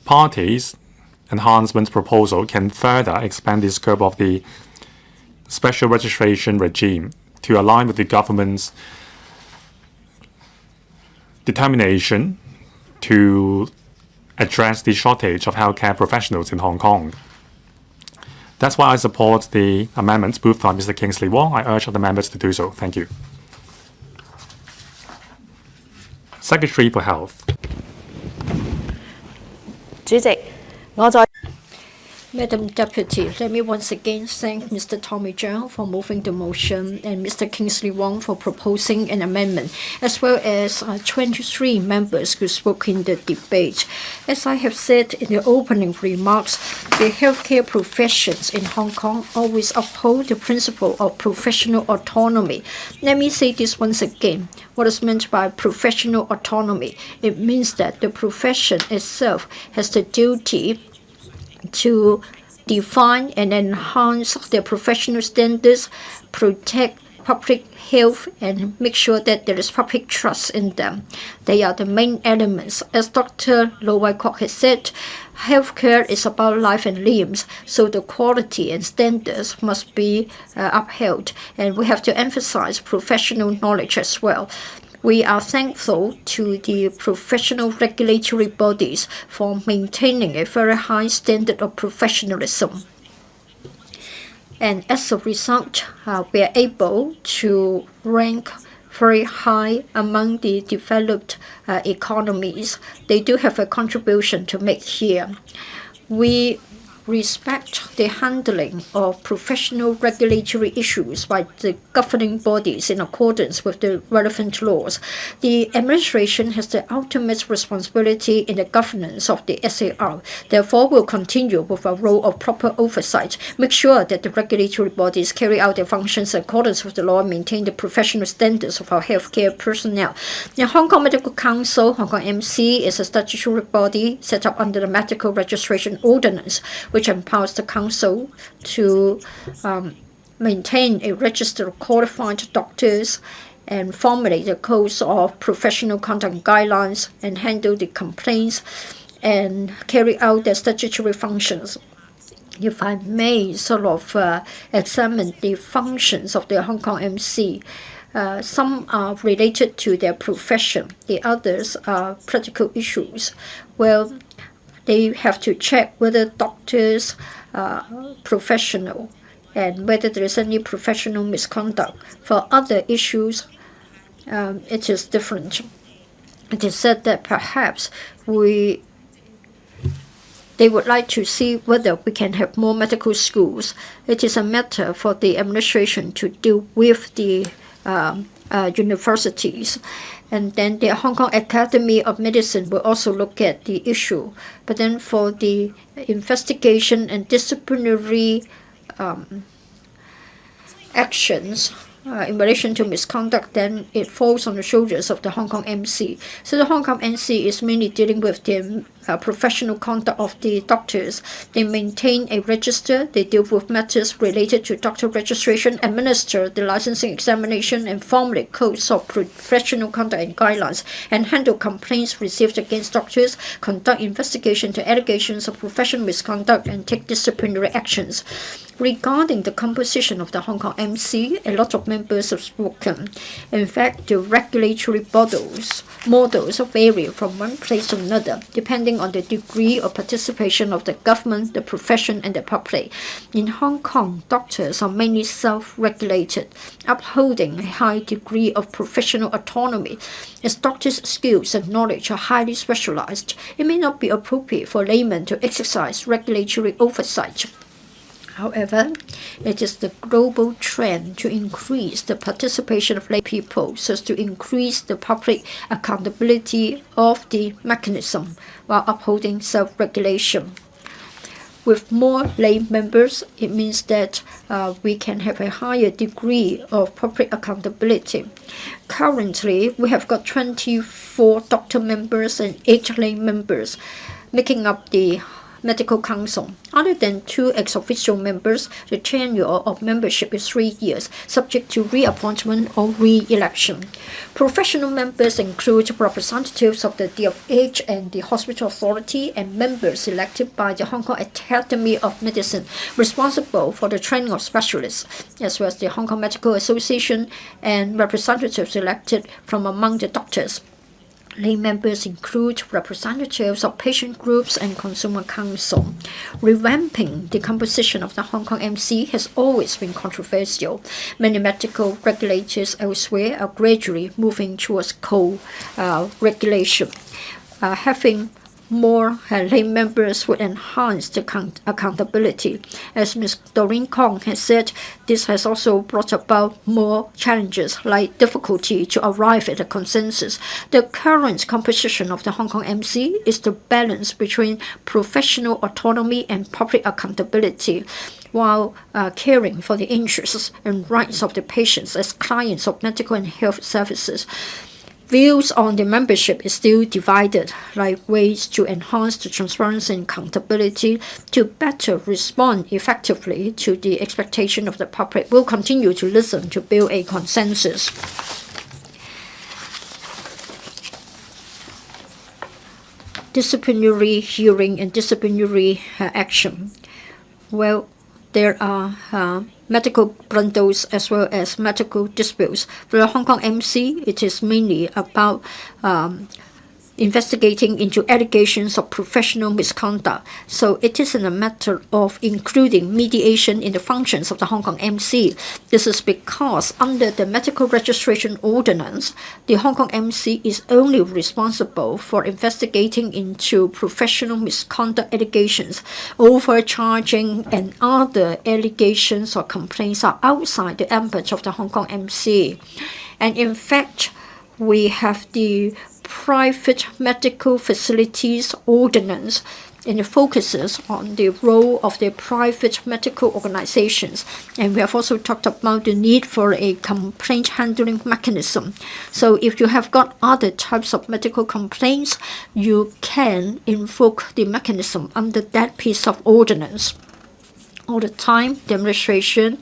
party's enhancement proposal can further expand the scope of the special registration regime to align with the government's determination to address the shortage of healthcare professionals in Hong Kong. That's why I support the amendments moved by Mr. Kingsley WONG. I urge other members to do so. Thank you. Secretary for Health. 主席，我在 Madam Deputy, let me once again thank Mr. Tommy CHEUNG for moving the motion and Mr. Kingsley WONG for proposing an amendment, as well as 23 members who spoke in the debate. As I have said in the opening remarks, the healthcare professions in Hong Kong always uphold the principle of professional autonomy. Let me say this once again. What is meant by professional autonomy? It means that the profession itself has the duty to define and enhance their professional standards, protect public health, and make sure that there is public trust in them. They are the main elements. As Dr. Loh Wai Kok has said, healthcare is about life and limbs, so the quality and standards must be upheld. And we have to emphasize professional knowledge as well. We are thankful to the professional regulatory bodies for maintaining a very high standard of professionalism. And as a result, we are able to rank very high among the developed economies. They do have a contribution to make here. We respect the handling of professional regulatory issues by the governing bodies in accordance with the relevant laws. The administration has the ultimate responsibility in the governance of the SAR. Therefore, we'll continue with a role of proper oversight, make sure that the regulatory bodies carry out their functions in accordance with the law and maintain the professional standards of our healthcare personnel. The Hong Kong Medical Council, Hong Kong MC, is a statutory body set up under the Medical Registration Ordinance, which empowers the Council to maintain a register of qualified doctors and formulate the codes of professional conduct guidelines and handle the complaints and carry out their statutory functions. If I may sort of examine the functions of the Hong Kong MC, some are related to their profession, the others are practical issues. Well, they have to check whether doctors are professional and whether there is any professional misconduct. For other issues, it is different. It is said that perhaps they would like to see whether we can have more medical schools. It is a matter for the administration to deal with the universities. And then the Hong Kong Academy of Medicine will also look at the issue. But then for the investigation and disciplinary actions in relation to misconduct, then it falls on the shoulders of the Hong Kong MC. So the Hong Kong MC is mainly dealing with the professional conduct of the doctors. They maintain a register, they deal with matters related to doctor registration, administer the licensing examination, and formulate codes of professional conduct and guidelines, and handle complaints received against doctors, conduct investigation to allegations of professional misconduct, and take disciplinary actions. Regarding the composition of the Hong Kong MC, a lot of members have spoken. In fact, the regulatory models vary from one place to another, depending on the degree of participation of the government, the profession, and the public. In Hong Kong, doctors are mainly self-regulated, upholding a high degree of professional autonomy. As doctors' skills and knowledge are highly specialized, it may not be appropriate for laymen to exercise regulatory oversight. However, it is the global trend to increase the participation of lay people so as to increase the public accountability of the mechanism while upholding self-regulation. With more lay members, it means that we can have a higher degree of public accountability. Currently, we have got 24 doctor members and 8 lay members, making up the Medical Council. Other than 2 ex-official members, the tenure of membership is 3 years, subject to reappointment or re-election. Professional members include representatives of the DFH and the Hospital Authority and members elected by the Hong Kong Academy of Medicine, responsible for the training of specialists, as well as the Hong Kong Medical Association and representatives elected from among the doctors. Lay members include representatives of patient groups and consumer council. Revamping the composition of the Hong Kong MC has always been controversial. Many medical regulators elsewhere are gradually moving towards co-regulation. Having more lay members would enhance the accountability. As Ms. Doreen Kong has said, this has also brought about more challenges like difficulty to arrive at a consensus. The current composition of the Hong Kong MC is the balance between professional autonomy and public accountability, while caring for the interests and rights of the patients as clients of medical and health services. Views on the membership is still divided, like ways to enhance the transparency and accountability to better respond effectively to the expectation of the public. We'll continue to listen to build a consensus. Disciplinary hearing and disciplinary action. Well, there are medical bundles as well as medical disputes. For the Hong Kong MC, it is mainly about investigating into allegations of professional misconduct. So it isn't a matter of including mediation in the functions of the Hong Kong MC. This is because under the Medical Registration Ordinance, the Hong Kong MC is only responsible for investigating into professional misconduct allegations. Overcharging and other allegations or complaints are outside the ambit of the Hong Kong MC. And in fact, we have the Private Medical Facilities Ordinance, and it focuses on the role of the private medical organizations. And we have also talked about the need for a complaint handling mechanism. So if you have got other types of medical complaints, you can invoke the mechanism under that piece of ordinance. All the time, the administration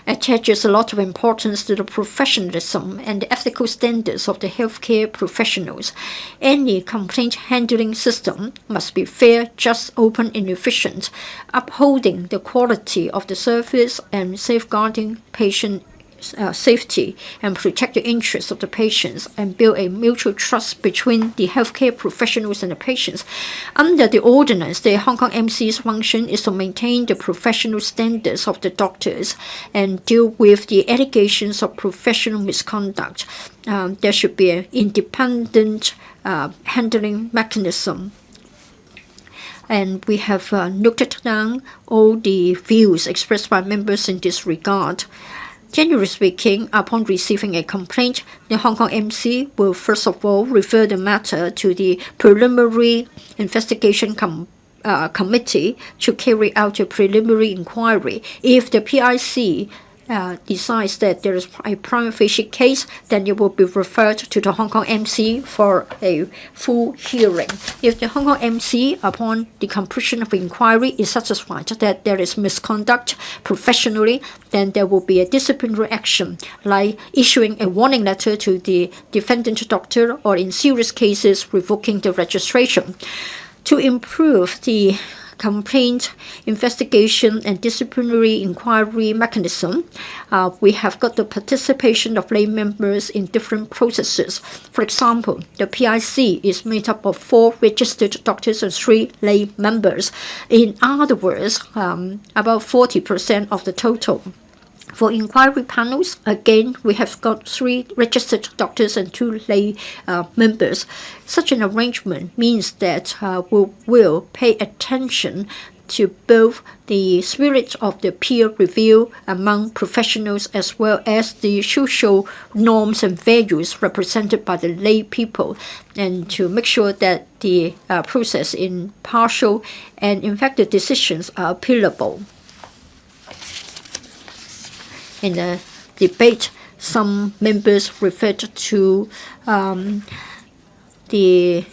attaches a lot of importance to the professionalism and the ethical standards of the healthcare professionals. Any complaint handling system must be fair, just, open, and efficient, upholding the quality of the service and safeguarding patient safety and protect the interests of the patients and build a mutual trust between the healthcare professionals and the patients. Under the ordinance, the Hong Kong MC's function is to maintain the professional standards of the doctors and deal with the allegations of professional misconduct. There should be an independent handling mechanism. And we have noted down all the views expressed by members in this regard. Generally speaking, upon receiving a complaint, the Hong Kong MC will first of all refer the matter to the Preliminary Investigation Committee to carry out a preliminary inquiry. If the PIC decides that there is a prima facie case, then it will be referred to the Hong Kong MC for a full hearing. If the Hong Kong MC, upon the completion of the inquiry, is satisfied that there is misconduct professionally, then there will be a disciplinary action, like issuing a warning letter to the defendant doctor, or in serious cases, revoking the registration. To improve the complaint investigation and disciplinary inquiry mechanism, we have got the participation of lay members in different processes. For example, the PIC is made up of 4 registered doctors and 3 lay members. In other words, about 40% of the total. For inquiry panels, again, we have got 3 registered doctors and 2 lay members. Such an arrangement means that we will pay attention to both the spirit of the peer review among professionals as well as the social norms and values represented by the lay people, and to make sure that the process is impartial and, in fact, the decisions are appealable. In the debate, some members referred to the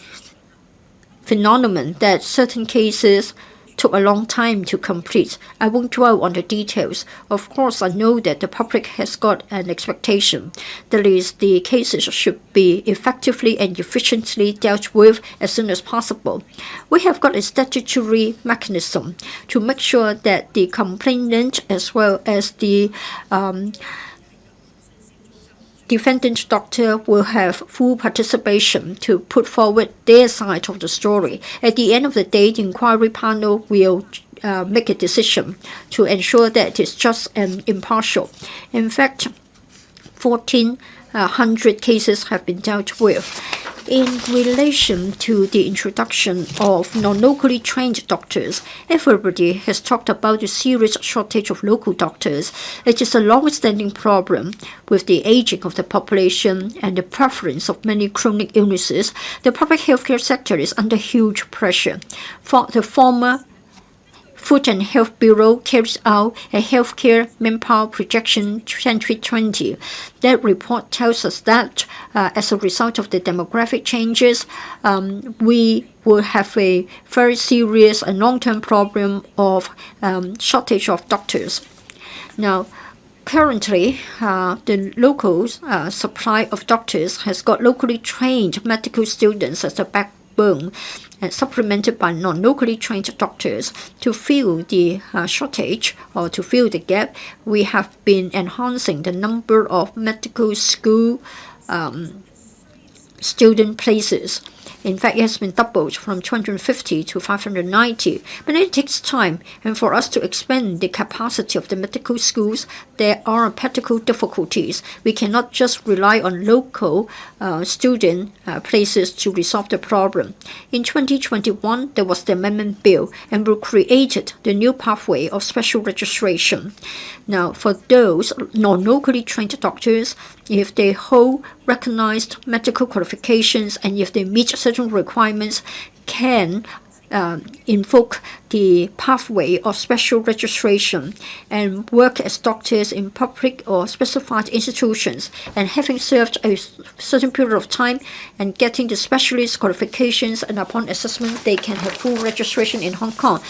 phenomenon that certain cases took a long time to complete. I won't dwell on the details. Of course, I know that the public has got an expectation. That is, the cases should be effectively and efficiently dealt with as soon as possible. We have got a statutory mechanism to make sure that the complainant as well as the defendant doctor will have full participation to put forward their side of the story. At the end of the day, the inquiry panel will make a decision to ensure that it is just and impartial. In fact, 1,400 cases have been dealt with. In relation to the introduction of non-locally trained doctors, everybody has talked about the serious shortage of local doctors. It is a long-standing problem with the aging of the population and the prevalence of many chronic illnesses. The public healthcare sector is under huge pressure. For the former Food and Health Bureau carries out a healthcare manpower projection 2020. That report tells us that as a result of the demographic changes, we will have a very serious and long-term problem of shortage of doctors. Now, currently, the local supply of doctors has got locally trained medical students as the backbone WONG, supplemented by non-locally trained doctors to fill the shortage or to fill the gap. We have been enhancing the number of medical school student places. In fact, it has been doubled from 250 to 590. But it takes time, and for us to expand the capacity of the medical schools, there are practical difficulties. We cannot just rely on local student places to resolve the problem. In 2021, there was the amendment bill, and we created the new pathway of special registration. Now, for those non-locally trained doctors, if they hold recognized medical qualifications and if they meet certain requirements, can invoke the pathway of special registration and work as doctors in public or specified institutions, and having served a certain period of time and getting the specialist qualifications, and upon assessment they can have full registration in Hong Kong.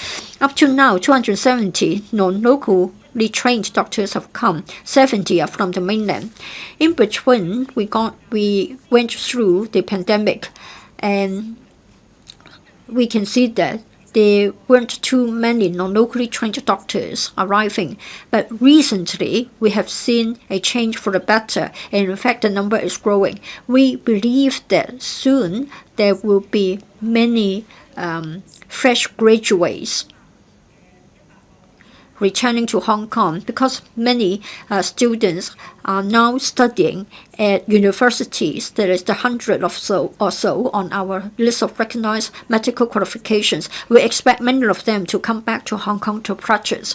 Up to now, 270 non-locally trained doctors have come. 70 are from the mainland. In between, we went through the pandemic, and we can see that there weren't too many non-locally trained doctors arriving. But recently, we have seen a change for the better, and in fact, the number is growing. We believe that soon there will be many fresh graduates returning to Hong Kong, because many students are now studying at universities. There is the 100 or so on our list of recognized medical qualifications. We expect many of them to come back to Hong Kong to practice.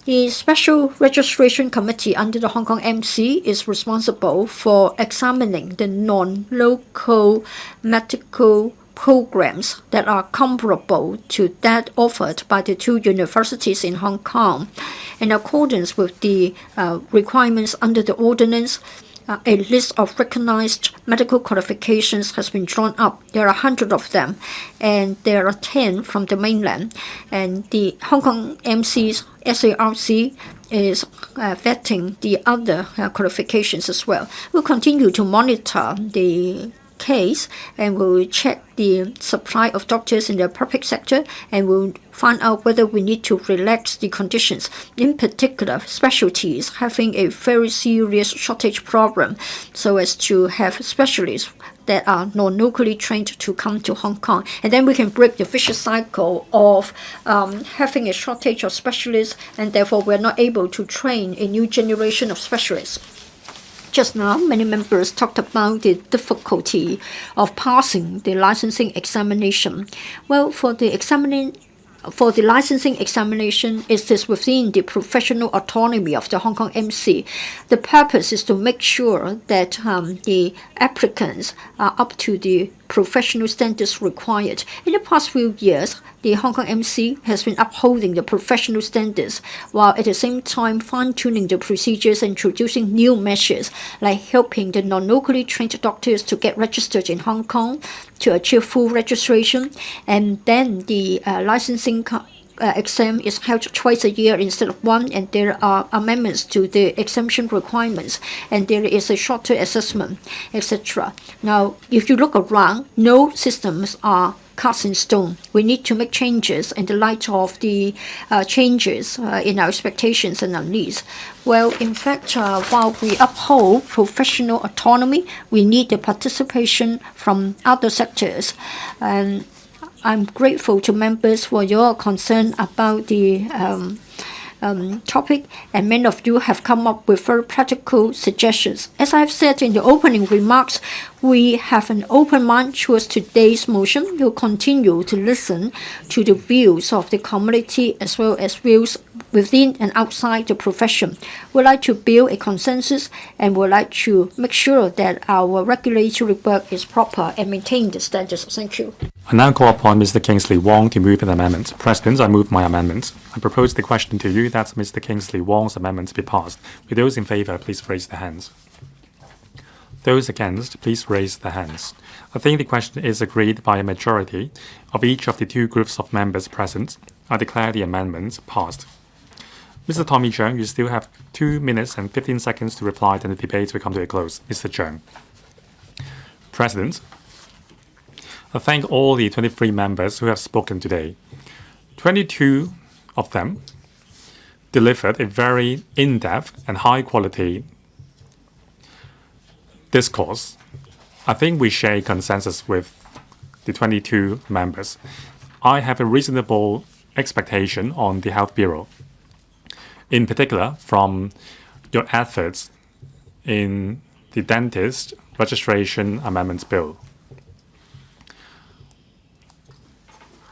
The Special Registration Committee under the Hong Kong MC is responsible for examining the non-local medical programs that are comparable to that offered by the two universities in Hong Kong. In accordance with the requirements under the ordinance, a list of recognized medical qualifications has been drawn up. There are 100 of them, and there are 10 from the mainland. And the Hong Kong MC's SARC is vetting the other qualifications as well. We'll continue to monitor the case, and we'll check the supply of doctors in the public sector, and we'll find out whether we need to relax the conditions. In particular, specialties having a very serious shortage problem, so as to have specialists that are non-locally trained to come to Hong Kong. And then we can break the vicious cycle of having a shortage of specialists, and therefore we're not able to train a new generation of specialists. Just now, many members talked about the difficulty of passing the licensing examination. Well, for the licensing examination, it is within the professional autonomy of the Hong Kong MC. The purpose is to make sure that the applicants are up to the professional standards required. In the past few years, the Hong Kong MC has been upholding the professional standards, while at the same time fine-tuning the procedures and introducing new measures, like helping the non-locally trained doctors to get registered in Hong Kong to achieve full registration. And then the licensing exam is held twice a year instead of one, and there are amendments to the exemption requirements, and there is a shorter assessment, etc. Now, if you look around, no systems are cast in stone. We need to make changes in the light of the changes in our expectations and our needs. Well, in fact, while we uphold professional autonomy, we need the participation from other sectors. And I'm grateful to members for your concern about the topic, and many of you have come up with very practical suggestions. As I've said in the opening remarks, we have an open mind towards today's motion. We'll continue to listen to the views of the community as well as views within and outside the profession. We'd like to build a consensus, and we'd like to make sure that our regulatory work is proper and maintain the standards. Thank you. I now call upon Mr. Kingsley WONG to move an amendment. President, I move my amendment. I propose the question to you that Mr. Kingsley WONG's amendment be passed. With those in favour, please raise their hands. Those against, please raise their hands. I think the question is agreed by a majority of each of the two groups of members present. I declare the amendment passed. Mr. Tommy CHEUNG, you still have 2 minutes and 15 seconds to reply, then the debate will come to a close. Mr. CHEUNG. President, I thank all the 23 members who have spoken today. 22 of them delivered a very in-depth and high-quality discourse. I think we share consensus with the 22 members. I have a reasonable expectation on the Health Bureau, in particular from your efforts in the Dentist Registration Amendments Bill.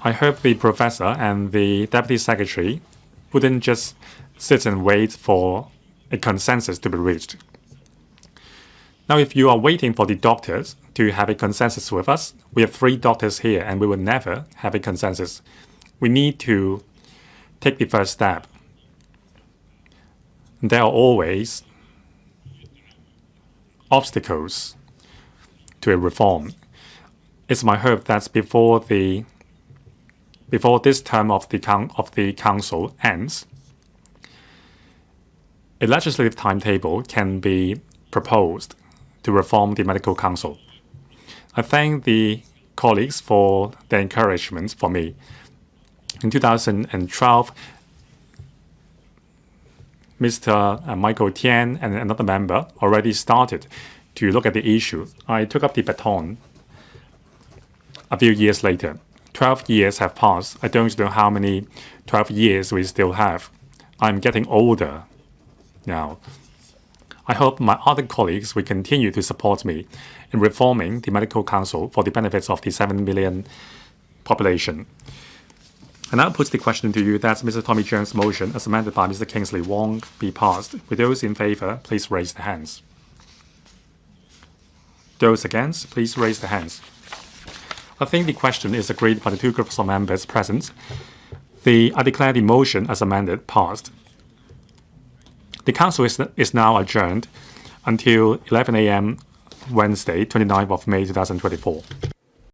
I hope the Professor and the Deputy Secretary wouldn't just sit and wait for a consensus to be reached. Now, if you are waiting for the doctors to have a consensus with us, we have 3 doctors here and we will never have a consensus. We need to take the first step. There are always obstacles to a reform. It's my hope that before this term of the council ends, a legislative timetable can be proposed to reform the Medical Council. I thank the colleagues for their encouragement for me. In 2012, Mr. Michael Tian and another member already started to look at the issue. I took up the baton a few years later. 12 years have passed. I don't know how many 12 years we still have. I'm getting older now. I hope my other colleagues will continue to support me in reforming the Medical Council for the benefits of the 7 million population. And now put the question to you that Mr. Tommy Cheung's motion, as amended by Mr. Kingsley WONG, be passed. With those in favour, please raise the hands. Those against, please raise the hands. I think the question is agreed by the 2 groups of members present. I declare the motion as amended passed. The Council is now adjourned until 11 a.m. Wednesday, 29th of May 2024.